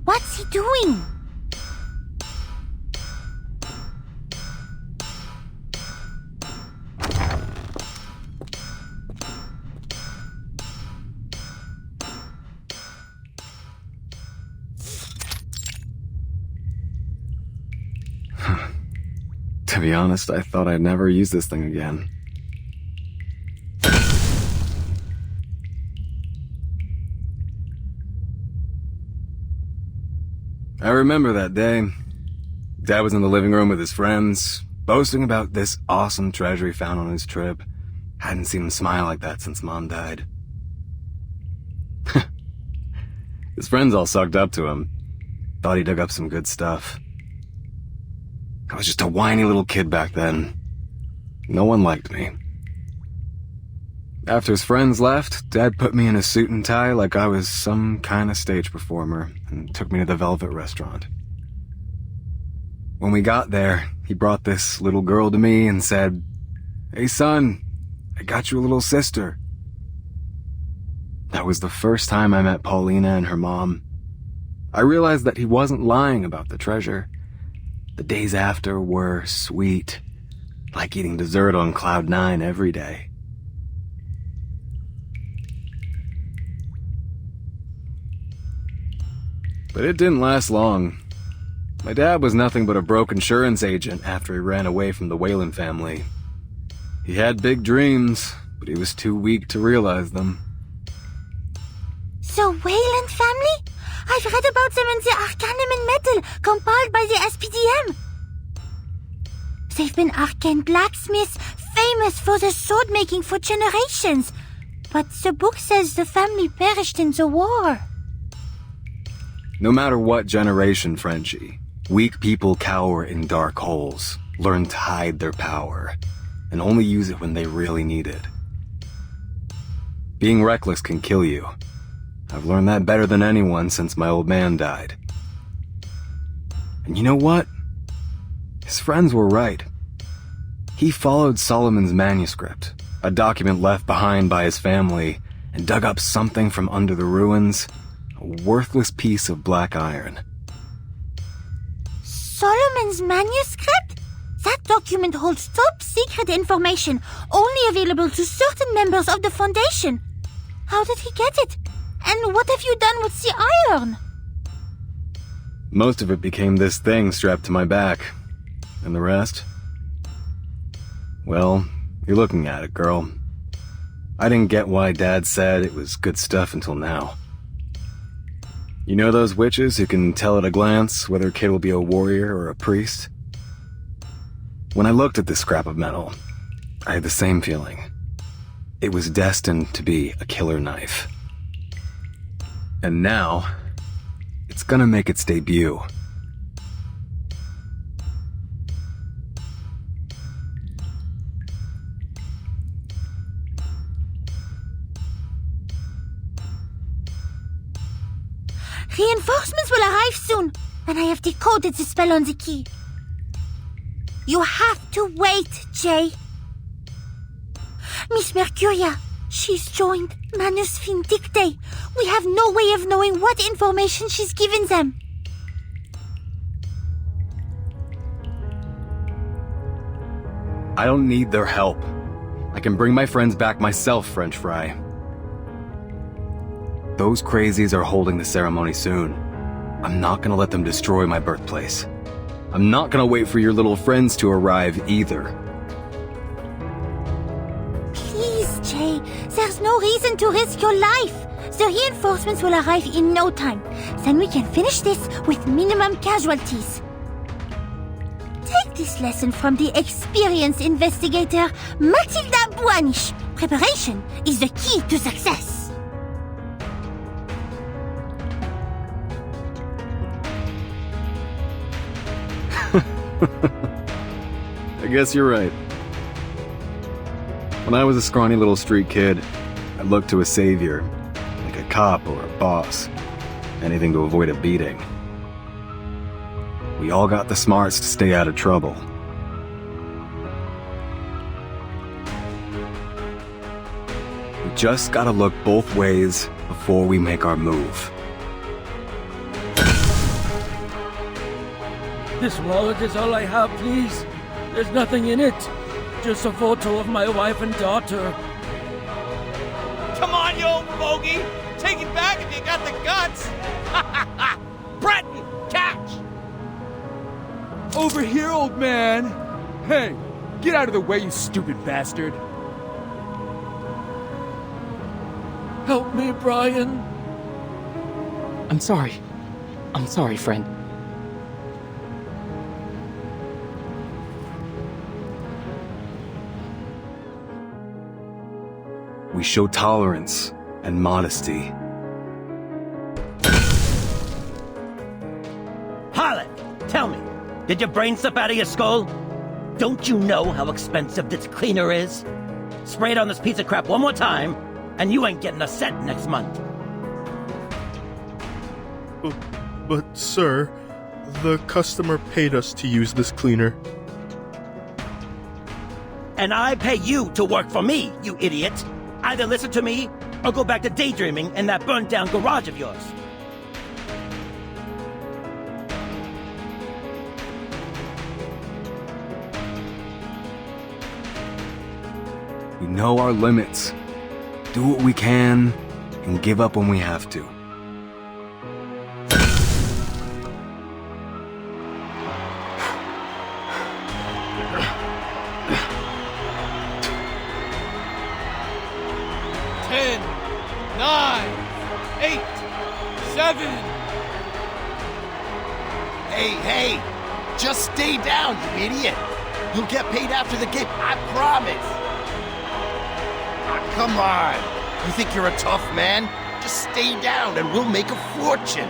What's he doing? To be honest, I thought I'd never use this thing again. I remember that day. Dad was in the living room with his friends, boasting about this awesome treasure he found on his trip. Hadn't seen him smile like that since Mom died. His friends all sucked up to him. Thought he dug up some good stuff. I was just a whiny little kid back then. No one liked me. After his friends left, Dad put me in a suit and tie like I was some kind of stage performer and took me to the Velvet Restaurant. When we got there, he brought this little girl to me and said, "Hey son, I got you a little sister." That was the first time I met Paulina and her mom. I realized that he wasn't lying about the treasure. The days after were sweet, like eating dessert on Cloud 9 every day. But it didn't last long. My dad was nothing but a broke insurance agent after he ran away from the Whalen family. He had big dreams, but he was too weak to realize them. The Whalen family? I've read about them in the Arcanum and Metal, compiled by the SPDM. They've been arcane blacksmiths, famous for their sword making for generations. But the book says the family perished in the war. No matter what generation, Frenchie, weak people cower in dark holes, learn to hide their power, and only use it when they really need it. Being reckless can kill you. I've learned that better than anyone since my old man died. And you know what? His friends were right. He followed Solomon's manuscript, a document left behind by his family, and dug up something from under the ruins, a worthless piece of black iron. Solomon's manuscript? That document holds top-secret information only available to certain members of the Foundation. How did he get it? And what have you done with the iron? Most of it became this thing strapped to my back. And the rest? Well, you're looking at it, girl. I didn't get why Dad said it was good stuff until now. You know those witches who can tell at a glance whether a kid will be a warrior or a priest? When I looked at this scrap of metal, I had the same feeling. It was destined to be a killer knife. And now, it's gonna make its debut. Reinforcements will arrive soon, and I have decoded the spell on the key. You have to wait, Jay. Miss Mercuria, she's joined Manus Vindicte. We have no way of knowing what information she's given them. I don't need their help. I can bring my friends back myself, French fry. Those crazies are holding the ceremony soon. I'm not gonna let them destroy my birthplace. I'm not gonna wait for your little friends to arrive either. Please, Jay, there's no reason to risk your life. The reinforcements will arrive in no time. Then we can finish this with minimum casualties. Take this lesson from the experienced investigator, Matilda Buanish. Preparation is the key to success. I guess you're right. When I was a scrawny little street kid, I looked to a savior, like a cop or a boss. Anything to avoid a beating. We all got the smarts to stay out of trouble. We just gotta look both ways before we make our move. This wallet is all I have, please. There's nothing in it. Just a photo of my wife and daughter. Come on, you old bogey! Take it back if you got the guts! Breton, catch! Over here, old man! Hey, get out of the way, you stupid bastard! Help me, Brian. I'm sorry. I'm sorry, friend. We show tolerance and modesty. Harlot, tell me, did your brain slip out of your skull? Don't you know how expensive this cleaner is? Spray it on this piece of crap one more time, and you ain't getting a cent next month. But sir, the customer paid us to use this cleaner. And I pay you to work for me, you idiot! Either listen to me, or go back to daydreaming in that burnt-down garage of yours. We know our limits. Do what we can, and give up when we have to. Hey, just stay down, you idiot. You'll get paid after the game, I promise. Ah, come on. You think you're a tough man? Just stay down and we'll make a fortune.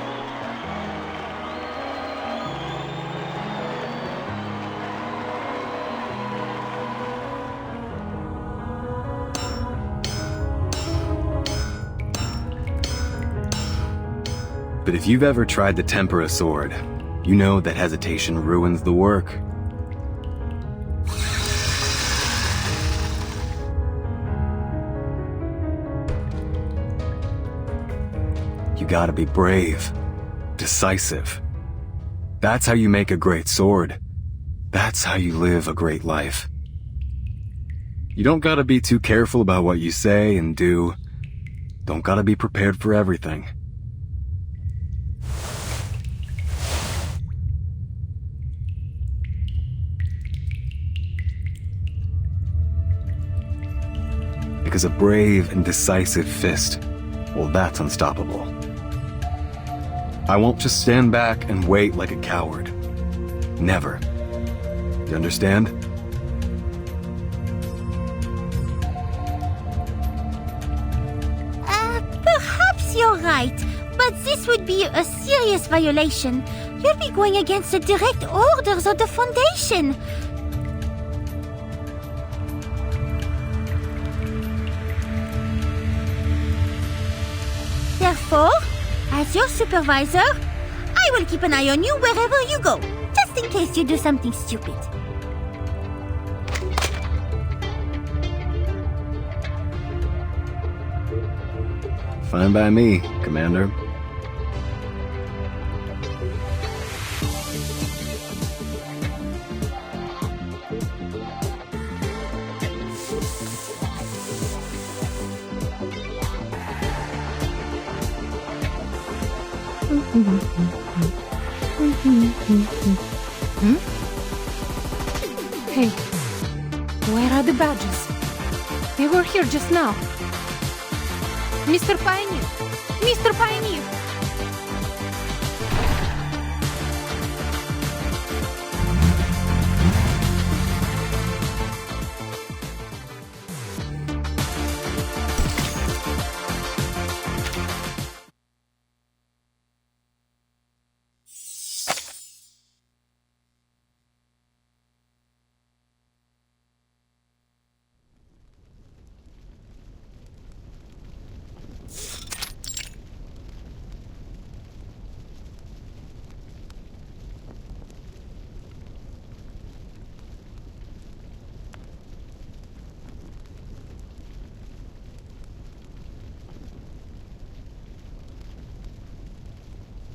But if you've ever tried to temper a sword, you know that hesitation ruins the work. gotta be brave, decisive. That's how you make a great sword. That's how you live a great life. You don't gotta be too careful about what you say and do. Don't gotta be prepared for everything. Because a brave and decisive fist, well, that's unstoppable. I won't just stand back and wait like a coward. Never. You understand? Perhaps you're right, but this would be a serious violation. You'll be going against the direct orders of the Foundation. Therefore, as your supervisor, I will keep an eye on you wherever you go, just in case you do something stupid. Fine by me, Commander. Hey, where are the badges? They were here just now. Mr. Pioneer! Mr. Pioneer!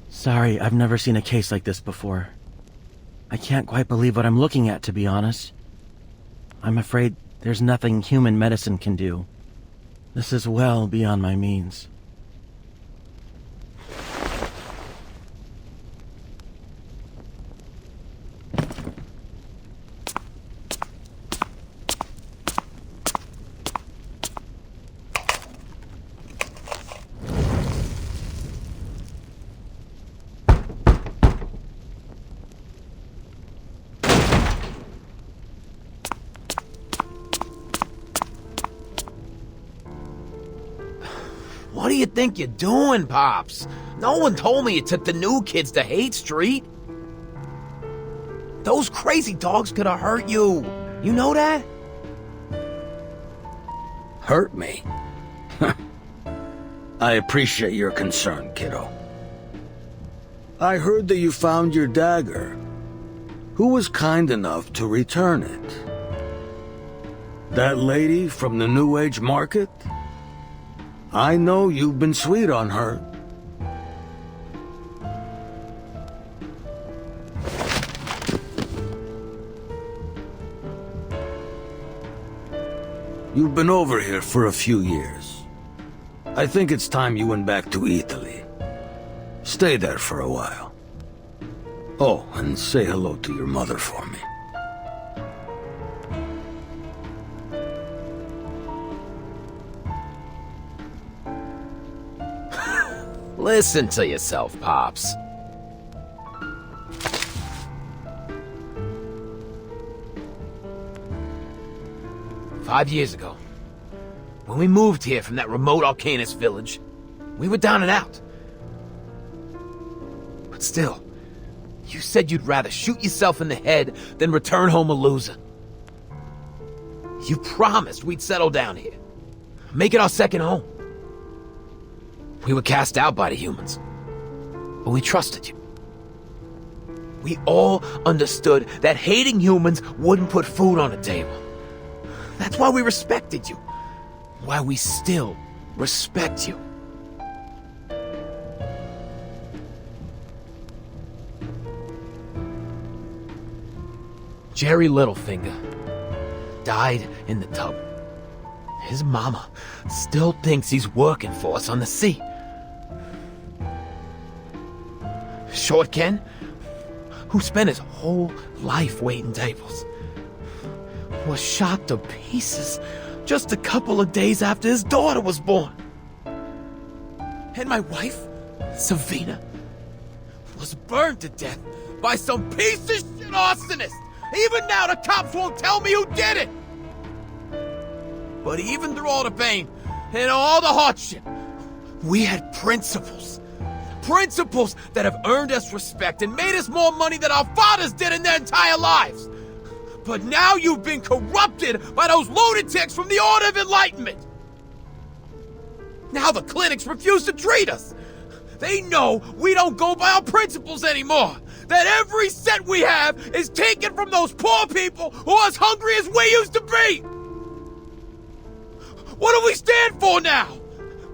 Sorry, I've never seen a case like this before. I can't quite believe what I'm looking at, to be honest. I'm afraid there's nothing human medicine can do. This is well beyond my means. What do you think you're doing, Pops? No one told me you took the new kids to Hate Street. Those crazy dogs could have hurt you. You know that? Hurt me? I appreciate your concern, kiddo. I heard that you found your dagger. Who was kind enough to return it? That lady from the New Age market? I know you've been sweet on her. You've been over here for a few years. I think it's time you went back to Italy. Stay there for a while. Oh, and say hello to your mother for me. Listen to yourself, Pops. "5 years ago, when we moved here from that remote Arcanist village, we were down and out. But still, you said you'd rather shoot yourself in the head than return home a loser. You promised we'd settle down here, make it our second home. We were cast out by the humans, but we trusted you. We all understood that hating humans wouldn't put food on the table. That's why we respected you. Why we still respect you. Jerry Littlefinger died in the tub. His mama still thinks he's working for us on the sea. Short Ken, who spent his whole life waiting tables, was shot to pieces just a couple of days after his daughter was born. And my wife, Savina, was burned to death by some piece of shit arsonist. Even now the cops won't tell me who did it. But even through all the pain and all the hardship, we had principles. Principles that have earned us respect and made us more money than our fathers did in their entire lives. But now you've been corrupted by those lunatics from the Order of Enlightenment. Now the clinics refuse to treat us. They know we don't go by our principles anymore. That every cent we have is taken from those poor people who are as hungry as we used to be. What do we stand for now?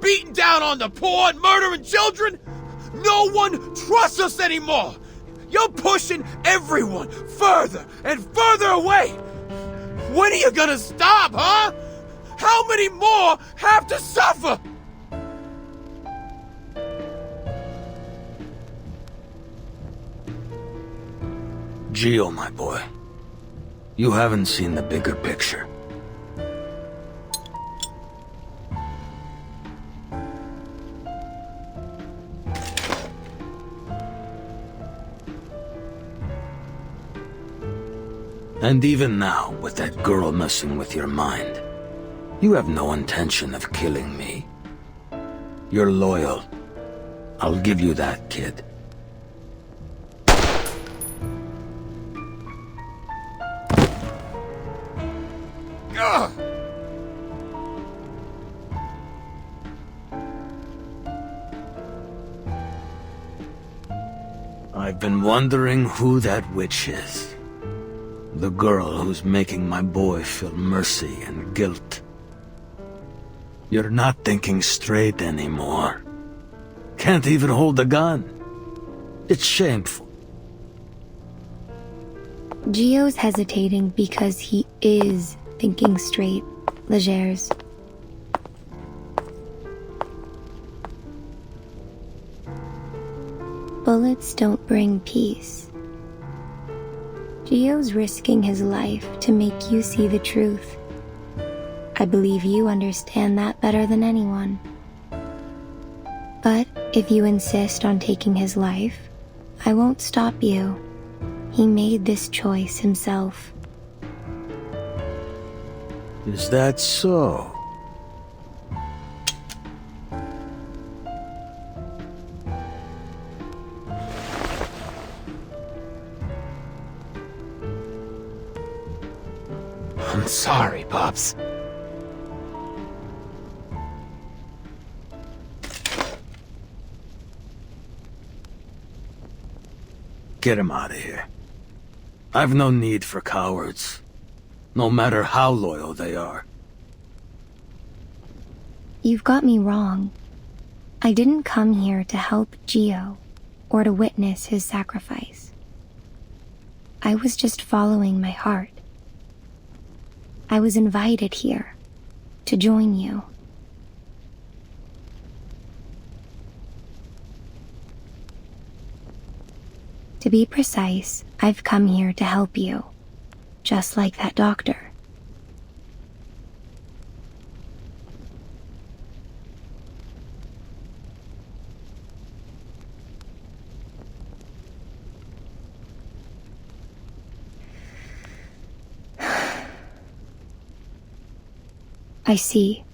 Beating down on the poor and murdering children? No one trusts us anymore. You're pushing everyone further and further away. When are you gonna stop, huh? How many more have to suffer? Gio, my boy, you haven't seen the bigger picture. And even now, with that girl messing with your mind, you have no intention of killing me. You're loyal. I'll give you that, kid. Ugh! I've been wondering who that witch is. The girl who's making my boy feel mercy and guilt. You're not thinking straight anymore. Can't even hold a gun. It's shameful. Gio's hesitating because he is thinking straight, Legers. Bullets don't bring peace. Gio's risking his life to make you see the truth. I believe you understand that better than anyone. But if you insist on taking his life, I won't stop you. He made this choice himself. Is that so? I'm sorry, Pops. Get him out of here. I've no need for cowards, no matter how loyal they are. You've got me wrong. I didn't come here to help Gio or to witness his sacrifice. I was just following my heart. I was invited here to join you. To be precise, I've come here to help you, just like that doctor. I see.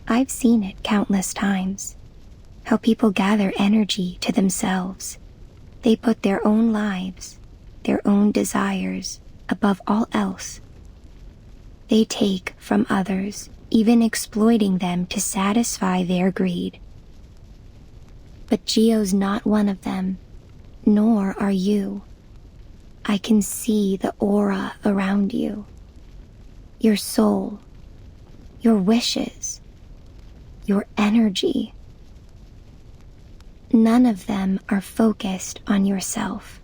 I've seen it countless times. How people gather energy to themselves. They put their own lives, their own desires, above all else. They take from others, even exploiting them to satisfy their greed. But Gio's not one of them, nor are you. I can see the aura around you. Your soul, your wishes, your energy. None of them are focused on yourself.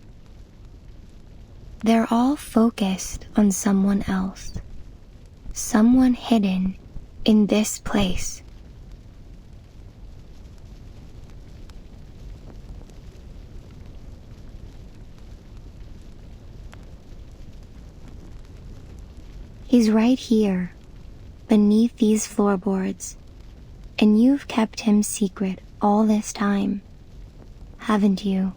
They're all focused on someone else. Someone hidden in this place. He's right here, beneath these floorboards, and you've kept him secret all this time, haven't you?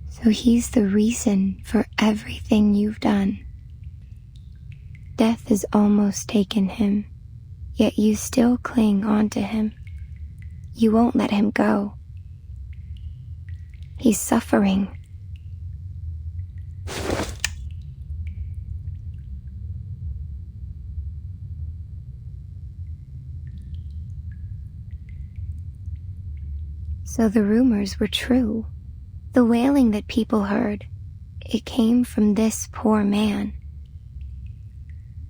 So he's the reason for everything you've done. Death has almost taken him, yet you still cling onto him. You won't let him go. He's suffering. So the rumors were true. The wailing that people heard, it came from this poor man.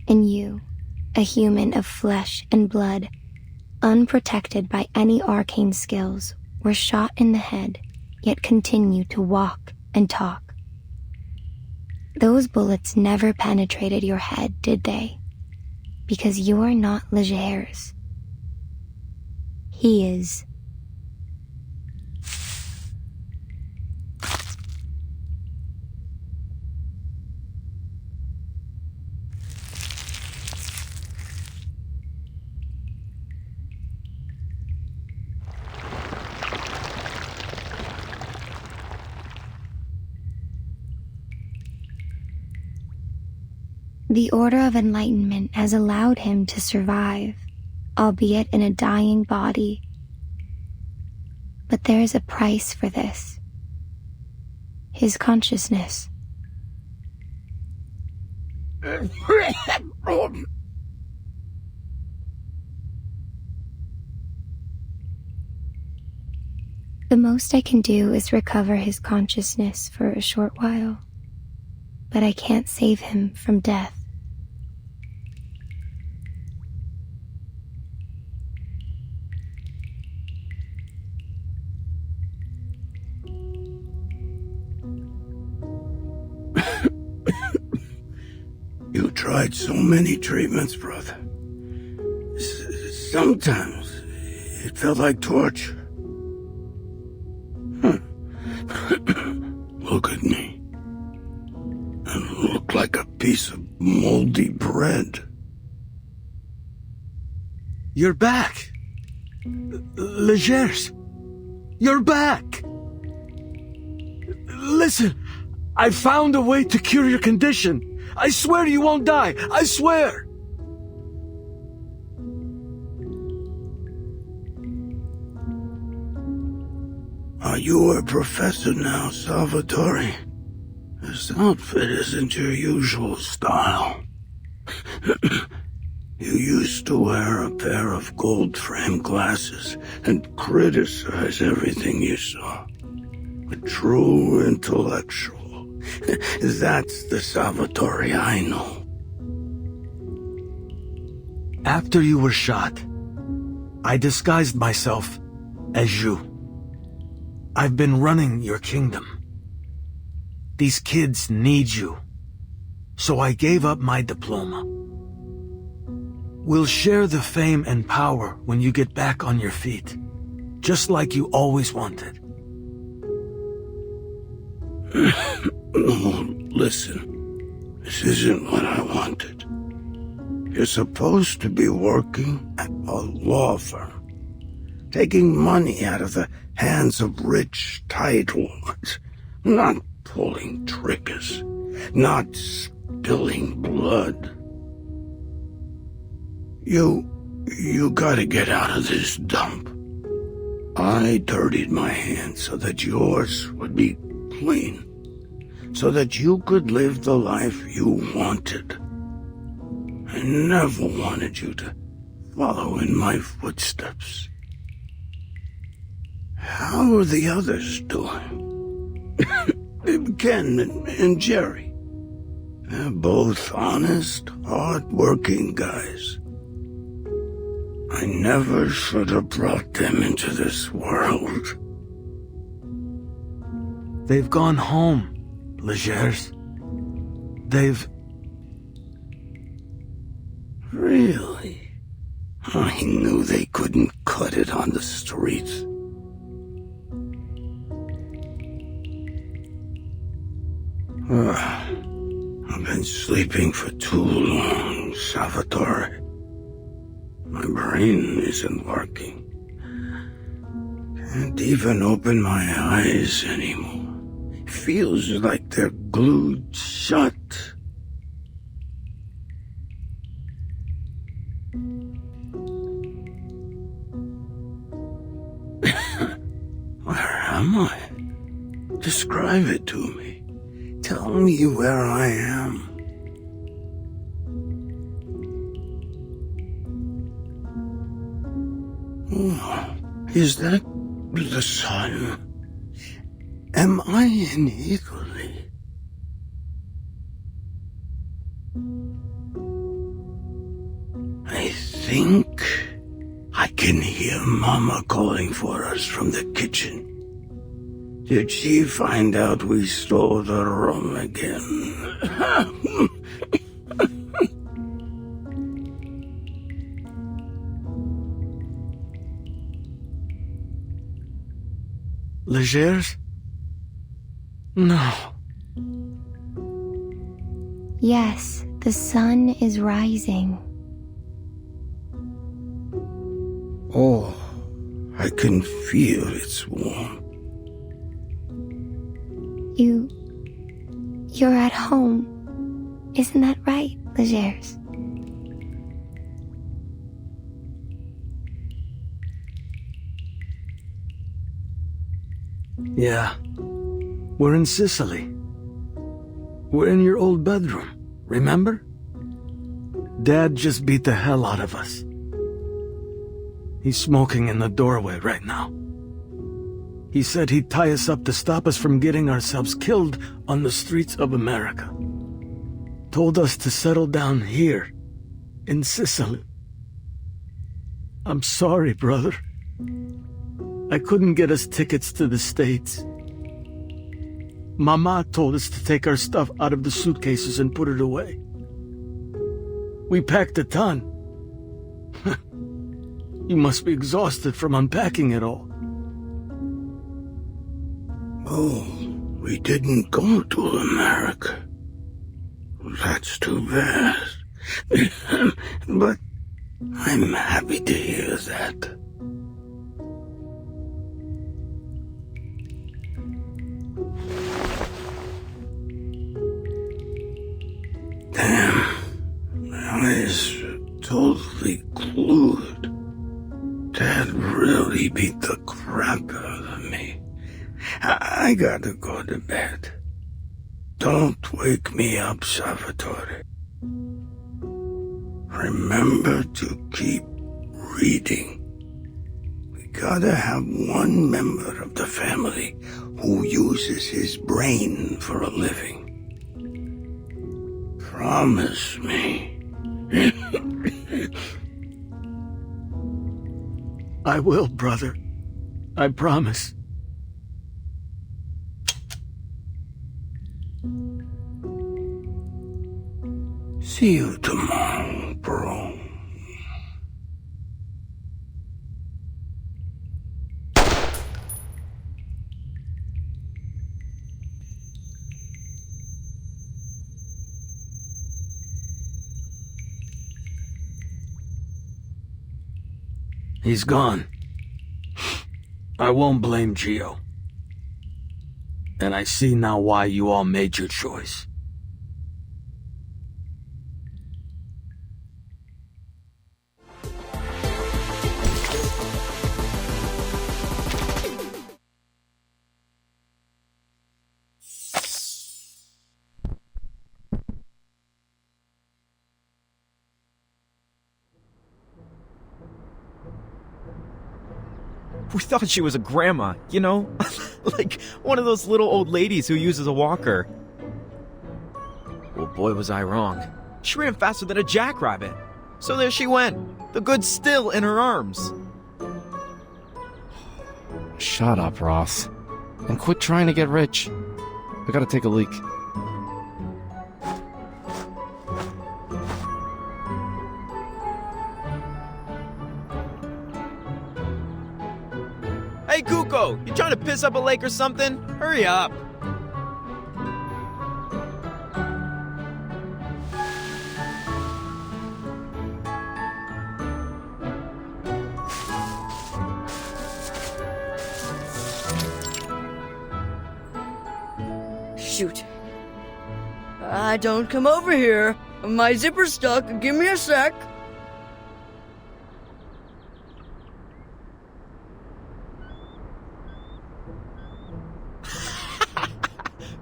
And you, a human of flesh and blood, unprotected by any arcane skills, were shot in the head, yet continue to walk and talk. Those bullets never penetrated your head, did they? Because you are not Legers. He is. The Order of Enlightenment has allowed him to survive, albeit in a dying body. But there is a price for this. His consciousness. The most I can do is recover his consciousness for a short while, but I can't save him from death. You tried so many treatments, brother. Sometimes it felt like torture. Look at me. I look like a piece of moldy bread. You're back. Legers. You're back. Listen, I found a way to cure your condition. I swear you won't die. I swear. Are you a professor now, Salvatore? This outfit isn't your usual style. You used to wear a pair of gold-framed glasses and criticize everything you saw. A true intellectual. That's the Salvatore I know. After you were shot, I disguised myself as you. I've been running your kingdom. These kids need you. So I gave up my diploma. We'll share the fame and power when you get back on your feet, just like you always wanted. No, listen. This isn't what I wanted. You're supposed to be working at a law firm, taking money out of the hands of rich titlelords, not pulling triggers, not spilling blood. You gotta get out of this dump. I dirtied my hands so that yours would be clean, so that you could live the life you wanted. I never wanted you to follow in my footsteps. How are the others doing? Ken and Jerry. They're both honest, hard-working guys. I never should have brought them into this world. They've gone home, Legers. They've... Really? I knew they couldn't cut it on the streets. I've been sleeping for too long, Salvatore. My brain isn't working. Can't even open my eyes anymore. Feels like they're glued shut. Where am I? Describe it to me. Tell me where I am. Oh, is that the sun? Am I in Italy? I think I can hear Mama calling for us from the kitchen. Did she find out we stole the rum again? Legers? No. Yes, the sun is rising. Oh, I can feel its warmth. You're at home. Isn't that right, Legers? Yeah. We're in Sicily. We're in your old bedroom, remember? Dad just beat the hell out of us. He's smoking in the doorway right now. He said he'd tie us up to stop us from getting ourselves killed on the streets of America. Told us to settle down here, in Sicily. I'm sorry, brother. I couldn't get us tickets to the States. Mama told us to take our stuff out of the suitcases and put it away. We packed a ton. You must be exhausted from unpacking it all. Oh, we didn't go to America. That's too bad. But I'm happy to hear that. Damn, my eyes are totally glued. Dad really beat the crap out of me. I gotta go to bed. Don't wake me up, Salvatore. Remember to keep reading. We gotta have one member of the family who uses his brain for a living. Promise me. I will, brother. I promise. See you tomorrow, bro. He's gone. I won't blame Gio. And I see now why you all made your choice. We thought she was a grandma, you know? Like one of those little old ladies who uses a walker. Well, boy, was I wrong. She ran faster than a jackrabbit. So there she went, the goods still in her arms. Shut up, Ross. And quit trying to get rich. I gotta take a leak. Hey, Kuko, you trying to piss up a lake or something? Hurry up. Shoot. Don't come over here. My zipper's stuck. Give me a sec.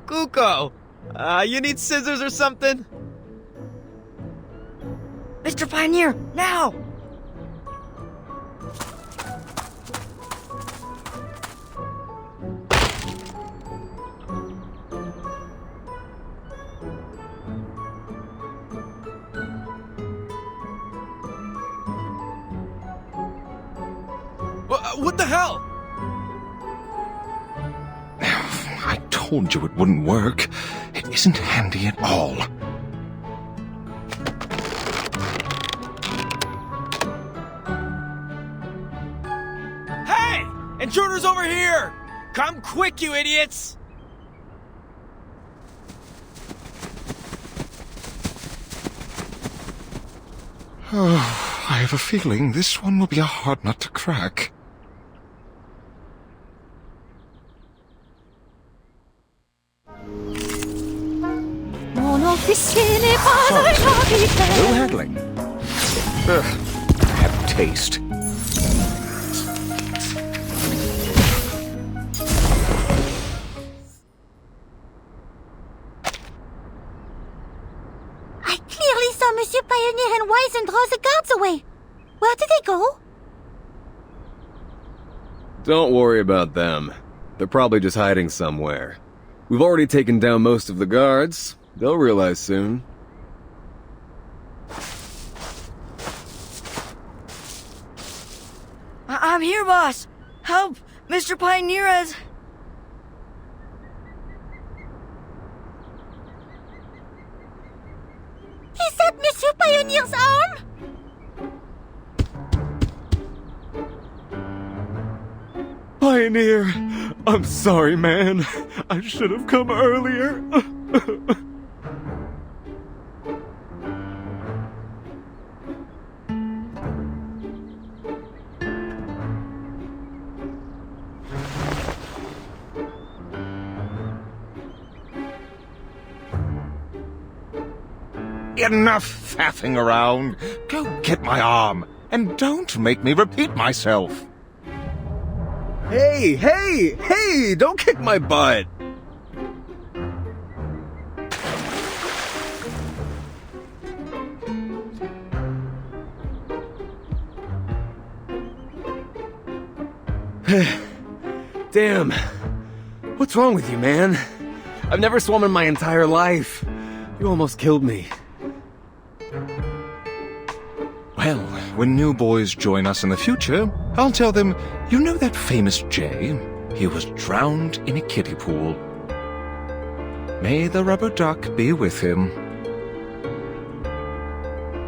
Kuko, you need scissors or something? Mr. Pioneer, now! What the hell? I told you it wouldn't work. It isn't handy at all. Hey! Intruders over here! Come quick, you idiots! Oh, I have a feeling this one will be a hard nut to crack. No haggling. Have taste. I clearly saw Monsieur Pioneer and Wisen draw the guards away. Where did they go? Don't worry about them. They're probably just hiding somewhere. We've already taken down most of the guards. They'll realize soon. I'm here, boss. Help! Mr. Pioneer has... Is that Monsieur Pioneer's arm? Pioneer! I'm sorry, man. I should have come earlier. Enough faffing around. Go get my arm, and don't make me repeat myself. Hey, hey, hey! Don't kick my butt! Damn. What's wrong with you, man? I've never swum in my entire life. You almost killed me. Well, when new boys join us in the future, I'll tell them, you know that famous Jay? He was drowned in a kiddie pool. May the rubber duck be with him.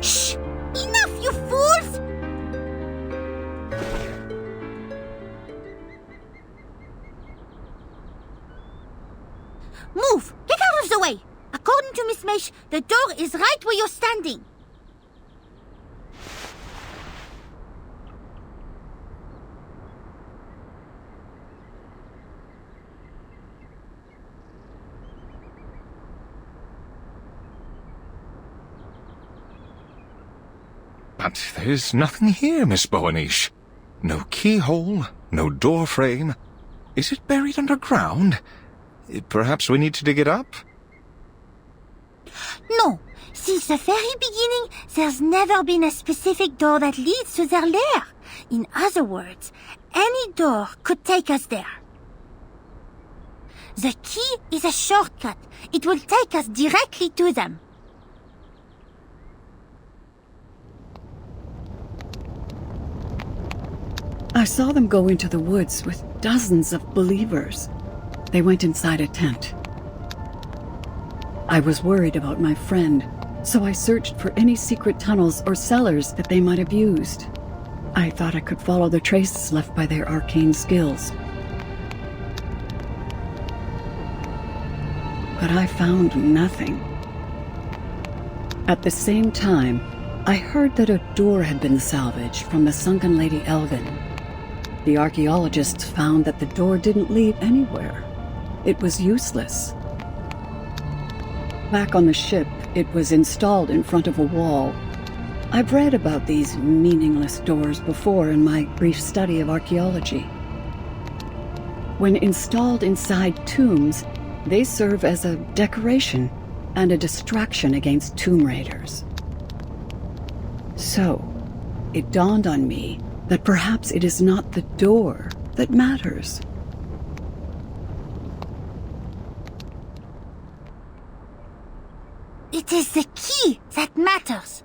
Shh! Enough, you fools! Move! Get out of the way! According to Miss Meish, the door is right where you're standing. But there's nothing here, Miss Boanish. No keyhole, no door frame. Is it buried underground? Perhaps we need to dig it up? No. Since the very beginning, there's never been a specific door that leads to their lair. In other words, any door could take us there. The key is a shortcut. It will take us directly to them. I saw them go into the woods with dozens of believers. They went inside a tent. I was worried about my friend, so I searched for any secret tunnels or cellars that they might have used. I thought I could follow the traces left by their arcane skills. But I found nothing. At the same time, I heard that a door had been salvaged from the sunken Lady Elvin. The archaeologists found that the door didn't lead anywhere. It was useless. Back on the ship, it was installed in front of a wall. I've read about these meaningless doors before in my brief study of archaeology. When installed inside tombs, they serve as a decoration and a distraction against tomb raiders. So, it dawned on me that perhaps it is not the door that matters. It is the key that matters.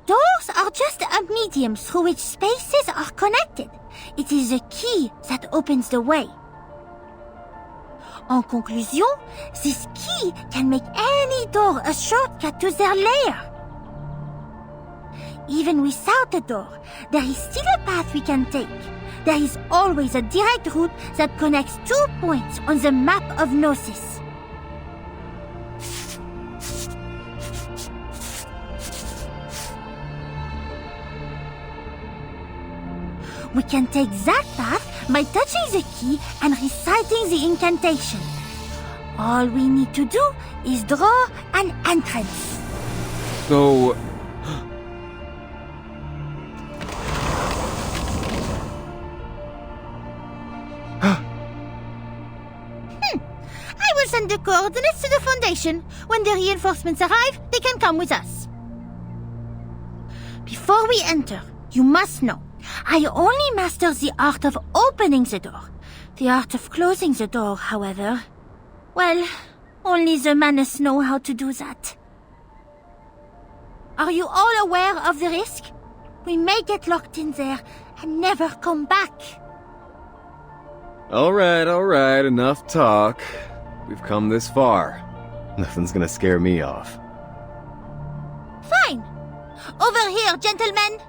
Doors are just a medium through which spaces are connected. It is the key that opens the way. En conclusion, this key can make any door a shortcut to their lair. Even without a door, there is still a path we can take. There is always a direct route that connects 2 points on the map of Gnosis. We can take that path by touching the key and reciting the incantation. All we need to do is draw an entrance. So... I will send the coordinates to the Foundation. When the reinforcements arrive, they can come with us. Before we enter, you must know, I only master the art of opening the door. The art of closing the door, however, well, only the Manus know how to do that. Are you all aware of the risk? We may get locked in there and never come back. Alright, enough talk. We've come this far. Nothing's gonna scare me off. Fine. Over here, gentlemen.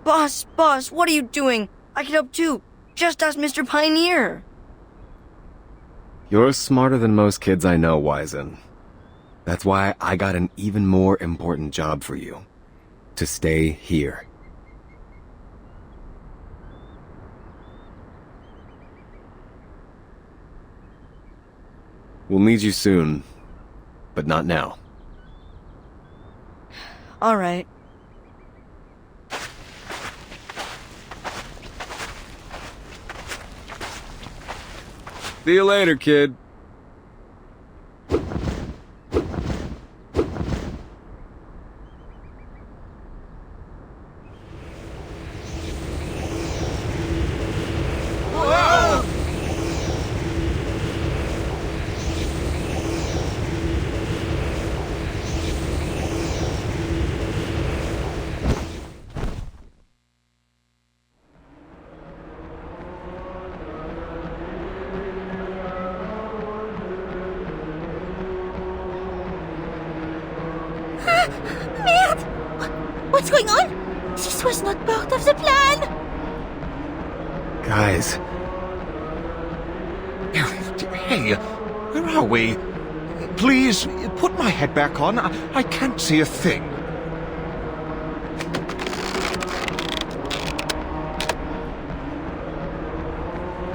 Boss, what are you doing? I can help too. Just ask Mr. Pioneer. You're smarter than most kids I know, Wizen. That's why I got an even more important job for you. To stay here. We'll need you soon, but not now. All right. See you later, kid. Merde! What's going on? This was not part of the plan! Guys. Hey, where are we? Please, put my head back on. I can't see a thing.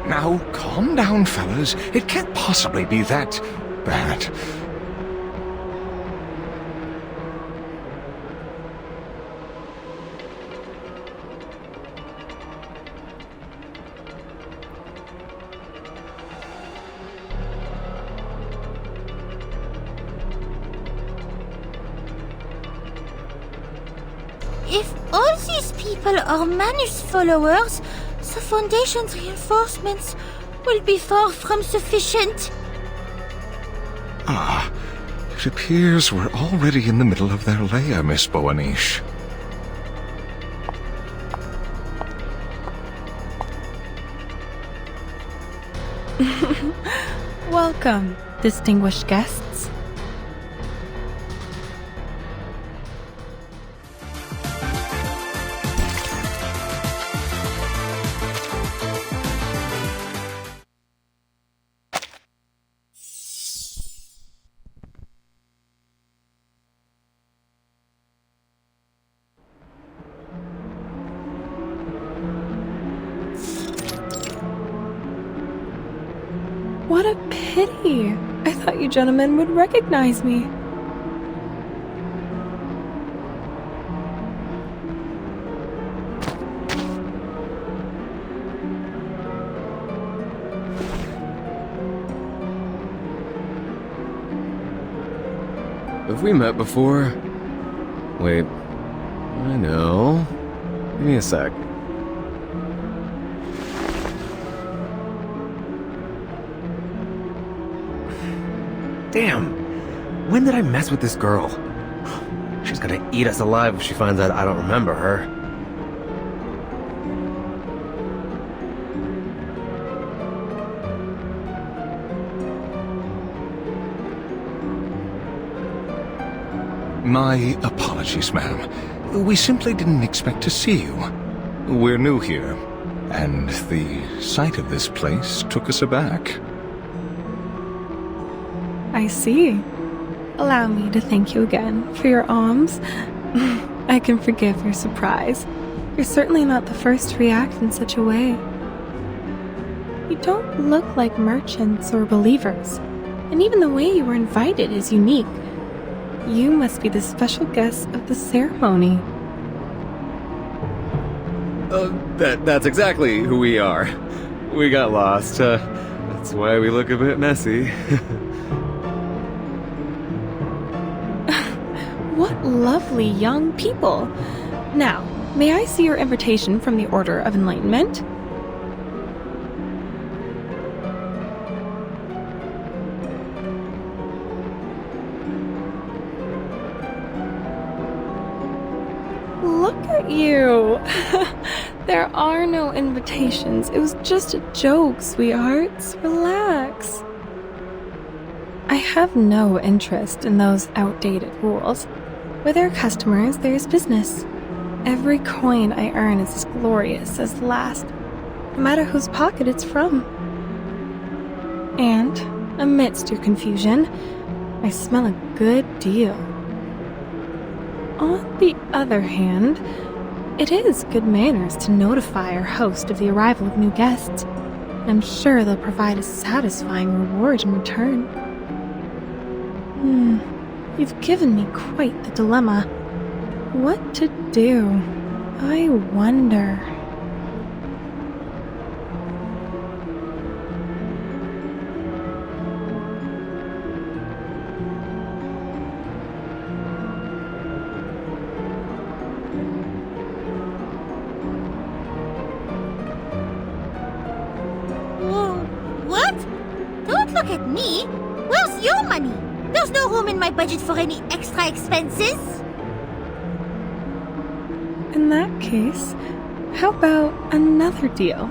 Now, calm down, fellas. It can't possibly be that... bad. If all these people are Manus followers, the Foundation's reinforcements will be far from sufficient. Ah, it appears we're already in the middle of their lair, Miss Boanish. Welcome, distinguished guests. What a pity! I thought you gentlemen would recognize me. Have we met before? Wait. I know. Give me a sec. Damn! When did I mess with this girl? She's gonna eat us alive if she finds out I don't remember her. My apologies, ma'am. We simply didn't expect to see you. We're new here, and the sight of this place took us aback. I see. Allow me to thank you again for your alms. I can forgive your surprise. You're certainly not the first to react in such a way. You don't look like merchants or believers, and even the way you were invited is unique. You must be the special guest of the ceremony. That's exactly who we are. We got lost. That's why we look a bit messy. What lovely young people. Now, may I see your invitation from the Order of Enlightenment? Look at you. There are no invitations. It was just a joke, sweethearts. Relax. I have no interest in those outdated rules. Where there are customers, there is business. Every coin I earn is as glorious as the last, no matter whose pocket it's from. And, amidst your confusion, I smell a good deal. On the other hand, it is good manners to notify our host of the arrival of new guests. I'm sure they'll provide a satisfying reward in return. You've given me quite the dilemma. What to do? I wonder. What? Don't look at me. Where's your money? There's no room in my budget for any extra expenses. In that case, how about another deal?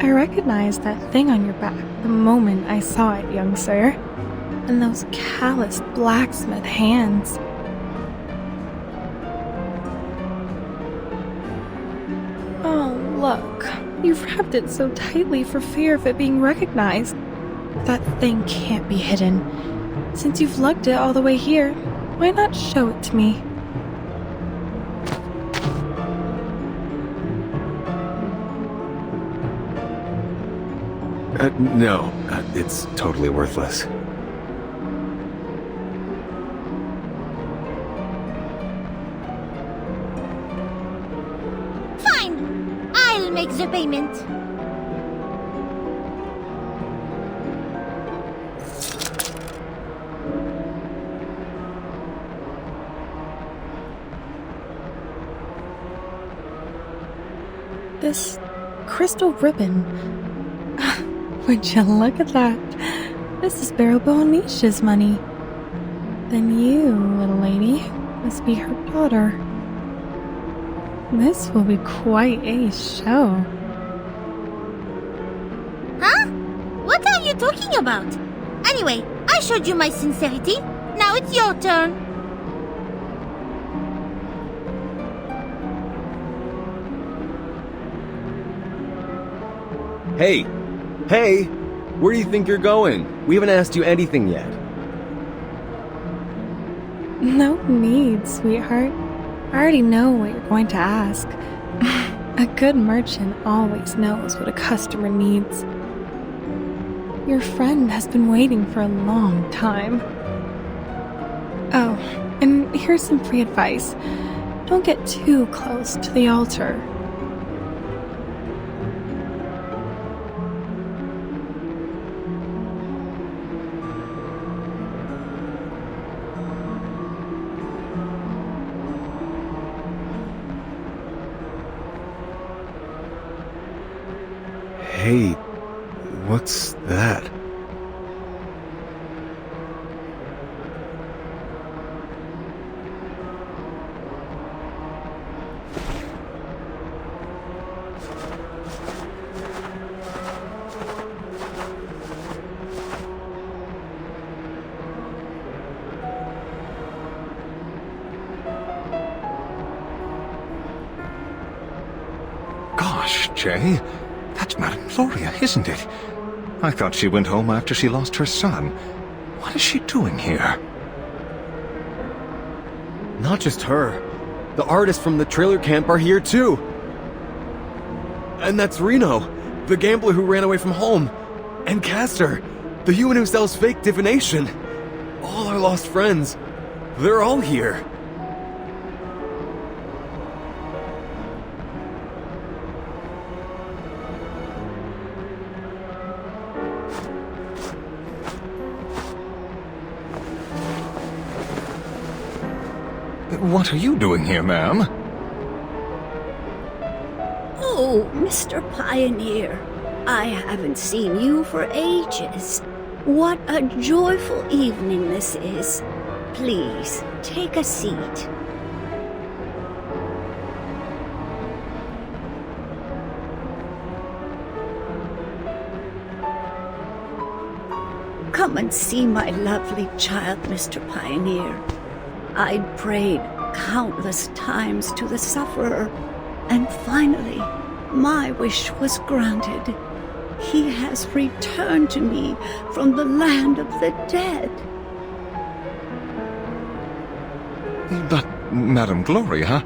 I recognized that thing on your back the moment I saw it, young sir. And those calloused blacksmith hands. Oh, look. You've wrapped it so tightly for fear of it being recognized. That thing can't be hidden. Since you've lugged it all the way here, why not show it to me? No. It's totally worthless. Fine! I'll make the payment. This crystal ribbon. Would you look at that? This is Barrow Bonish's money. Then you, little lady, must be her daughter. This will be quite a show. Huh? What are you talking about? Anyway, I showed you my sincerity. Now it's your turn. Hey! Hey! Where do you think you're going? We haven't asked you anything yet. No need, sweetheart. I already know what you're going to ask. A good merchant always knows what a customer needs. Your friend has been waiting for a long time. Oh, and here's some free advice. Don't get too close to the altar. Hey, what's that? Gosh, Jay. That's Madame Gloria, isn't it? I thought she went home after she lost her son. What is she doing here? Not just her. The artists from the trailer camp are here too. And that's Reno, the gambler who ran away from home. And Castor, the human who sells fake divination. All our lost friends. They're all here. What are you doing here, ma'am? Oh, Mr. Pioneer, I haven't seen you for ages. What a joyful evening this is. Please, take a seat. Come and see my lovely child, Mr. Pioneer. I'd prayed countless times to the sufferer, and finally, my wish was granted. He has returned to me from the land of the dead. But, Madame Gloria,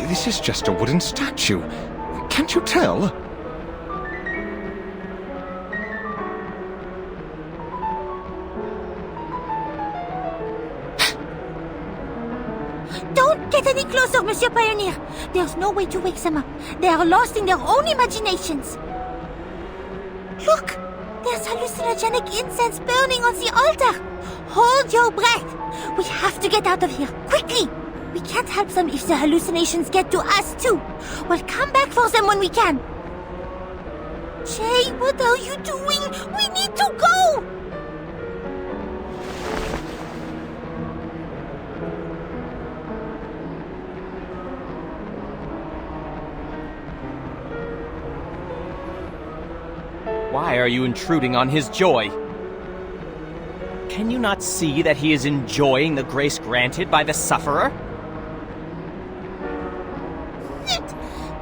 this is just a wooden statue. Can't you tell? Don't get any closer, Monsieur Pioneer. There's no way to wake them up. They are lost in their own imaginations. Look! There's hallucinogenic incense burning on the altar. Hold your breath. We have to get out of here, quickly. We can't help them if the hallucinations get to us, too. We'll come back for them when we can. Jay, what are you doing? We need to go! Why are you intruding on his joy? Can you not see that he is enjoying the grace granted by the sufferer?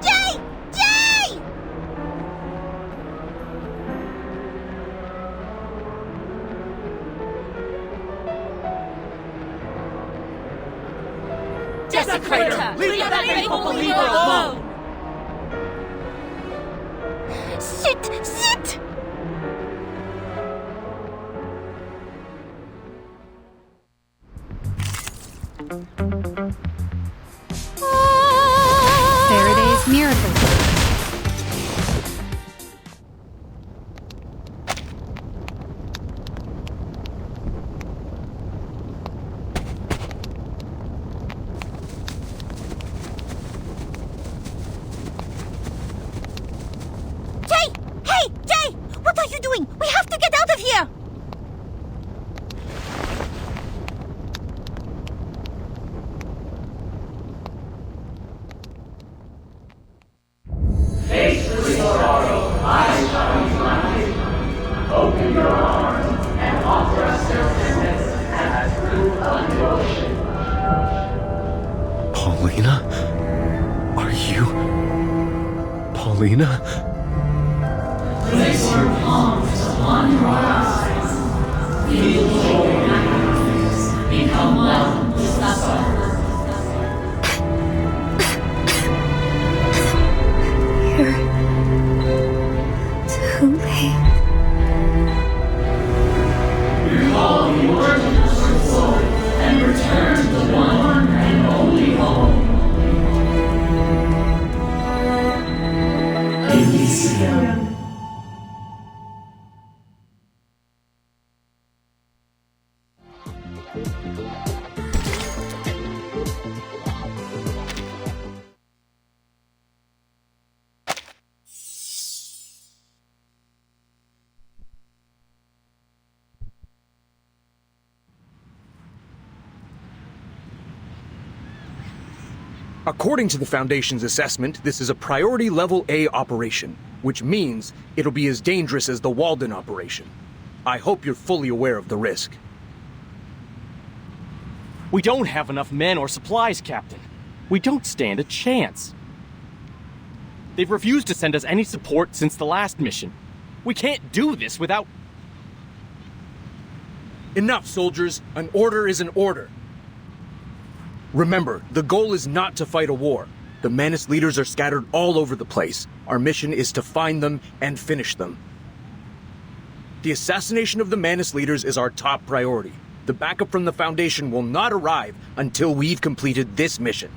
Jay! Jay! Desecrate her! Leave that faithful believer alone! Chut! you doing? We have to get out of here! Face the sorrow, eyes shall be blinded. Open your arms and offer us selflessness as proof of devotion. Paulina? Are you... Paulina? Place your palms upon your eyes. Feel joy and happiness. Become one with the sorrow. Too late. Recall the origins of soul and return to the one and only home. Elysium. According to the Foundation's assessment, this is a Priority Level A operation, which means it'll be as dangerous as the Walden operation. I hope you're fully aware of the risk. We don't have enough men or supplies, Captain. We don't stand a chance. They've refused to send us any support since the last mission. We can't do this without... Enough, soldiers. An order is an order. Remember, the goal is not to fight a war. The Manus leaders are scattered all over the place. Our mission is to find them and finish them. The assassination of the Manus leaders is our top priority. The backup from the Foundation will not arrive until we've completed this mission.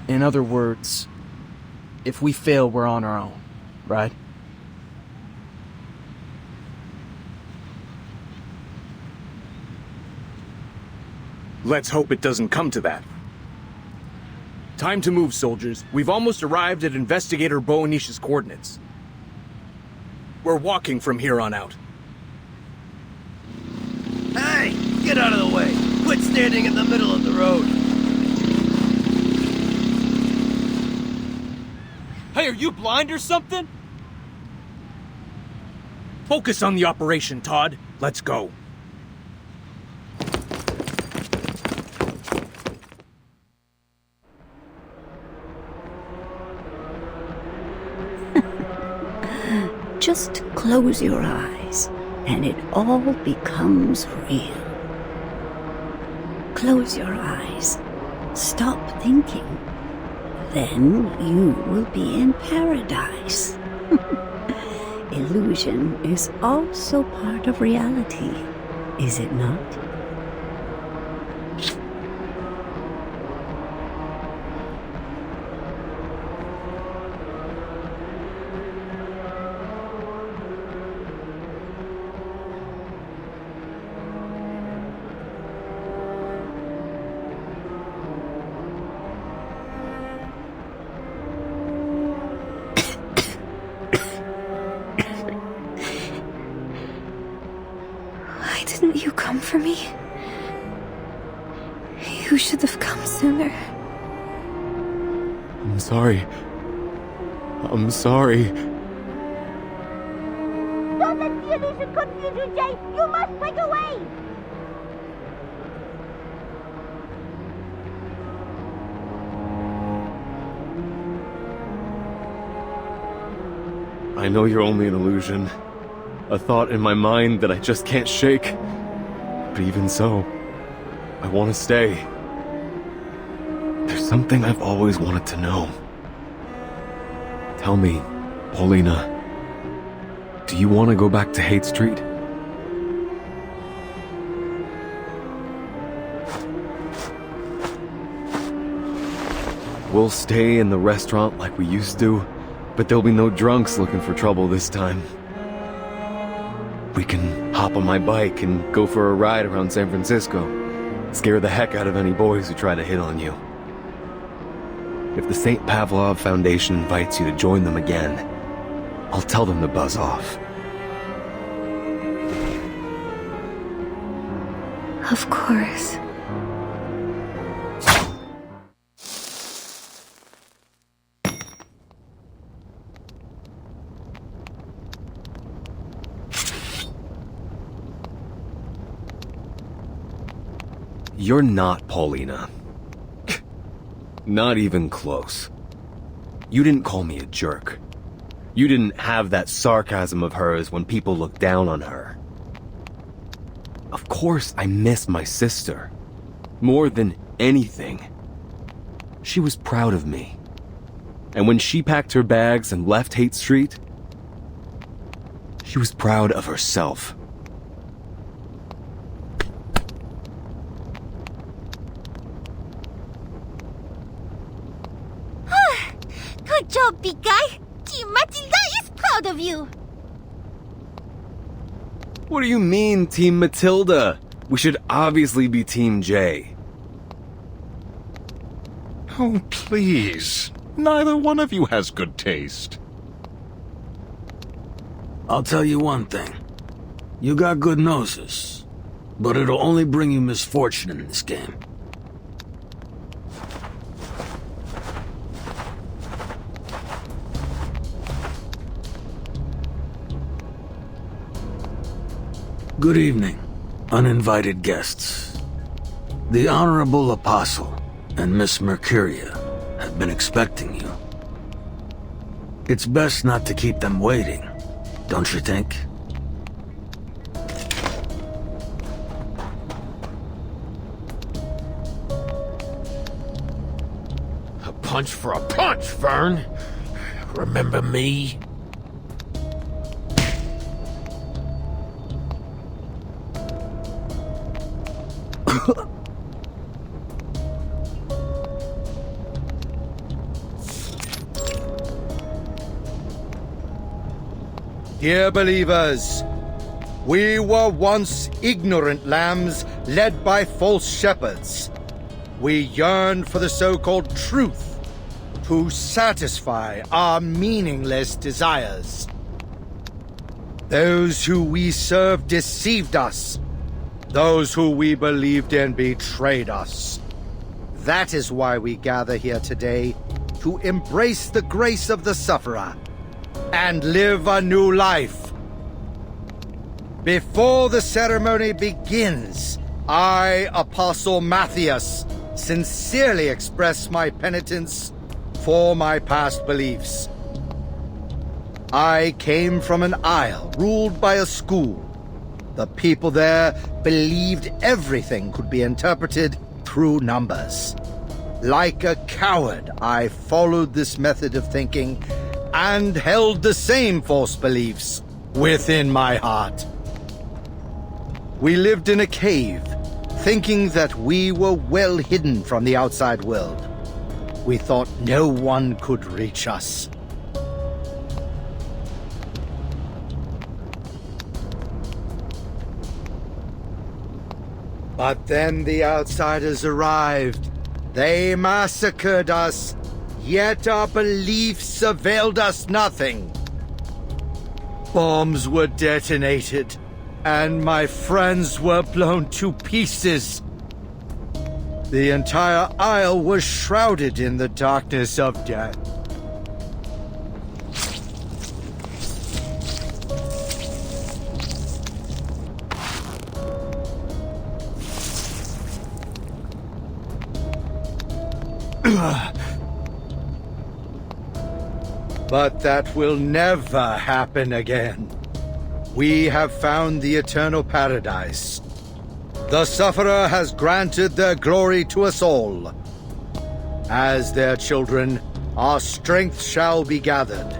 In other words, if we fail, we're on our own, right? Let's hope it doesn't come to that. Time to move, soldiers. We've almost arrived at Investigator Boanish's coordinates. We're walking from here on out. Hey, get out of the way. Quit standing in the middle of the road. Hey, are you blind or something? Focus on the operation, Todd. Let's go. Just close your eyes, and it all becomes real. Close your eyes. Stop thinking. Then you will be in paradise. Illusion is also part of reality, is it not? Didn't you come for me? You should have come sooner. I'm sorry. I'm sorry. Don't let the illusion confuse you, Jay! You must break away! I know you're only an illusion. A thought in my mind that I just can't shake. But even so, I want to stay. There's something I've always wanted to know. Tell me, Paulina, do you want to go back to Hate Street? We'll stay in the restaurant like we used to, but there'll be no drunks looking for trouble this time. We can hop on my bike and go for a ride around San Francisco. Scare the heck out of any boys who try to hit on you. If the St. Pavlov Foundation invites you to join them again, I'll tell them to buzz off. Of course. You're not Paulina. Not even close. You didn't call me a jerk. You didn't have that sarcasm of hers when people look down on her. Of course I miss my sister. More than anything. She was proud of me. And when she packed her bags and left Hate Street, she was proud of herself. Good job, big guy. Team Matilda is proud of you. What do you mean, Team Matilda? We should obviously be Team J. Oh, please. Neither one of you has good taste. I'll tell you one thing. You got good noses, but it'll only bring you misfortune in this game. Good evening, uninvited guests. The Honorable Apostle and Miss Mercuria have been expecting you. It's best not to keep them waiting, don't you think? A punch for a punch, Vern. Remember me? Dear believers, we were once ignorant lambs led by false shepherds. We yearn for the so-called truth to satisfy our meaningless desires. Those who we served deceived us. Those who we believed in betrayed us. That is why we gather here today, to embrace the grace of the sufferer and live a new life. Before the ceremony begins, I, Apostle Matthias, sincerely express my penitence for my past beliefs. I came from an isle ruled by a school. The people there believed everything could be interpreted through numbers. Like a coward, I followed this method of thinking and held the same false beliefs within my heart. We lived in a cave, thinking that we were well hidden from the outside world. We thought no one could reach us. But then the outsiders arrived. They massacred us, yet our beliefs availed us nothing. Bombs were detonated, and my friends were blown to pieces. The entire isle was shrouded in the darkness of death. But that will never happen again. We have found the eternal paradise. The sufferer has granted their glory to us all. As their children, our strength shall be gathered,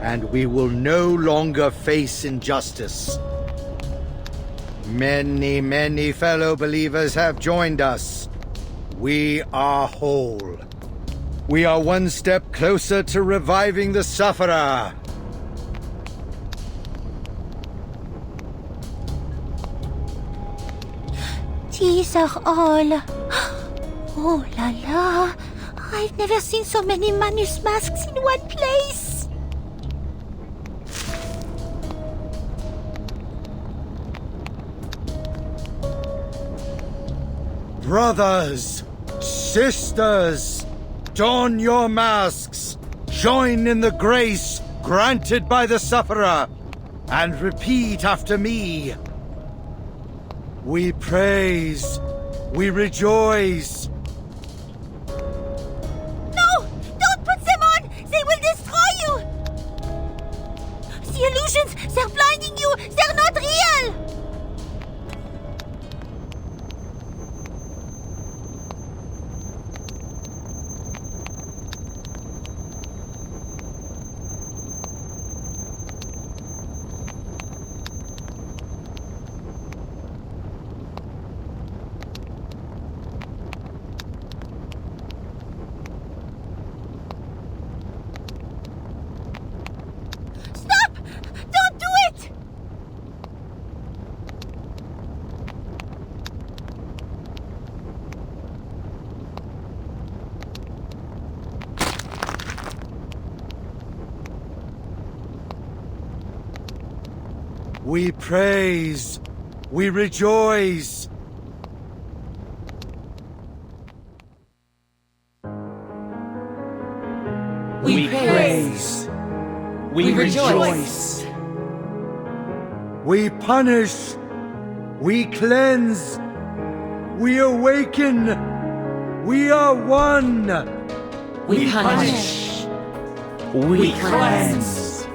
and we will no longer face injustice. Many, many fellow believers have joined us. We are whole. We are one step closer to reviving the sufferer. These are all... Oh la la! I've never seen so many Manus masks in one place! Brothers, sisters, don your masks, join in the grace granted by the sufferer, and repeat after me. We praise, we rejoice. No! Don't put them on! They will destroy you! The illusions, they're blinding you! They're not real! We praise, we rejoice. We praise, we rejoice. We punish, we cleanse, we awaken, we are one. We punish, we cleanse,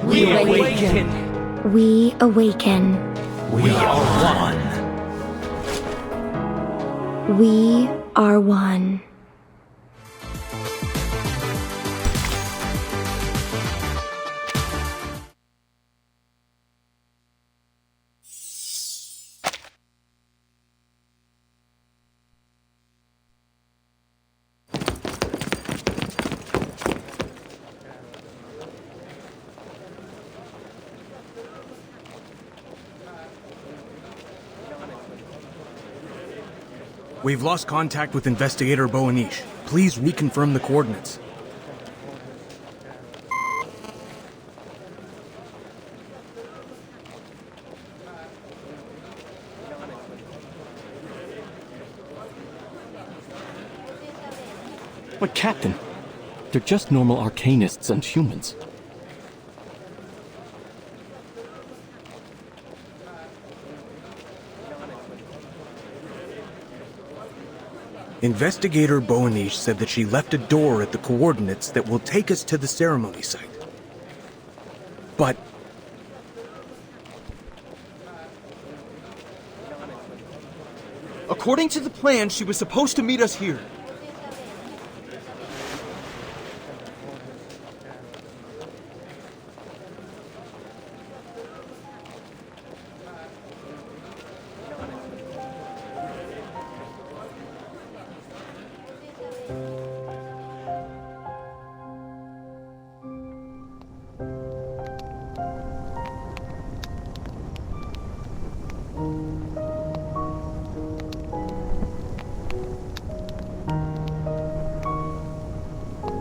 we awaken. We awaken. We are one. We are one. We've lost contact with Investigator Boanish. Please reconfirm the coordinates. But Captain, they're just normal arcanists and humans. Investigator Boanish said that she left a door at the coordinates that will take us to the ceremony site. But... according to the plan, she was supposed to meet us here.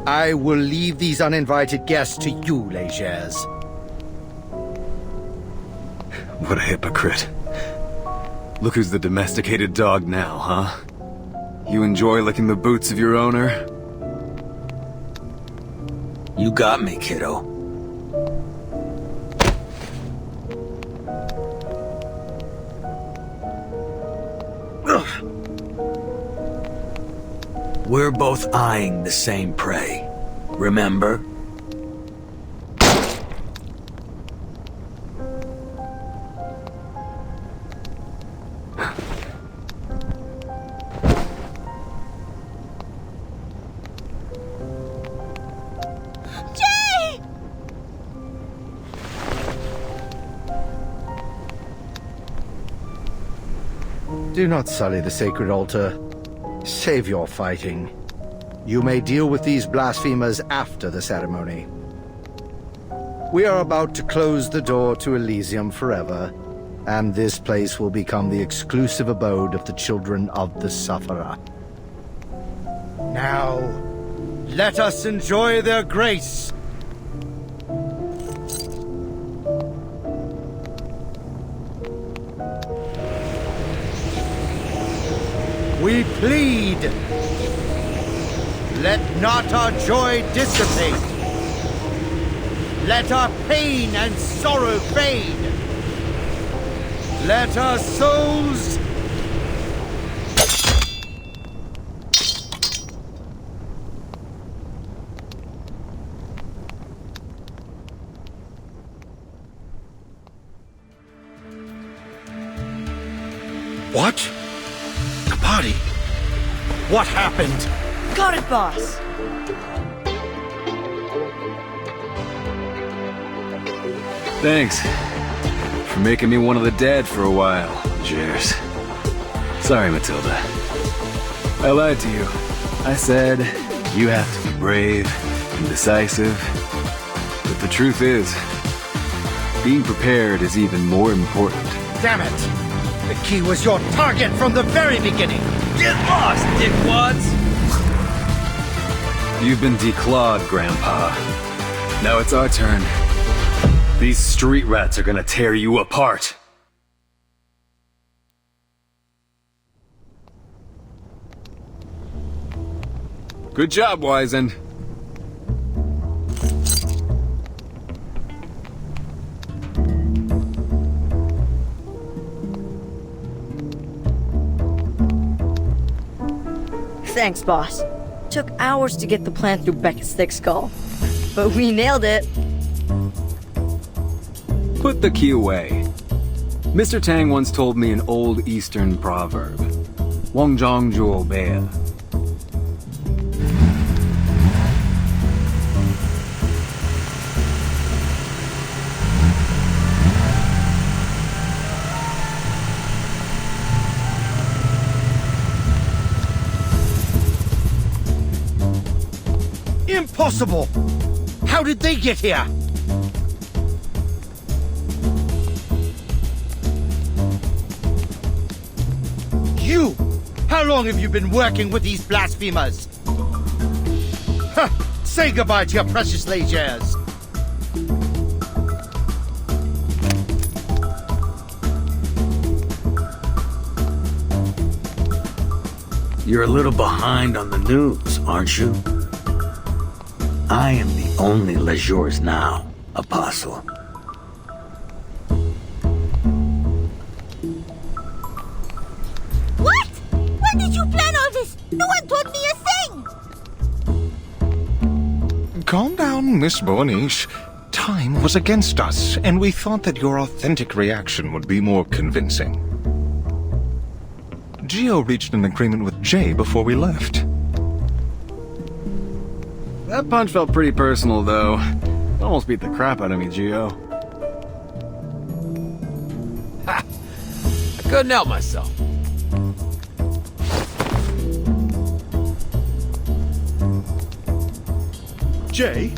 I will leave these uninvited guests to you, Legers. What a hypocrite. Look who's the domesticated dog now, huh? You enjoy licking the boots of your owner? You got me, kiddo. We're both eyeing the same prey. Remember? Jay! Do not sully the sacred altar. Save your fighting. You may deal with these blasphemers after the ceremony. We are about to close the door to Elysium forever, and this place will become the exclusive abode of the children of the Sufferer. Now, let us enjoy their grace. I plead, let not our joy dissipate. Let our pain and sorrow fade. Let our souls... What? The body? What happened? Got it, boss. Thanks for making me one of the dead for a while, Cheers. Sorry, Matilda. I lied to you. I said you have to be brave and decisive. But the truth is, being prepared is even more important. Damn it! The key was your target from the very beginning! Get lost, dickwads! You've been declawed, Grandpa. Now it's our turn. These street rats are gonna tear you apart. Good job, Wizen. Thanks, boss. Took hours to get the plan through Beckett's thick skull. But we nailed it. Put the key away. Mr. Tang once told me an old Eastern proverb. Wang zhang zhuo bea. Impossible! How did they get here? You! How long have you been working with these blasphemers? Huh! Say goodbye to your precious lagers! You're a little behind on the news, aren't you? I am the only Lejours now, Apostle. What? When did you plan all this? No one told me a thing! Calm down, Miss Borniche. Time was against us, and we thought that your authentic reaction would be more convincing. Gio reached an agreement with Jay before we left. That punch felt pretty personal, though. It almost beat the crap out of me, Gio. Ha! I couldn't help myself. Jay?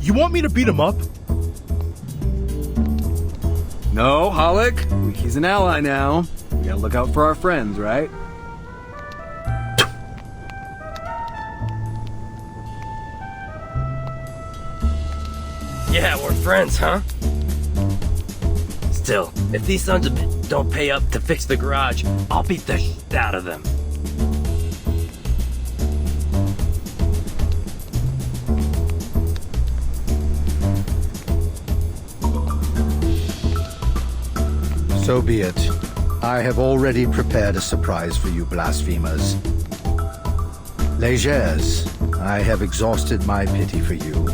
You want me to beat him up? No, Hollick. He's an ally now. We gotta look out for our friends, right? Yeah, we're friends, huh? Still, if these sons of bitches don't pay up to fix the garage, I'll beat the shit out of them. So be it. I have already prepared a surprise for you blasphemers. Légers, I have exhausted my pity for you.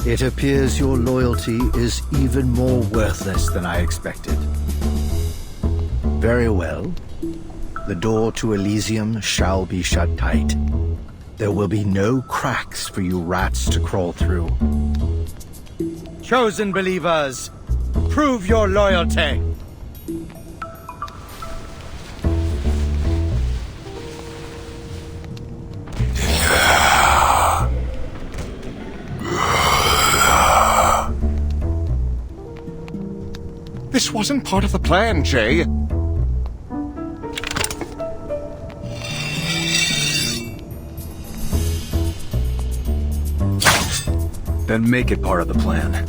It appears your loyalty is even more worthless than I expected. Very well. The door to Elysium shall be shut tight. There will be no cracks for you rats to crawl through. Chosen believers, prove your loyalty. This wasn't part of the plan, Jay. Then make it part of the plan.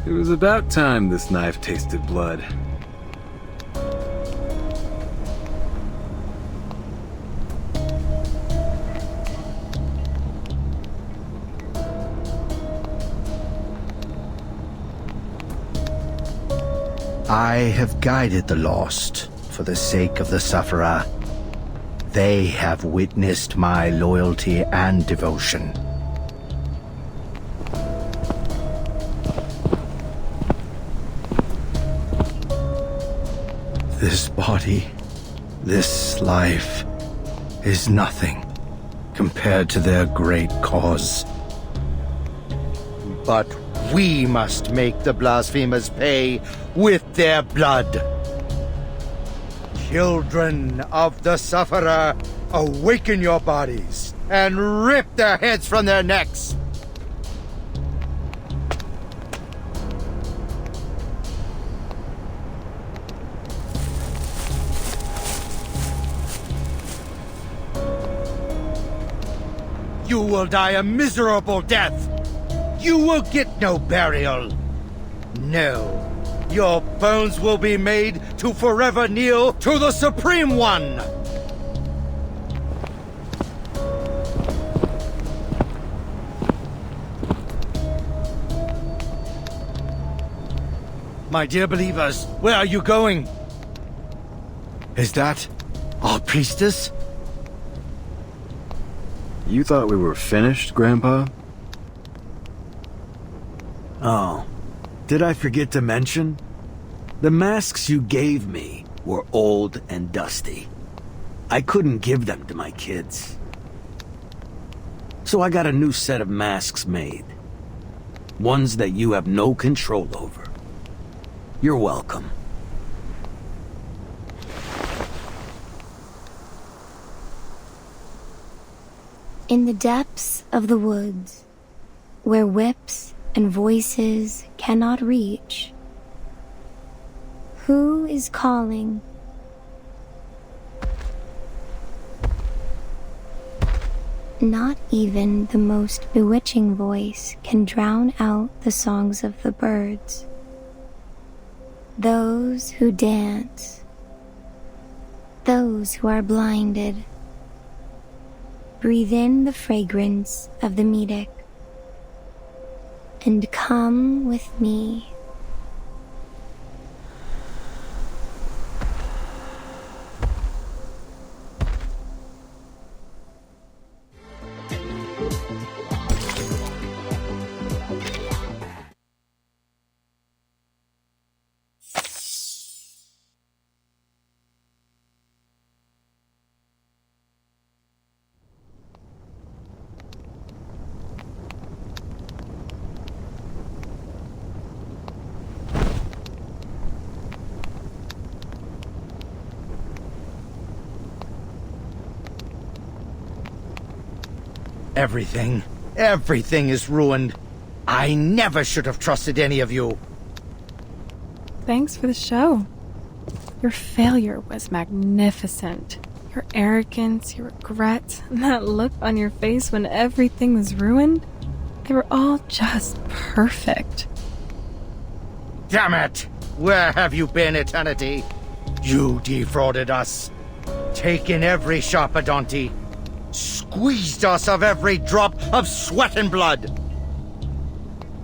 It was about time this knife tasted blood. I have guided the lost for the sake of the sufferer. They have witnessed my loyalty and devotion. This body, this life, is nothing compared to their great cause. But we must make the blasphemers pay with their blood. Children of the sufferer, awaken your bodies and rip their heads from their necks. You will die a miserable death. You will get no burial. No. Your bones will be made to forever kneel to the Supreme One. My dear believers, where are you going? Is that our priestess? You thought we were finished, Grandpa? Oh, did I forget to mention? The masks you gave me were old and dusty. I couldn't give them to my kids. So I got a new set of masks made. Ones that you have no control over. You're welcome. In the depths of the woods, where whips and voices cannot reach, who is calling? Not even the most bewitching voice can drown out the songs of the birds. Those who dance, those who are blinded, breathe in the fragrance of the Medic and come with me. Everything is ruined. I never should have trusted any of you. Thanks for the show. Your failure was magnificent. Your arrogance, your regret, and that look on your face when everything was ruined, they were all just perfect. Damn it! Where have you been, Eternity? You defrauded us. Taken every Sharpadonti. Squeezed us of every drop of sweat and blood.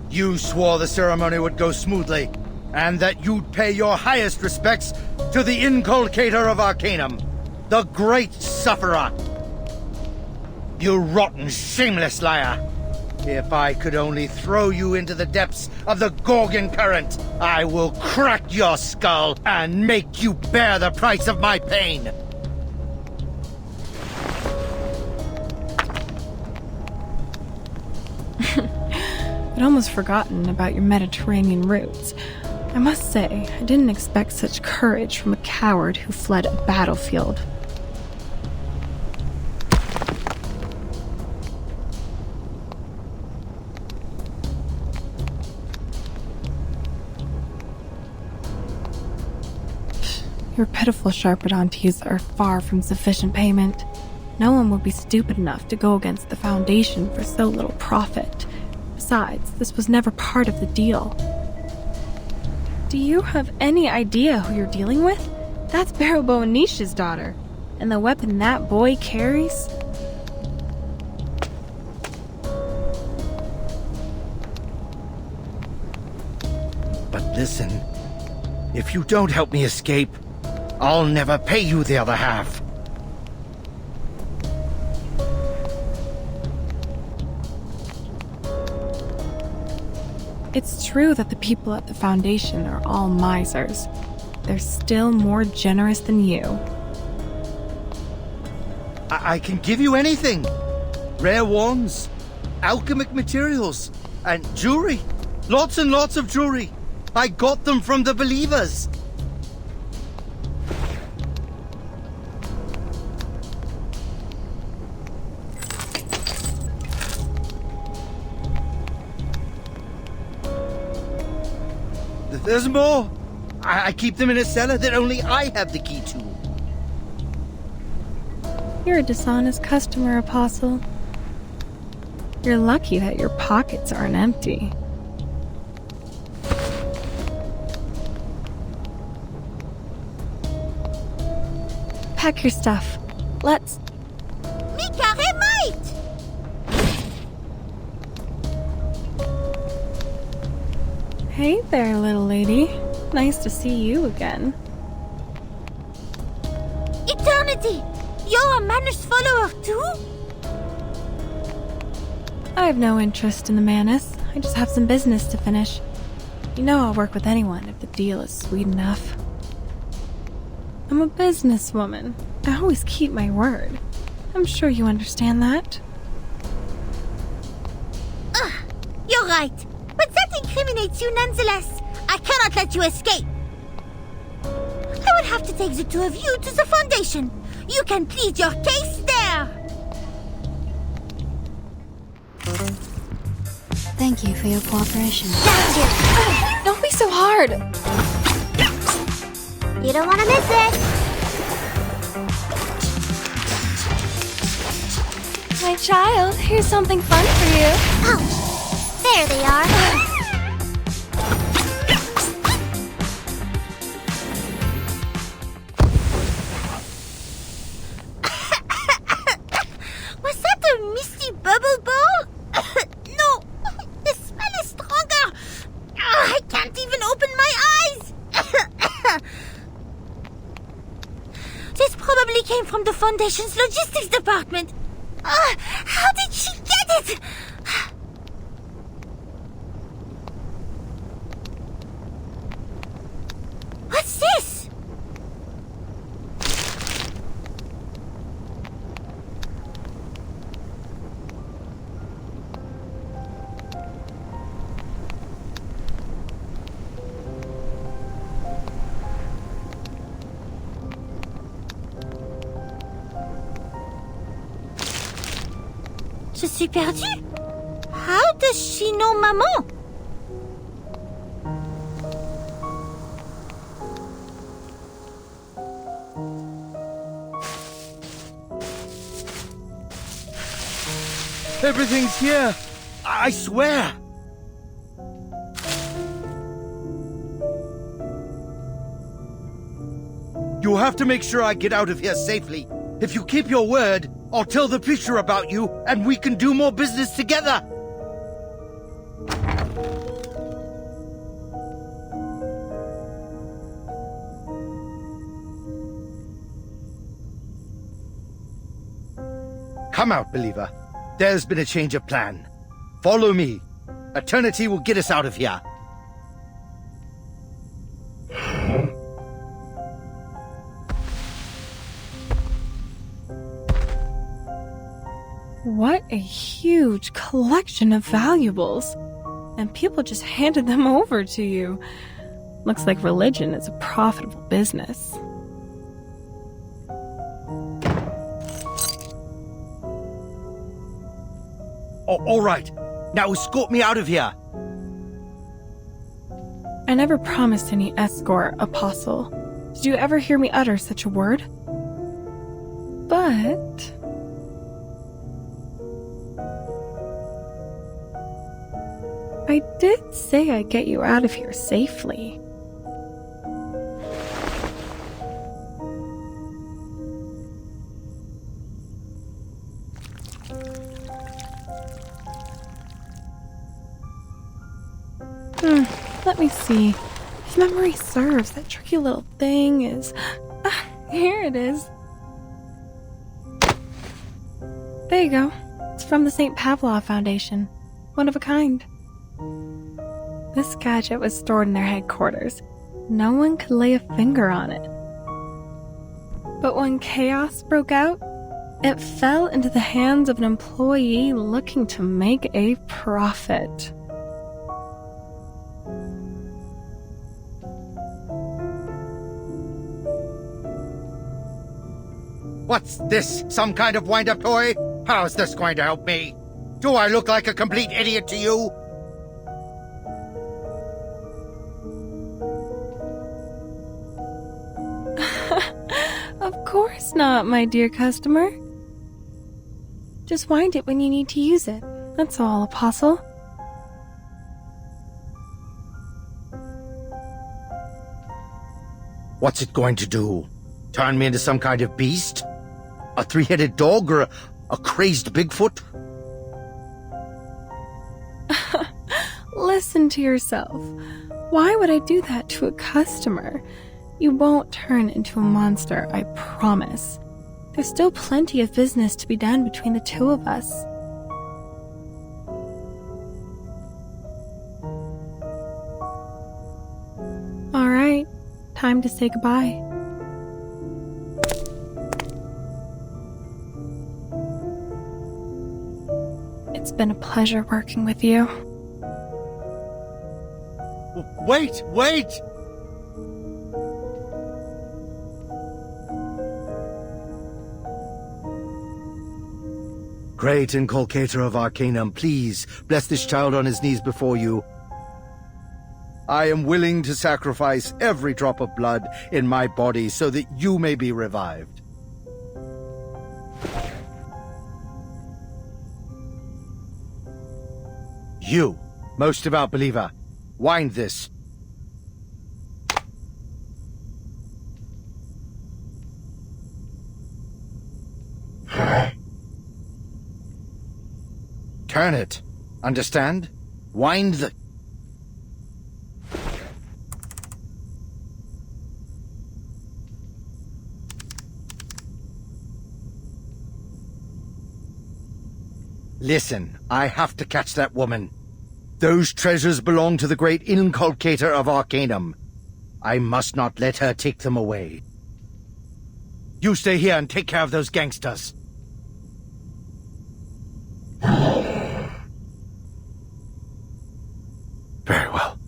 You swore the ceremony would go smoothly, and that you'd pay your highest respects to the inculcator of Arcanum, the Great Sufferer. You rotten, shameless liar. If I could only throw you into the depths of the Gorgon current, I will crack your skull and make you bear the price of my pain. I'd almost forgotten about your Mediterranean roots. I must say, I didn't expect such courage from a coward who fled a battlefield. Your pitiful Sharpadontes are far from sufficient payment. No one would be stupid enough to go against the Foundation for so little profit, Besides, this was never part of the deal. Do you have any idea who you're dealing with? That's Barabonish's daughter. And the weapon that boy carries? But listen, if you don't help me escape, I'll never pay you the other half. It's true that the people at the Foundation are all misers. They're still more generous than you. I can give you anything. Rare wands, alchemic materials, and jewelry. Lots and lots of jewelry. I got them from the Believers. There's more. I keep them in a cellar that only I have the key to. You're a dishonest customer, Apostle. You're lucky that your pockets aren't empty. Pack your stuff. Let's... Hey there, little lady. Nice to see you again. Eternity! You're a Manus follower too? I have no interest in the Manus. I just have some business to finish. You know I'll work with anyone if the deal is sweet enough. I'm a businesswoman. I always keep my word. I'm sure you understand that. You're right. But that incriminates you nonetheless. I cannot let you escape. I will have to take the two of you to the Foundation. You can plead your case there. Thank you for your cooperation. Gotcha. Don't be so hard. You don't want to miss it. My child, here's something fun for you. Oh. There they are. Was that a misty bubble ball? No, the smell is stronger. I can't even open my eyes. This probably came from the Foundation's logistics department. How did she get it? What's this? Je suis perdue. How does she know Maman? Everything's here. I swear. You have to make sure I get out of here safely. If you keep your word, I'll tell the preacher about you and we can do more business together. Come out, believer. There's been a change of plan. Follow me. Eternity will get us out of here. What a huge collection of valuables. And people just handed them over to you. Looks like religion is a profitable business. All right. Now escort me out of here. I never promised any escort, Apostle. Did you ever hear me utter such a word? But... I did say I'd get you out of here safely. Let me see. If memory serves, that tricky little thing is... here it is. There you go. It's from the St. Pavlov Foundation. One of a kind. This gadget was stored in their headquarters. No one could lay a finger on it. But when chaos broke out, it fell into the hands of an employee looking to make a profit. What's this? Some kind of wind-up toy? How's this going to help me? Do I look like a complete idiot to you? Of course not, my dear customer. Just wind it when you need to use it. That's all, Apostle. What's it going to do? Turn me into some kind of beast? A three-headed dog or a crazed Bigfoot? Listen to yourself. Why would I do that to a customer? You won't turn into a monster, I promise. There's still plenty of business to be done between the two of us. All right, time to say goodbye. It's been a pleasure working with you. Wait! Great inculcator of Arcanum, please bless this child on his knees before you. I am willing to sacrifice every drop of blood in my body so that you may be revived. You, most devout believer, wind this. Turn it. Understand? Wind the... Listen, I have to catch that woman. Those treasures belong to the great inculcator of Arcanum. I must not let her take them away. You stay here and take care of those gangsters. Very well.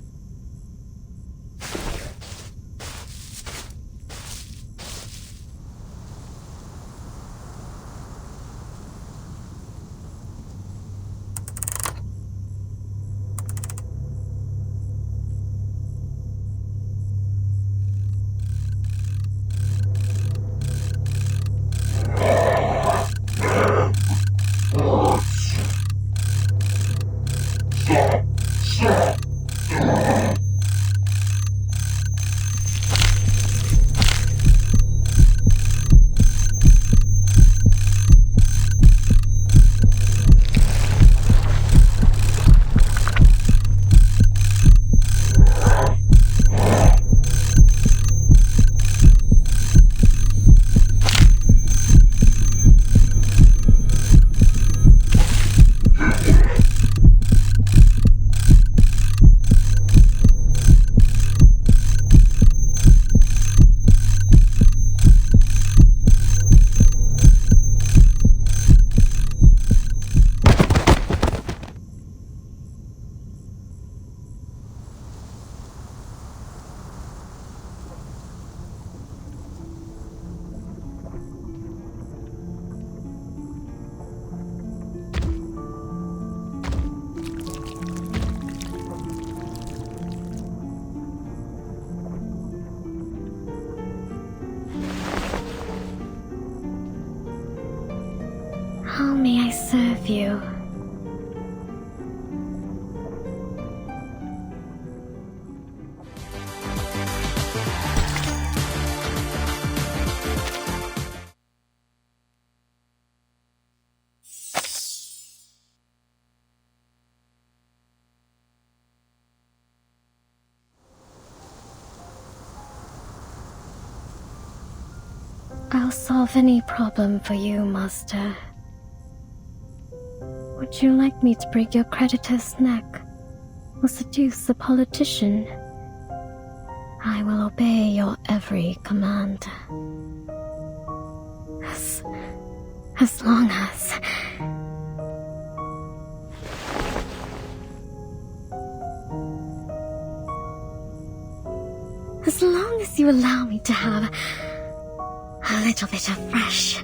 How may I serve you? I'll solve any problem for you, Master. Would you like me to break your creditor's neck or seduce a politician? I will obey your every command. As long as... As long as you allow me to have a little bit of fresh...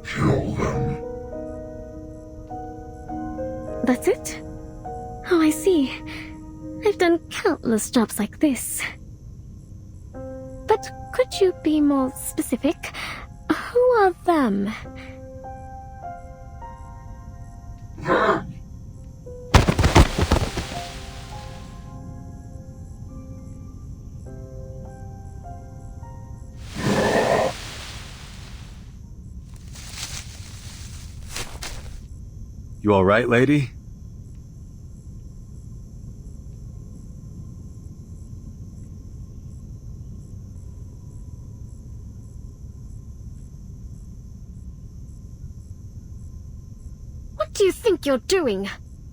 Kill them. That's it? Oh, I see. I've done countless jobs like this. But could you be more specific? Who are them? You all right, lady? What do you think you're doing?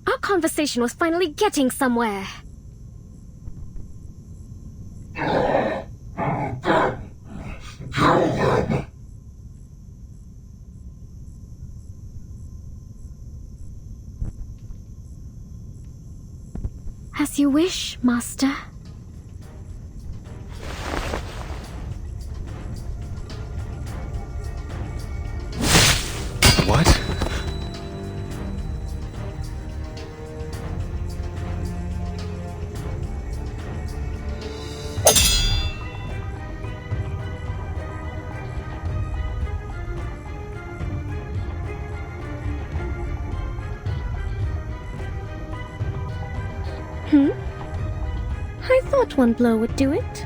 Our conversation was finally getting somewhere. Kill them. As you wish, Master. What? I thought one blow would do it.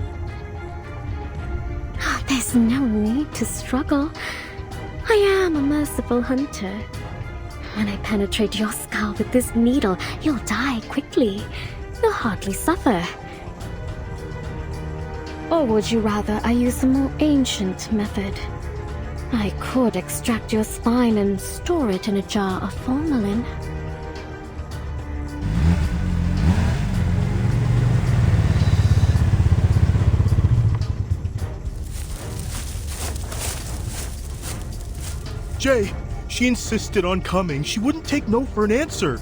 There's no need to struggle. I am a merciful hunter. When I penetrate your skull with this needle, you'll die quickly. You'll hardly suffer. Or would you rather I use a more ancient method? I could extract your spine and store it in a jar of formalin. Jay, she insisted on coming. She wouldn't take no for an answer.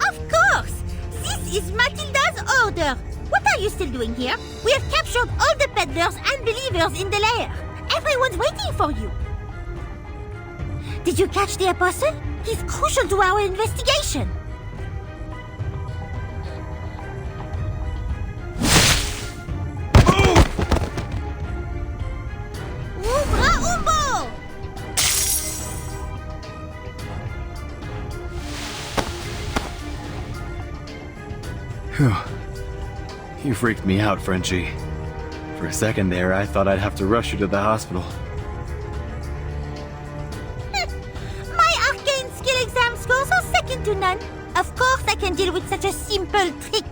Of course! This is Matilda's order! What are you still doing here? We have captured all the peddlers and believers in the lair. Everyone's waiting for you. Did you catch the apostle? He's crucial to our investigation. Phew. You freaked me out, Frenchie. For a second there, I thought I'd have to rush you to the hospital. My arcane skill exam scores are second to none. Of course I can deal with such a simple trick.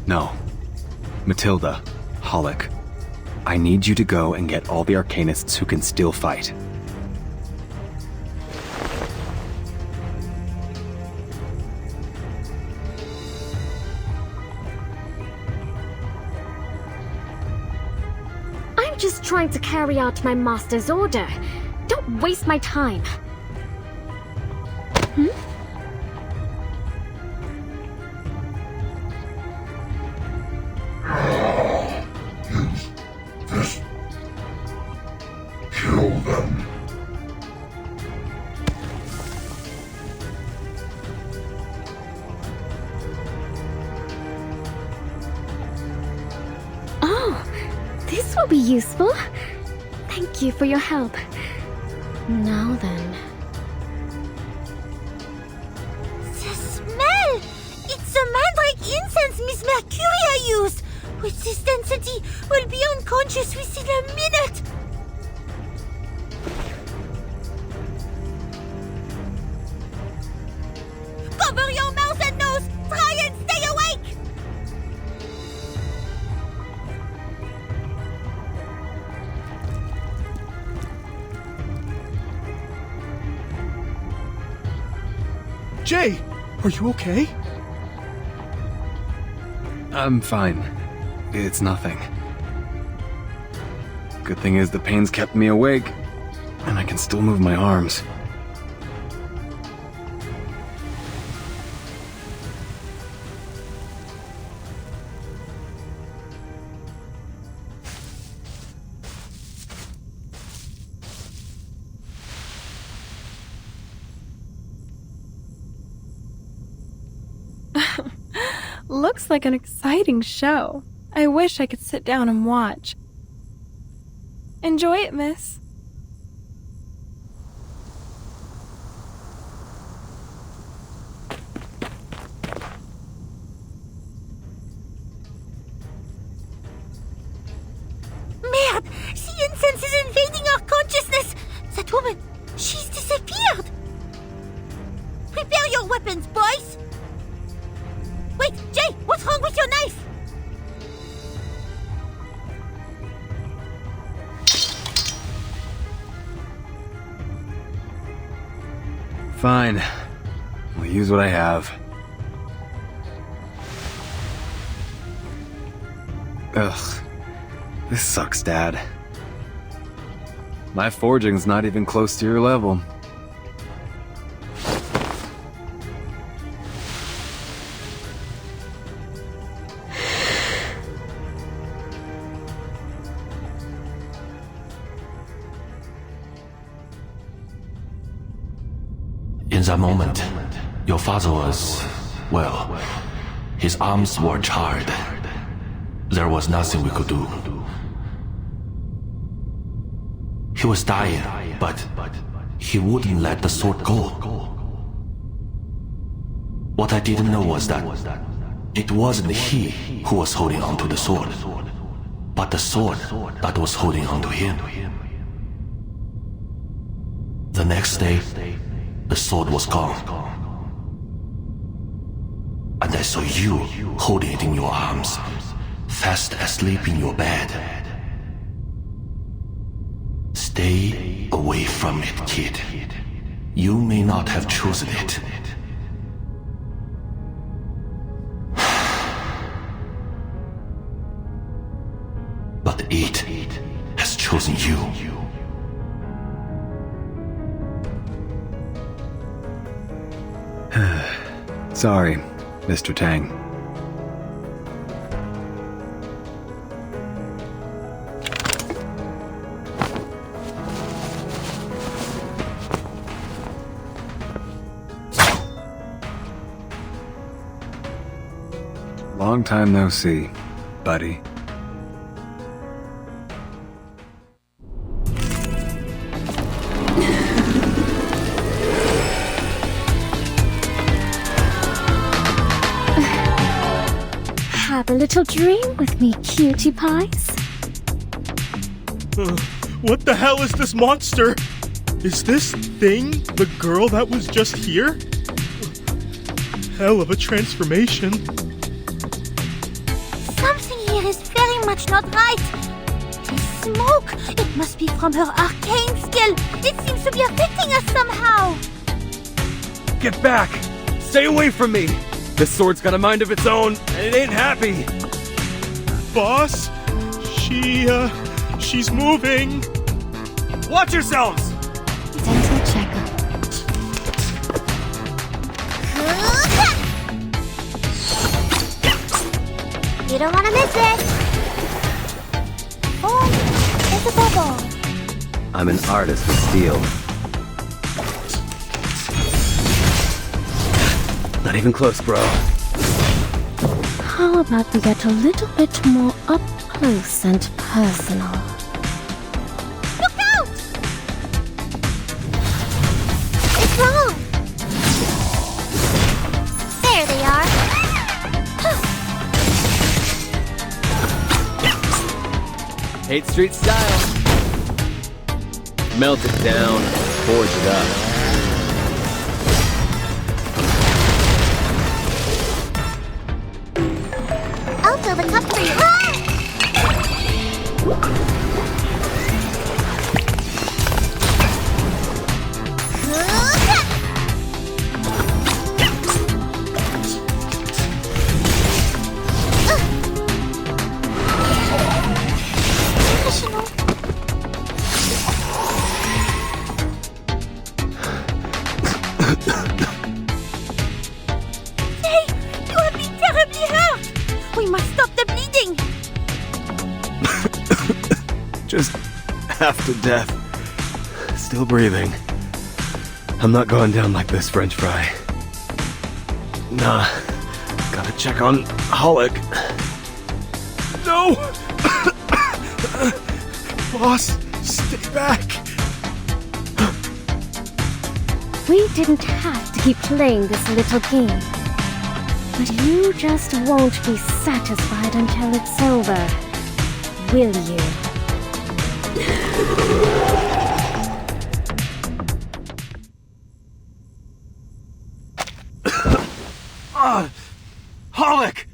No. Matilda, Hollick, I need you to go and get all the arcanists who can still fight. I'm just trying to carry out my master's order. Don't waste my time. Kill them. Oh, this will be useful. Thank you for your help. Now then. The smell! It's the mandrakes With this density, we'll be unconscious within a minute! Cover your mouth and nose! Try and stay awake! Jay, are you okay? I'm fine. It's nothing. Good thing is the pain's kept me awake, and I can still move my arms. Looks like an exciting show. I wish I could sit down and watch. Enjoy it, miss. Merde! The incense is invading our consciousness! That woman, she's disappeared! Prepare your weapons, boys! Wait, Jay, what's wrong with your knife? Fine. I'll use what I have. Ugh. This sucks, Dad. My forging's not even close to your level. In that moment, your father was, well, his arms were charred. There was nothing we could do. He was dying, but he wouldn't let the sword go. What I didn't know was that it wasn't he who was holding onto the sword, but the sword that was holding onto him. The next day, the sword was gone. And I saw you holding it in your arms, fast asleep in your bed. Stay away from it, kid. You may not have chosen it. But it has chosen you. Sorry, Mr. Tang. Long time no see, buddy. Have a little dream with me, cutie pies. What the hell is this monster? Is this thing the girl that was just here? Hell of a transformation. Something here is very much not right. This smoke, it must be from her arcane skill. It seems to be affecting us somehow. Get back! Stay away from me! This sword's got a mind of its own, and it ain't happy! Boss? She's moving. Watch yourselves! Dental checkup. You don't want to miss it. Oh, it's a bubble. I'm an artist with steel. Not even close, bro. How about we get a little bit more up close and personal? Look out! It's wrong. There they are. 8th Street style. Melt it down, forge it up. I'll fill the cup for you. Just half to death. Still breathing. I'm not going down like this, French fry. Nah. Gotta check on Holic. No! Boss, stay back! We didn't have to keep playing this little game. But you just won't be satisfied until it's over, will you? Holic!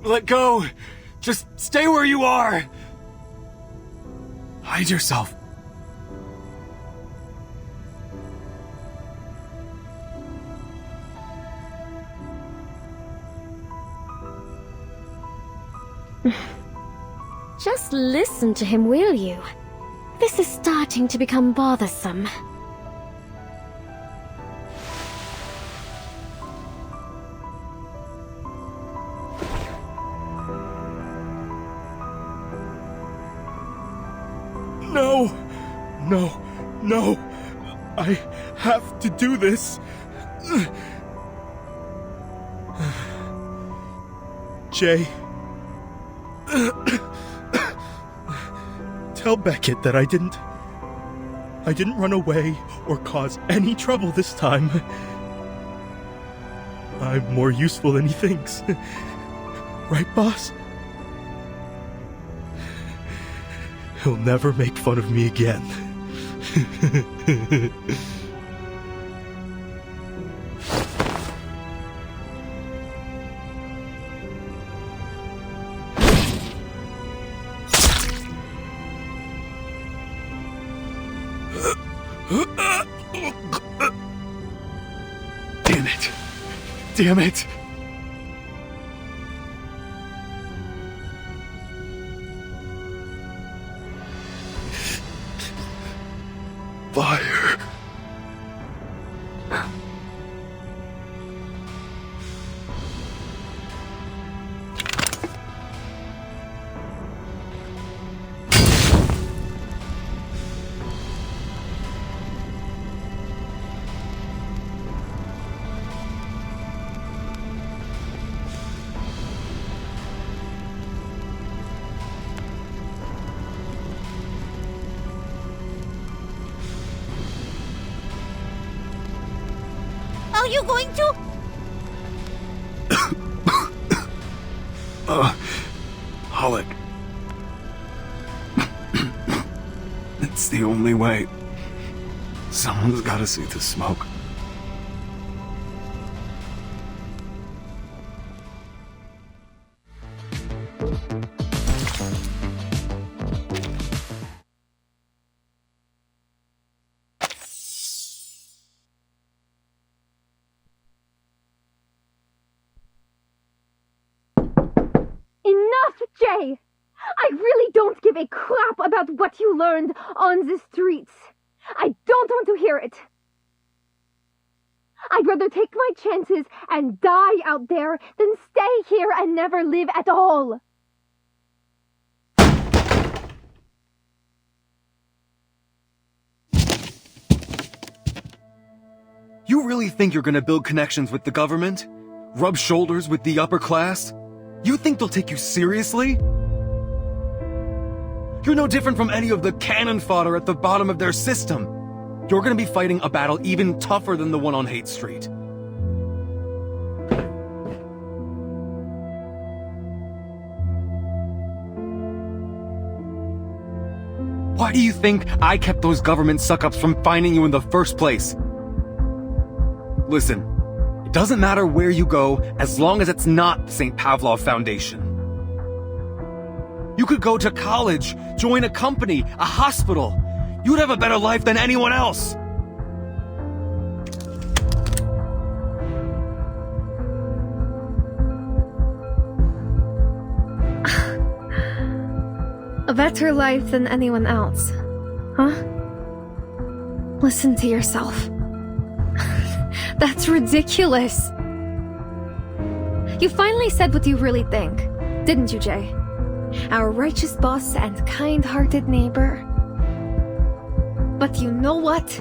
Let go! Just stay where you are! Hide yourself. Just listen to him, will you? This is starting to become bothersome. No! No! No! I have to do this! Jay... Tell Beckett that I didn't run away or cause any trouble this time. I'm more useful than he thinks. Right, boss? He'll never make fun of me again. Damn it! Damn it! Fire. Are you going to? Holic. It's the only way. Someone's gotta see the smoke. Jay! I really don't give a crap about what you learned on the streets. I don't want to hear it. I'd rather take my chances and die out there than stay here and never live at all. You really think you're gonna build connections with the government? Rub shoulders with the upper class? You think they'll take you seriously? You're no different from any of the cannon fodder at the bottom of their system. You're gonna be fighting a battle even tougher than the one on Hate Street. Why do you think I kept those government suck-ups from finding you in the first place? Listen, it doesn't matter where you go as long as it's not the St. Pavlov Foundation. You could go to college, join a company, a hospital. You'd have a better life than anyone else. A better life than anyone else, huh? Listen to yourself. That's ridiculous. You finally said what you really think, didn't you, Jay? Our righteous boss and kind-hearted neighbor. But you know what?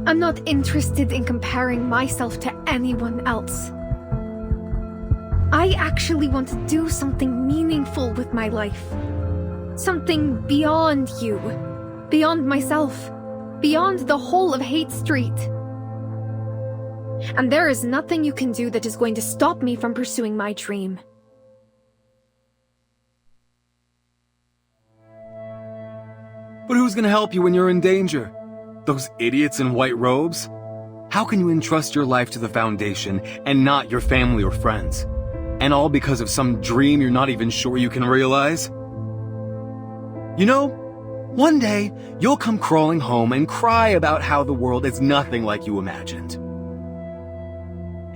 I'm not interested in comparing myself to anyone else. I actually want to do something meaningful with my life. Something beyond you, beyond myself, beyond the whole of Hate Street. And there is nothing you can do that is going to stop me from pursuing my dream. But who's gonna help you when you're in danger? Those idiots in white robes? How can you entrust your life to the Foundation and not your family or friends? And all because of some dream you're not even sure you can realize? You know, one day, you'll come crawling home and cry about how the world is nothing like you imagined.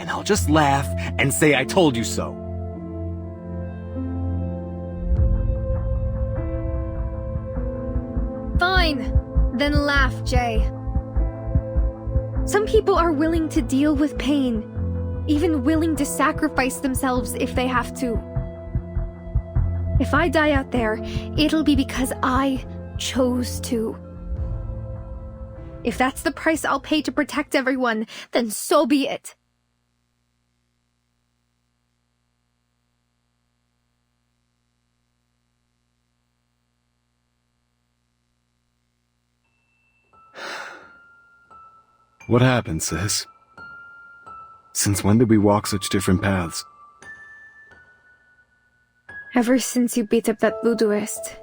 And I'll just laugh and say I told you so. Fine. Then laugh, Jay. Some people are willing to deal with pain, even willing to sacrifice themselves if they have to. If I die out there, it'll be because I chose to. If that's the price I'll pay to protect everyone, then so be it. What happened, sis? Since when did we walk such different paths? Ever since you beat up that voodooist,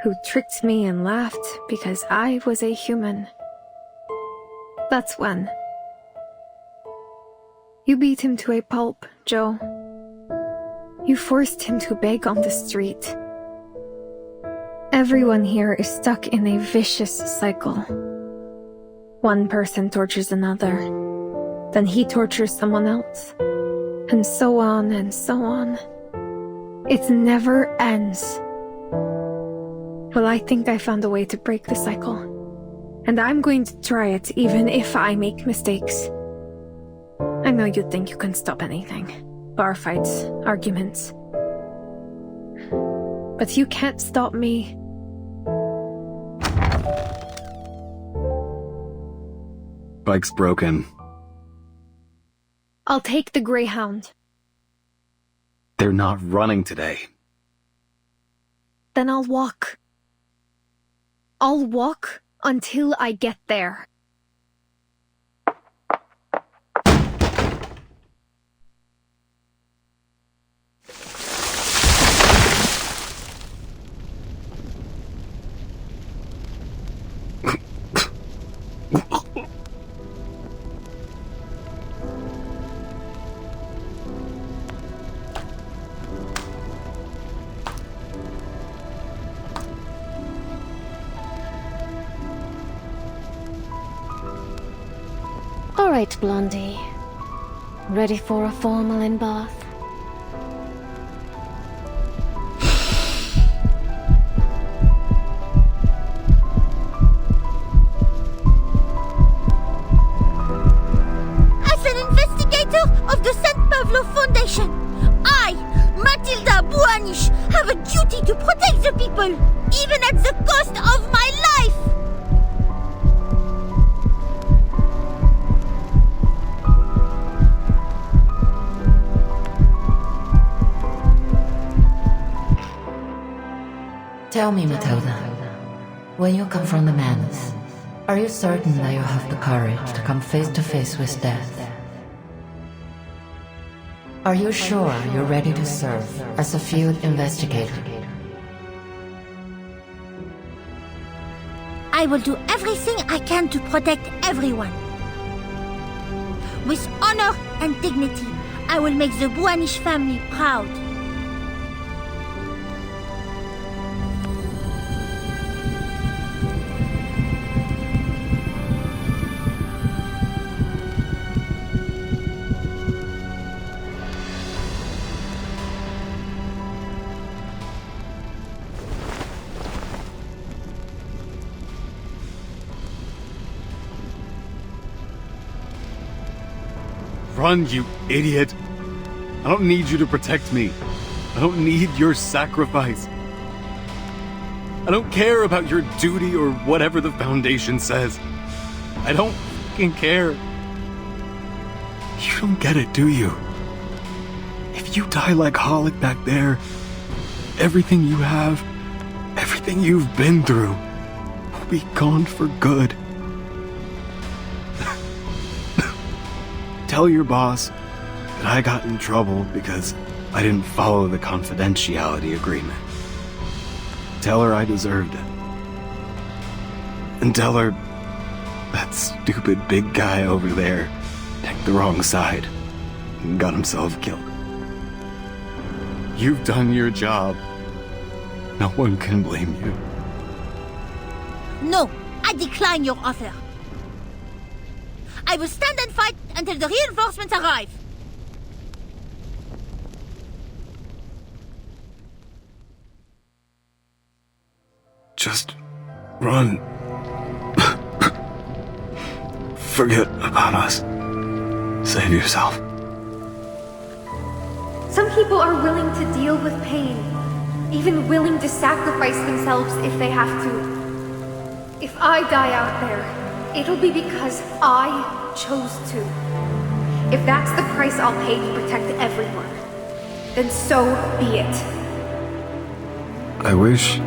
who tricked me and laughed because I was a human. That's when. You beat him to a pulp, Joe. You forced him to beg on the street. Everyone here is stuck in a vicious cycle. One person tortures another, then he tortures someone else, and so on and so on. It never ends. Well, I think I found a way to break the cycle. And I'm going to try it even if I make mistakes. I know you think you can stop anything. Bar fights, arguments. But you can't stop me. Bike's broken. I'll take the Greyhound. They're not running today. Then I'll walk. I'll walk until I get there. All right, Blondie. Ready for a formal in-bath? As an investigator of the St. Pavlov Foundation, I, Matilda Buanish, have a duty to protect the people, even at the cost of my life! Tell me, Matilda, When you confront the menace, are you certain that you have the courage to come face to face with death? Are you sure you're ready to serve as a field investigator? I will do everything I can to protect everyone. With honor and dignity, I will make the Buanish family proud. Run, you idiot! I don't need you to protect me. I don't need your sacrifice. I don't care about your duty or whatever the Foundation says. I don't fucking care. You don't get it, do you? If you die like Holic back there, everything you have, everything you've been through, will be gone for good. Tell your boss that I got in trouble because I didn't follow the confidentiality agreement. Tell her I deserved it. And tell her that stupid big guy over there picked the wrong side and got himself killed. You've done your job. No one can blame you. No, I decline your offer. I will stand and fight until the reinforcements arrive. Just run. Forget about us. Save yourself. Some people are willing to deal with pain, even willing to sacrifice themselves if they have to. If I die out there, it'll be because I chose to. If that's the price I'll pay to protect everyone, then so be it. I wish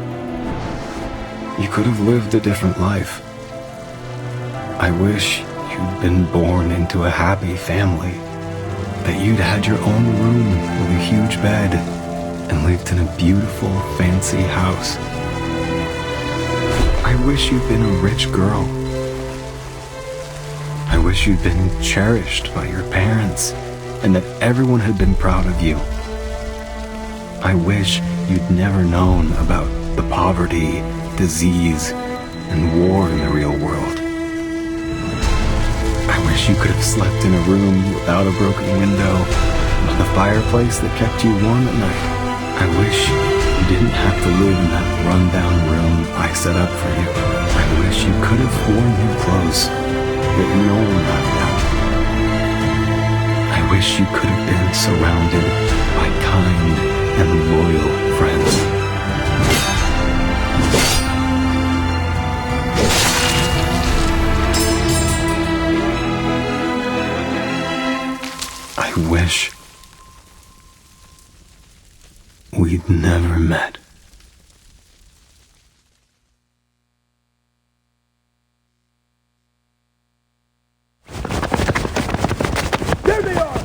you could have lived a different life. I wish you'd been born into a happy family, that you'd had your own room with a huge bed and lived in a beautiful, fancy house. I wish you'd been a rich girl. I wish you'd been cherished by your parents and that everyone had been proud of you. I wish you'd never known about the poverty, disease, and war in the real world. I wish you could have slept in a room without a broken window, with a fireplace that kept you warm at night. I wish you didn't have to live in that run-down room I set up for you. I wish you could have worn your clothes that no one left out. I wish you could have been surrounded by kind and loyal friends. I wish we'd never met. There they are!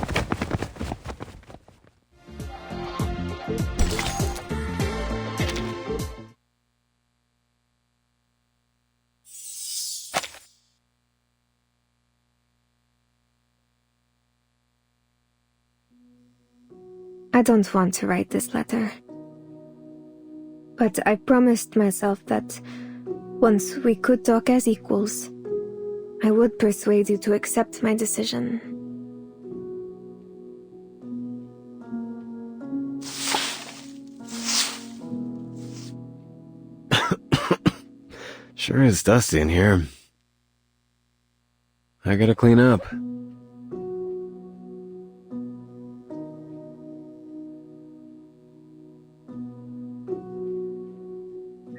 I don't want to write this letter. But I promised myself that once we could talk as equals, I would persuade you to accept my decision. Sure is dusty in here. I gotta clean up.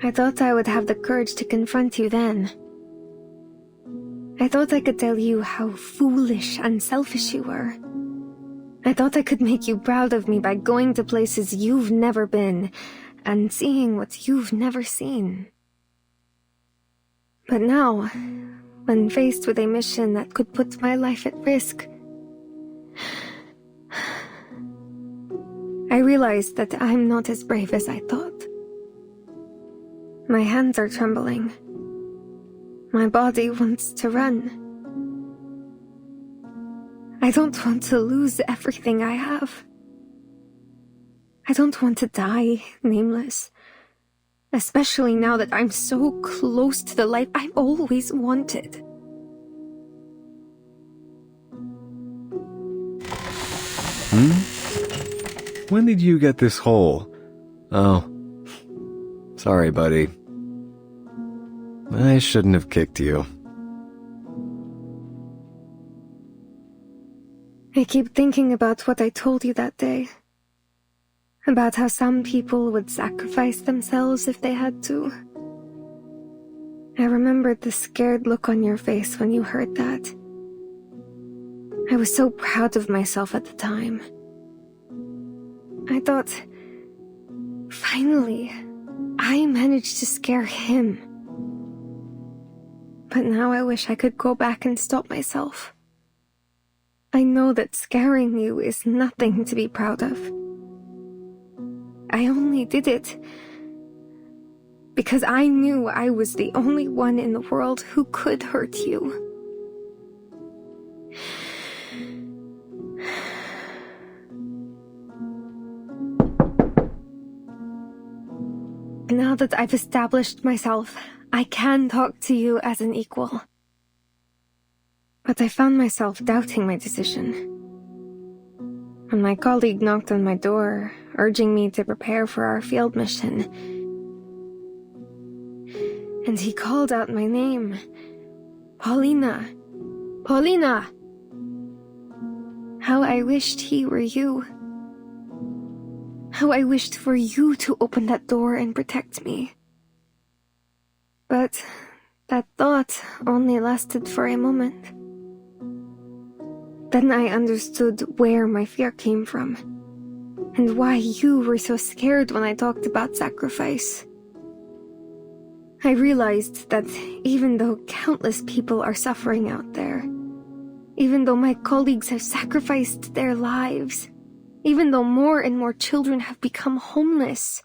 I thought I would have the courage to confront you then. I thought I could tell you how foolish and selfish you were. I thought I could make you proud of me by going to places you've never been and seeing what you've never seen. But now, when faced with a mission that could put my life at risk, I realized that I'm not as brave as I thought. My hands are trembling. My body wants to run. I don't want to lose everything I have. I don't want to die nameless. Especially now that I'm so close to the life I've always wanted. When did you get this hole? Oh. Sorry, buddy. I shouldn't have kicked you. I keep thinking about what I told you that day. About how some people would sacrifice themselves if they had to. I remembered the scared look on your face when you heard that. I was so proud of myself at the time. I thought, finally, I managed to scare him. But now I wish I could go back and stop myself. I know that scaring you is nothing to be proud of. I only did it because I knew I was the only one in the world who could hurt you. Now that I've established myself, I can talk to you as an equal. But I found myself doubting my decision. When my colleague knocked on my door, urging me to prepare for our field mission, and he called out my name, Paulina. Paulina! How I wished he were you. How I wished for you to open that door and protect me. But that thought only lasted for a moment. Then I understood where my fear came from, and why you were so scared when I talked about sacrifice. I realized that even though countless people are suffering out there, even though my colleagues have sacrificed their lives, even though more and more children have become homeless,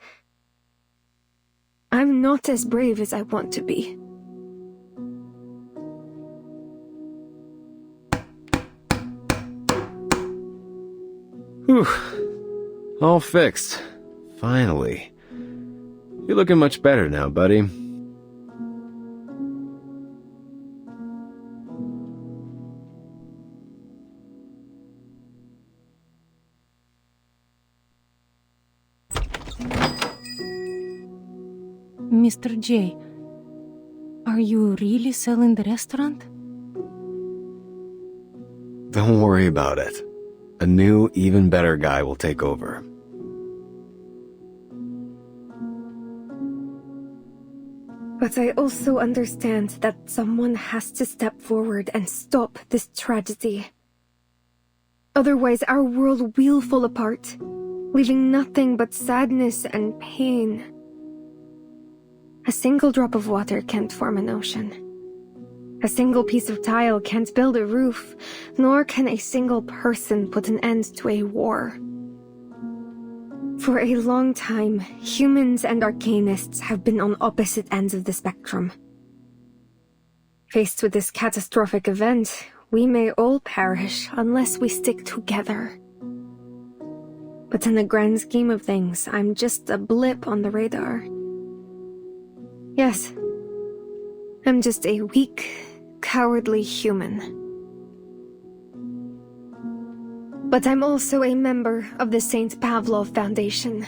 I'm not as brave as I want to be. Whew. All fixed. Finally. You're looking much better now, buddy. Mr. J, are you really selling the restaurant? Don't worry about it. A new, even better guy will take over. But I also understand that someone has to step forward and stop this tragedy. Otherwise, our world will fall apart, leaving nothing but sadness and pain. A single drop of water can't form an ocean. A single piece of tile can't build a roof, nor can a single person put an end to a war. For a long time, humans and arcanists have been on opposite ends of the spectrum. Faced with this catastrophic event, we may all perish unless we stick together. But in the grand scheme of things, I'm just a blip on the radar. Yes, I'm just a weak, cowardly human. But I'm also a member of the St. Pavlov Foundation.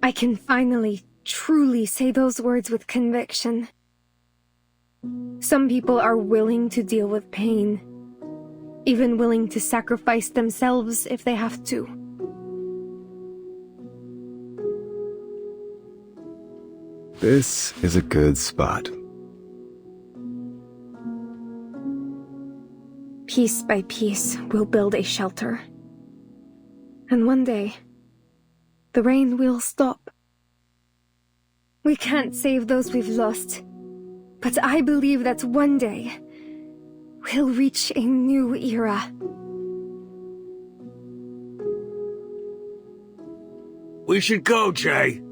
I can finally, truly say those words with conviction. Some people are willing to deal with pain, even willing to sacrifice themselves if they have to. This is a good spot. Piece by piece, we'll build a shelter. And one day, the rain will stop. We can't save those we've lost, But I believe that one day, we'll reach a new era. We should go, Jay.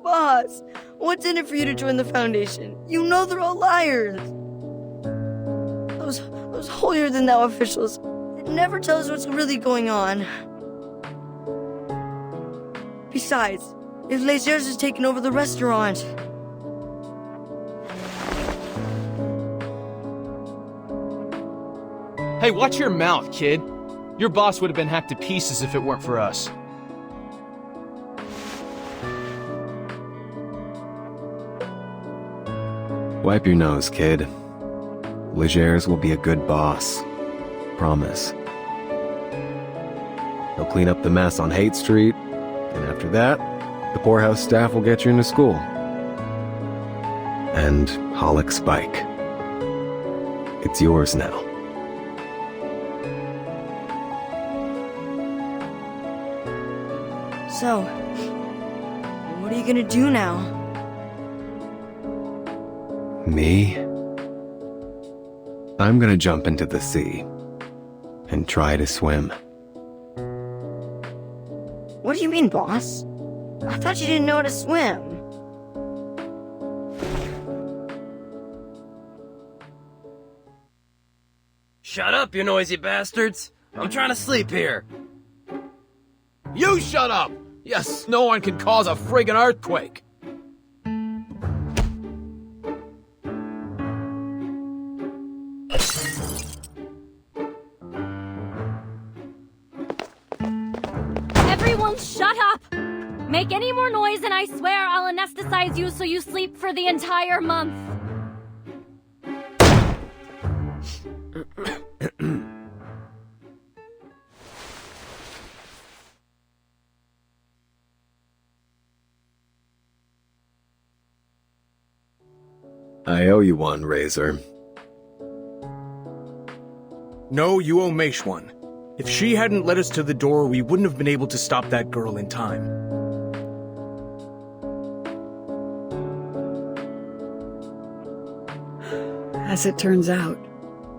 Boss, what's in it for you to join the Foundation? You know they're all liars. Those holier-than-thou officials, they never tell us what's really going on. Besides, if Lair's has taken over the restaurant... Hey, watch your mouth, kid. Your boss would have been hacked to pieces if it weren't for us. Wipe your nose, kid. Legers will be a good boss. Promise. He'll clean up the mess on Haight Street, and after that, the poorhouse staff will get you into school. And Holic Spike. It's yours now. So, what are you gonna do now? Me? I'm gonna jump into the sea and try to swim. What do you mean, boss? I thought you didn't know how to swim. Shut up, you noisy bastards! I'm trying to sleep here. You shut up! You snoring can cause a friggin' earthquake. Everyone shut up! Make any more noise and I swear I'll anesthetize you so you sleep for the entire month. I owe you one, Razor. No, you owe Meish one. If she hadn't led us to the door, we wouldn't have been able to stop that girl in time. As it turns out,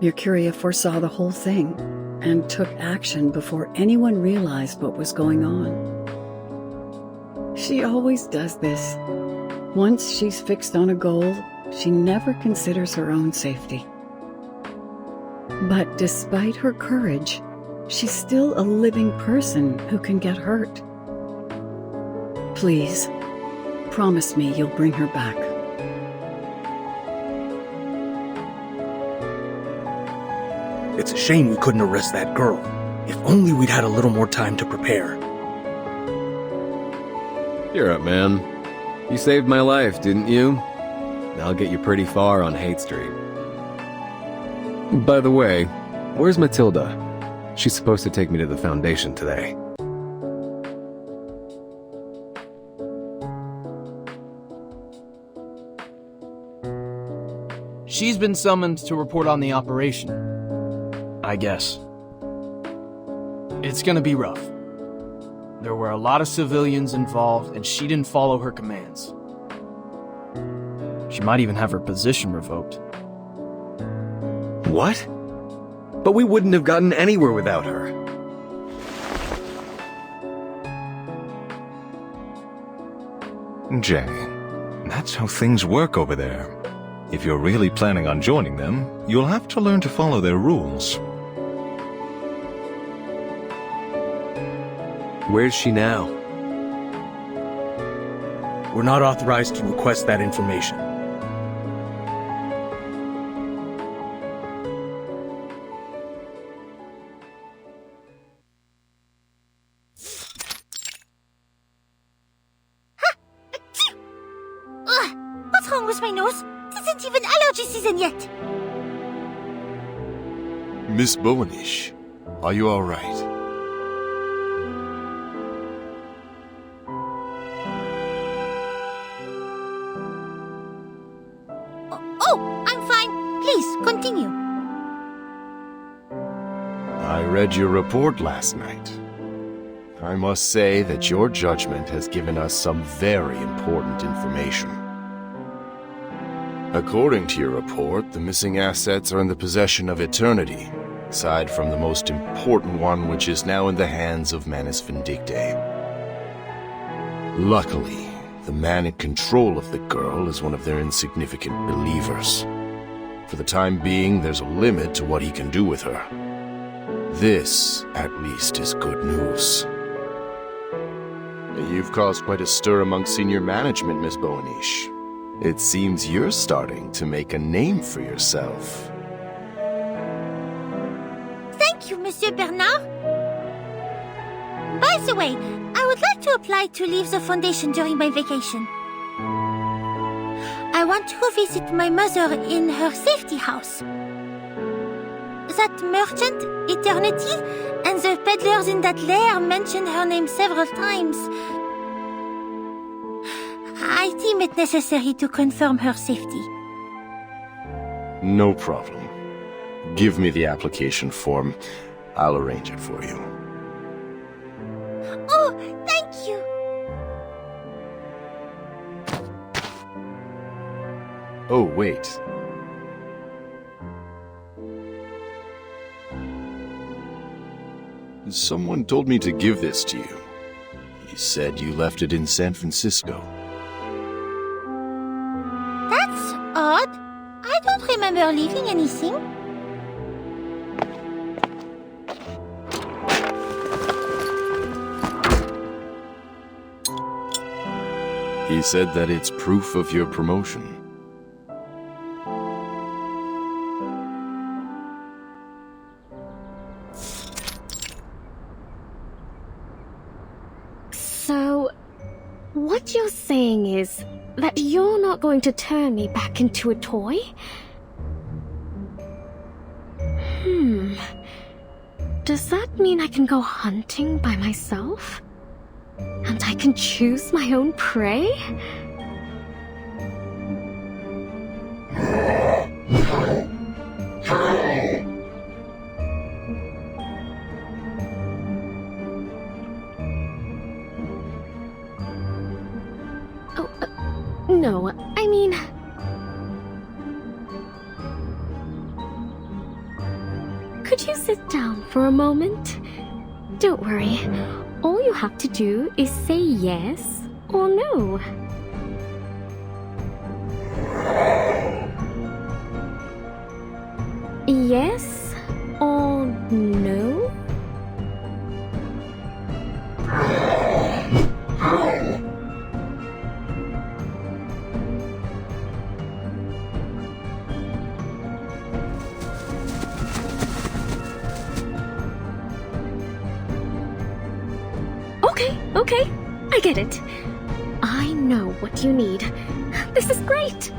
Mercuria foresaw the whole thing and took action before anyone realized what was going on. She always does this. Once she's fixed on a goal, she never considers her own safety. But despite her courage, she's still a living person who can get hurt. Please, promise me you'll bring her back. It's a shame we couldn't arrest that girl. If only we'd had a little more time to prepare. You're up, man. You saved my life, didn't you? I'll get you pretty far on Haight Street. By the way, where's Matilda? She's supposed to take me to the Foundation today. She's been summoned to report on the operation. I guess. It's gonna be rough. There were a lot of civilians involved, and she didn't follow her commands. She might even have her position revoked. What? But we wouldn't have gotten anywhere without her. Jay, that's how things work over there. If you're really planning on joining them, you'll have to learn to follow their rules. Where's she now? We're not authorized to request that information. wrong with my nose? This isn't even allergy season yet. Miss Bowenish, are you all right? Oh, I'm fine. Please, continue. I read your report last night. I must say that your judgment has given us some very important information. According to your report, the missing assets are in the possession of Eternity, aside from the most important one, which is now in the hands of Manus Vindicte. Luckily, the man in control of the girl is one of their insignificant believers. For the time being, there's a limit to what he can do with her. This, at least, is good news. You've caused quite a stir among senior management, Miss Bowenish. It seems you're starting to make a name for yourself. Thank you, Monsieur Bernard. By the way, I would like to apply to leave the Foundation during my vacation. I want to visit my mother in her safety house. That merchant, Eternity, and the peddlers in that lair mentioned her name several times. I deem it necessary to confirm her safety. No problem. Give me the application form. I'll arrange it for you. Oh, thank you! Oh, wait. Someone told me to give this to you. He said you left it in San Francisco. That's odd. I don't remember leaving anything. He said that it's proof of your promotion. So, what you're saying is that you're not going to turn me back into a toy? Does that mean I can go hunting by myself? And I can choose my own prey? No, I mean... Could you sit down for a moment? Don't worry. All you have to do is say yes or no. Yes or no? Okay, I get it. I know what you need. This is great.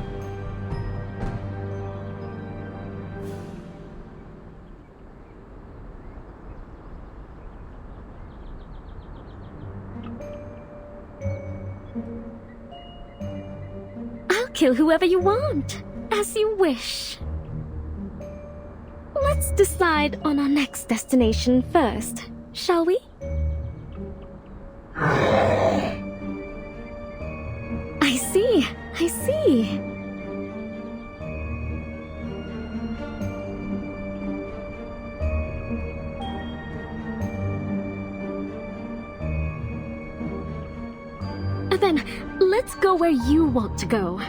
I'll kill whoever you want, as you wish. Let's decide on our next destination first, shall we? I see. Then, let's go where you want to go.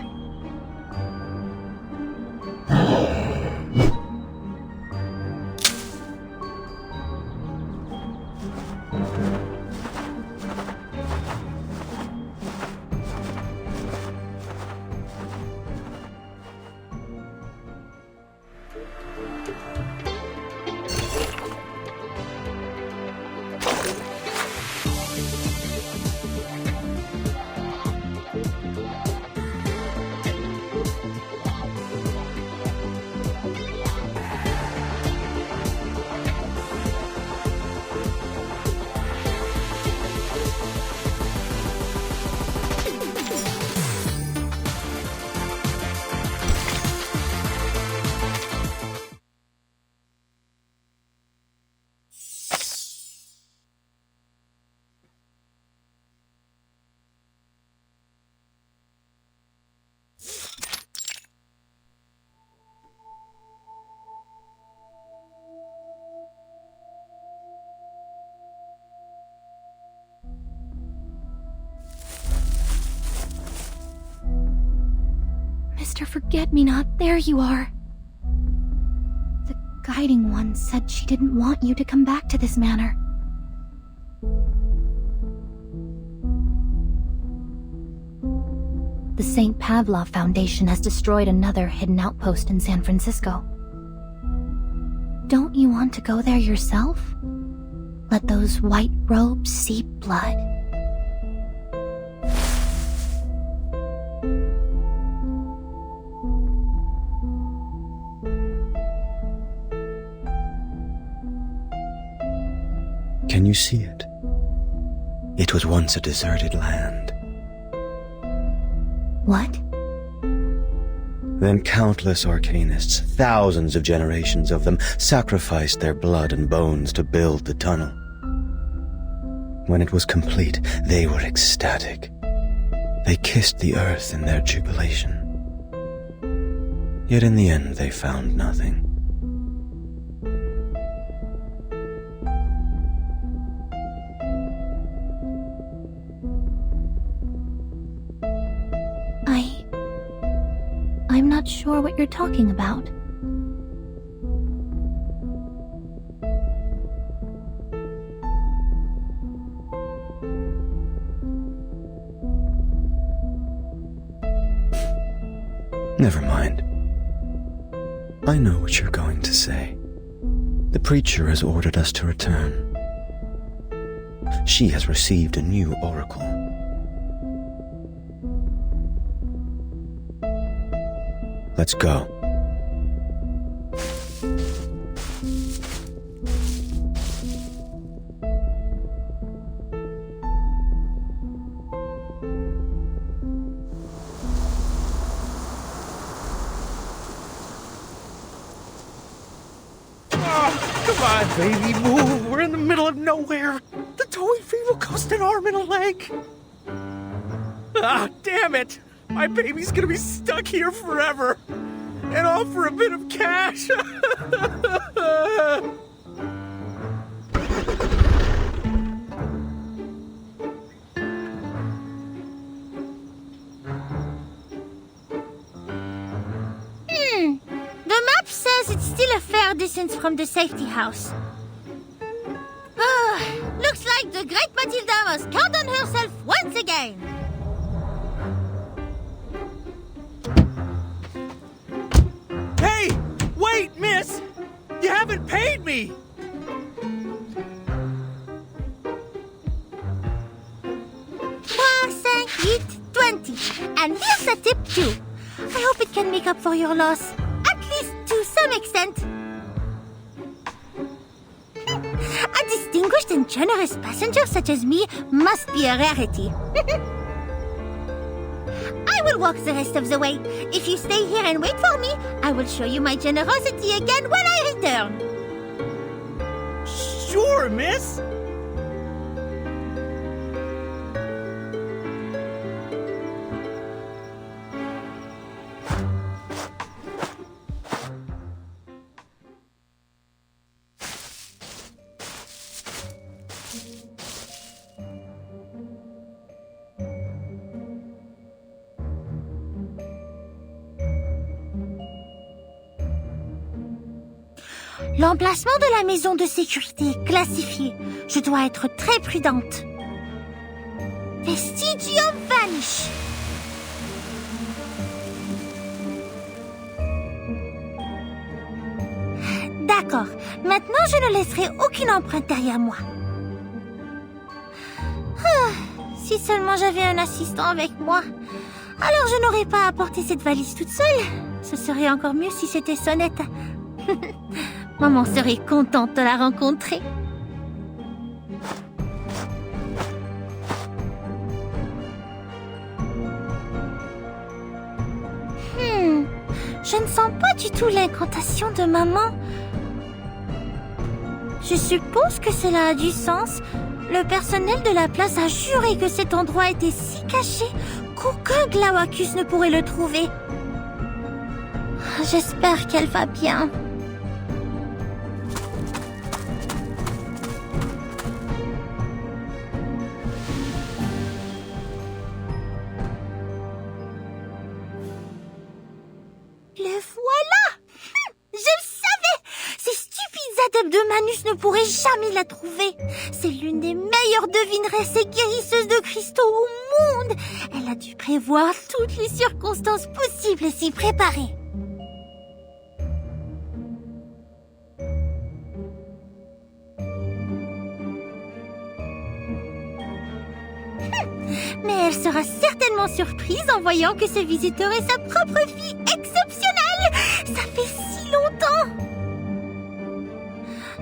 Mr. Forget-Me-Not, there you are. The Guiding One said she didn't want you to come back to this manor. The St. Pavlov Foundation has destroyed another hidden outpost in San Francisco. Don't you want to go there yourself? Let those white robes seep blood. Can you see it? It was once a deserted land. What? Then countless arcanists, thousands of generations of them, sacrificed their blood and bones to build the tunnel. When it was complete, they were ecstatic. They kissed the earth in their jubilation. Yet in the end, they found nothing. I'm not sure what you're talking about. Never mind. I know what you're going to say. The preacher has ordered us to return. She has received a new oracle. Let's go. Come on, baby, move. We're in the middle of nowhere. The towing fee will cost an arm and a leg. Ah, damn it. My baby's gonna be stuck here forever. And all for a bit of cash. The map says it's still a fair distance from the safety house. Looks like the great Matilda must count on herself once again. Hey! Wait, miss! You haven't paid me! And here's a tip too. I hope it can make up for your loss. At least to some extent. A distinguished and generous passenger such as me must be a rarity. I will walk the rest of the way. If you stay here and wait for me, I will show you my generosity again when I return. Sure, miss. L'emplacement de la maison de sécurité est classifié. Je dois être très prudente. Vestigio vanish. D'accord. Maintenant, je ne laisserai aucune empreinte derrière moi. Si seulement j'avais un assistant avec moi. Alors je n'aurais pas à porter cette valise toute seule. Ce serait encore mieux si c'était Sonnette. Maman serait contente de la rencontrer. Je ne sens pas du tout l'incantation de maman. Je suppose que cela a du sens. Le personnel de la place a juré que cet endroit était si caché qu'aucun Glauacus ne pourrait le trouver. J'espère qu'elle va bien. Le voilà! Je le savais! Ces stupides adeptes de Manus ne pourraient jamais la trouver. C'est l'une des meilleures devineresses et guérisseuses de cristaux au monde. Elle a dû prévoir toutes les circonstances possibles et s'y préparer. Mais elle sera certainement surprise en voyant que ce visiteur est sa propre fille exceptionnelle. Ça fait si longtemps.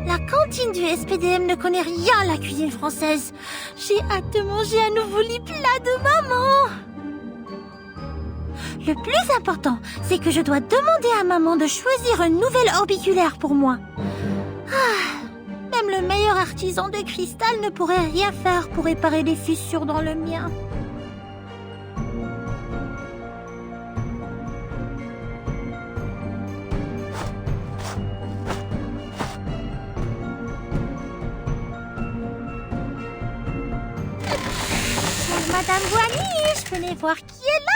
La cantine du SPDM ne connaît rien à la cuisine française. J'ai hâte de manger à nouveau les plats de maman. Le plus important, c'est que je dois demander à maman de choisir un nouvel orbiculaire pour moi. Même le meilleur artisan de cristal ne pourrait rien faire pour réparer les fissures dans le mien. Madame Boigny, je venais voir qui est là.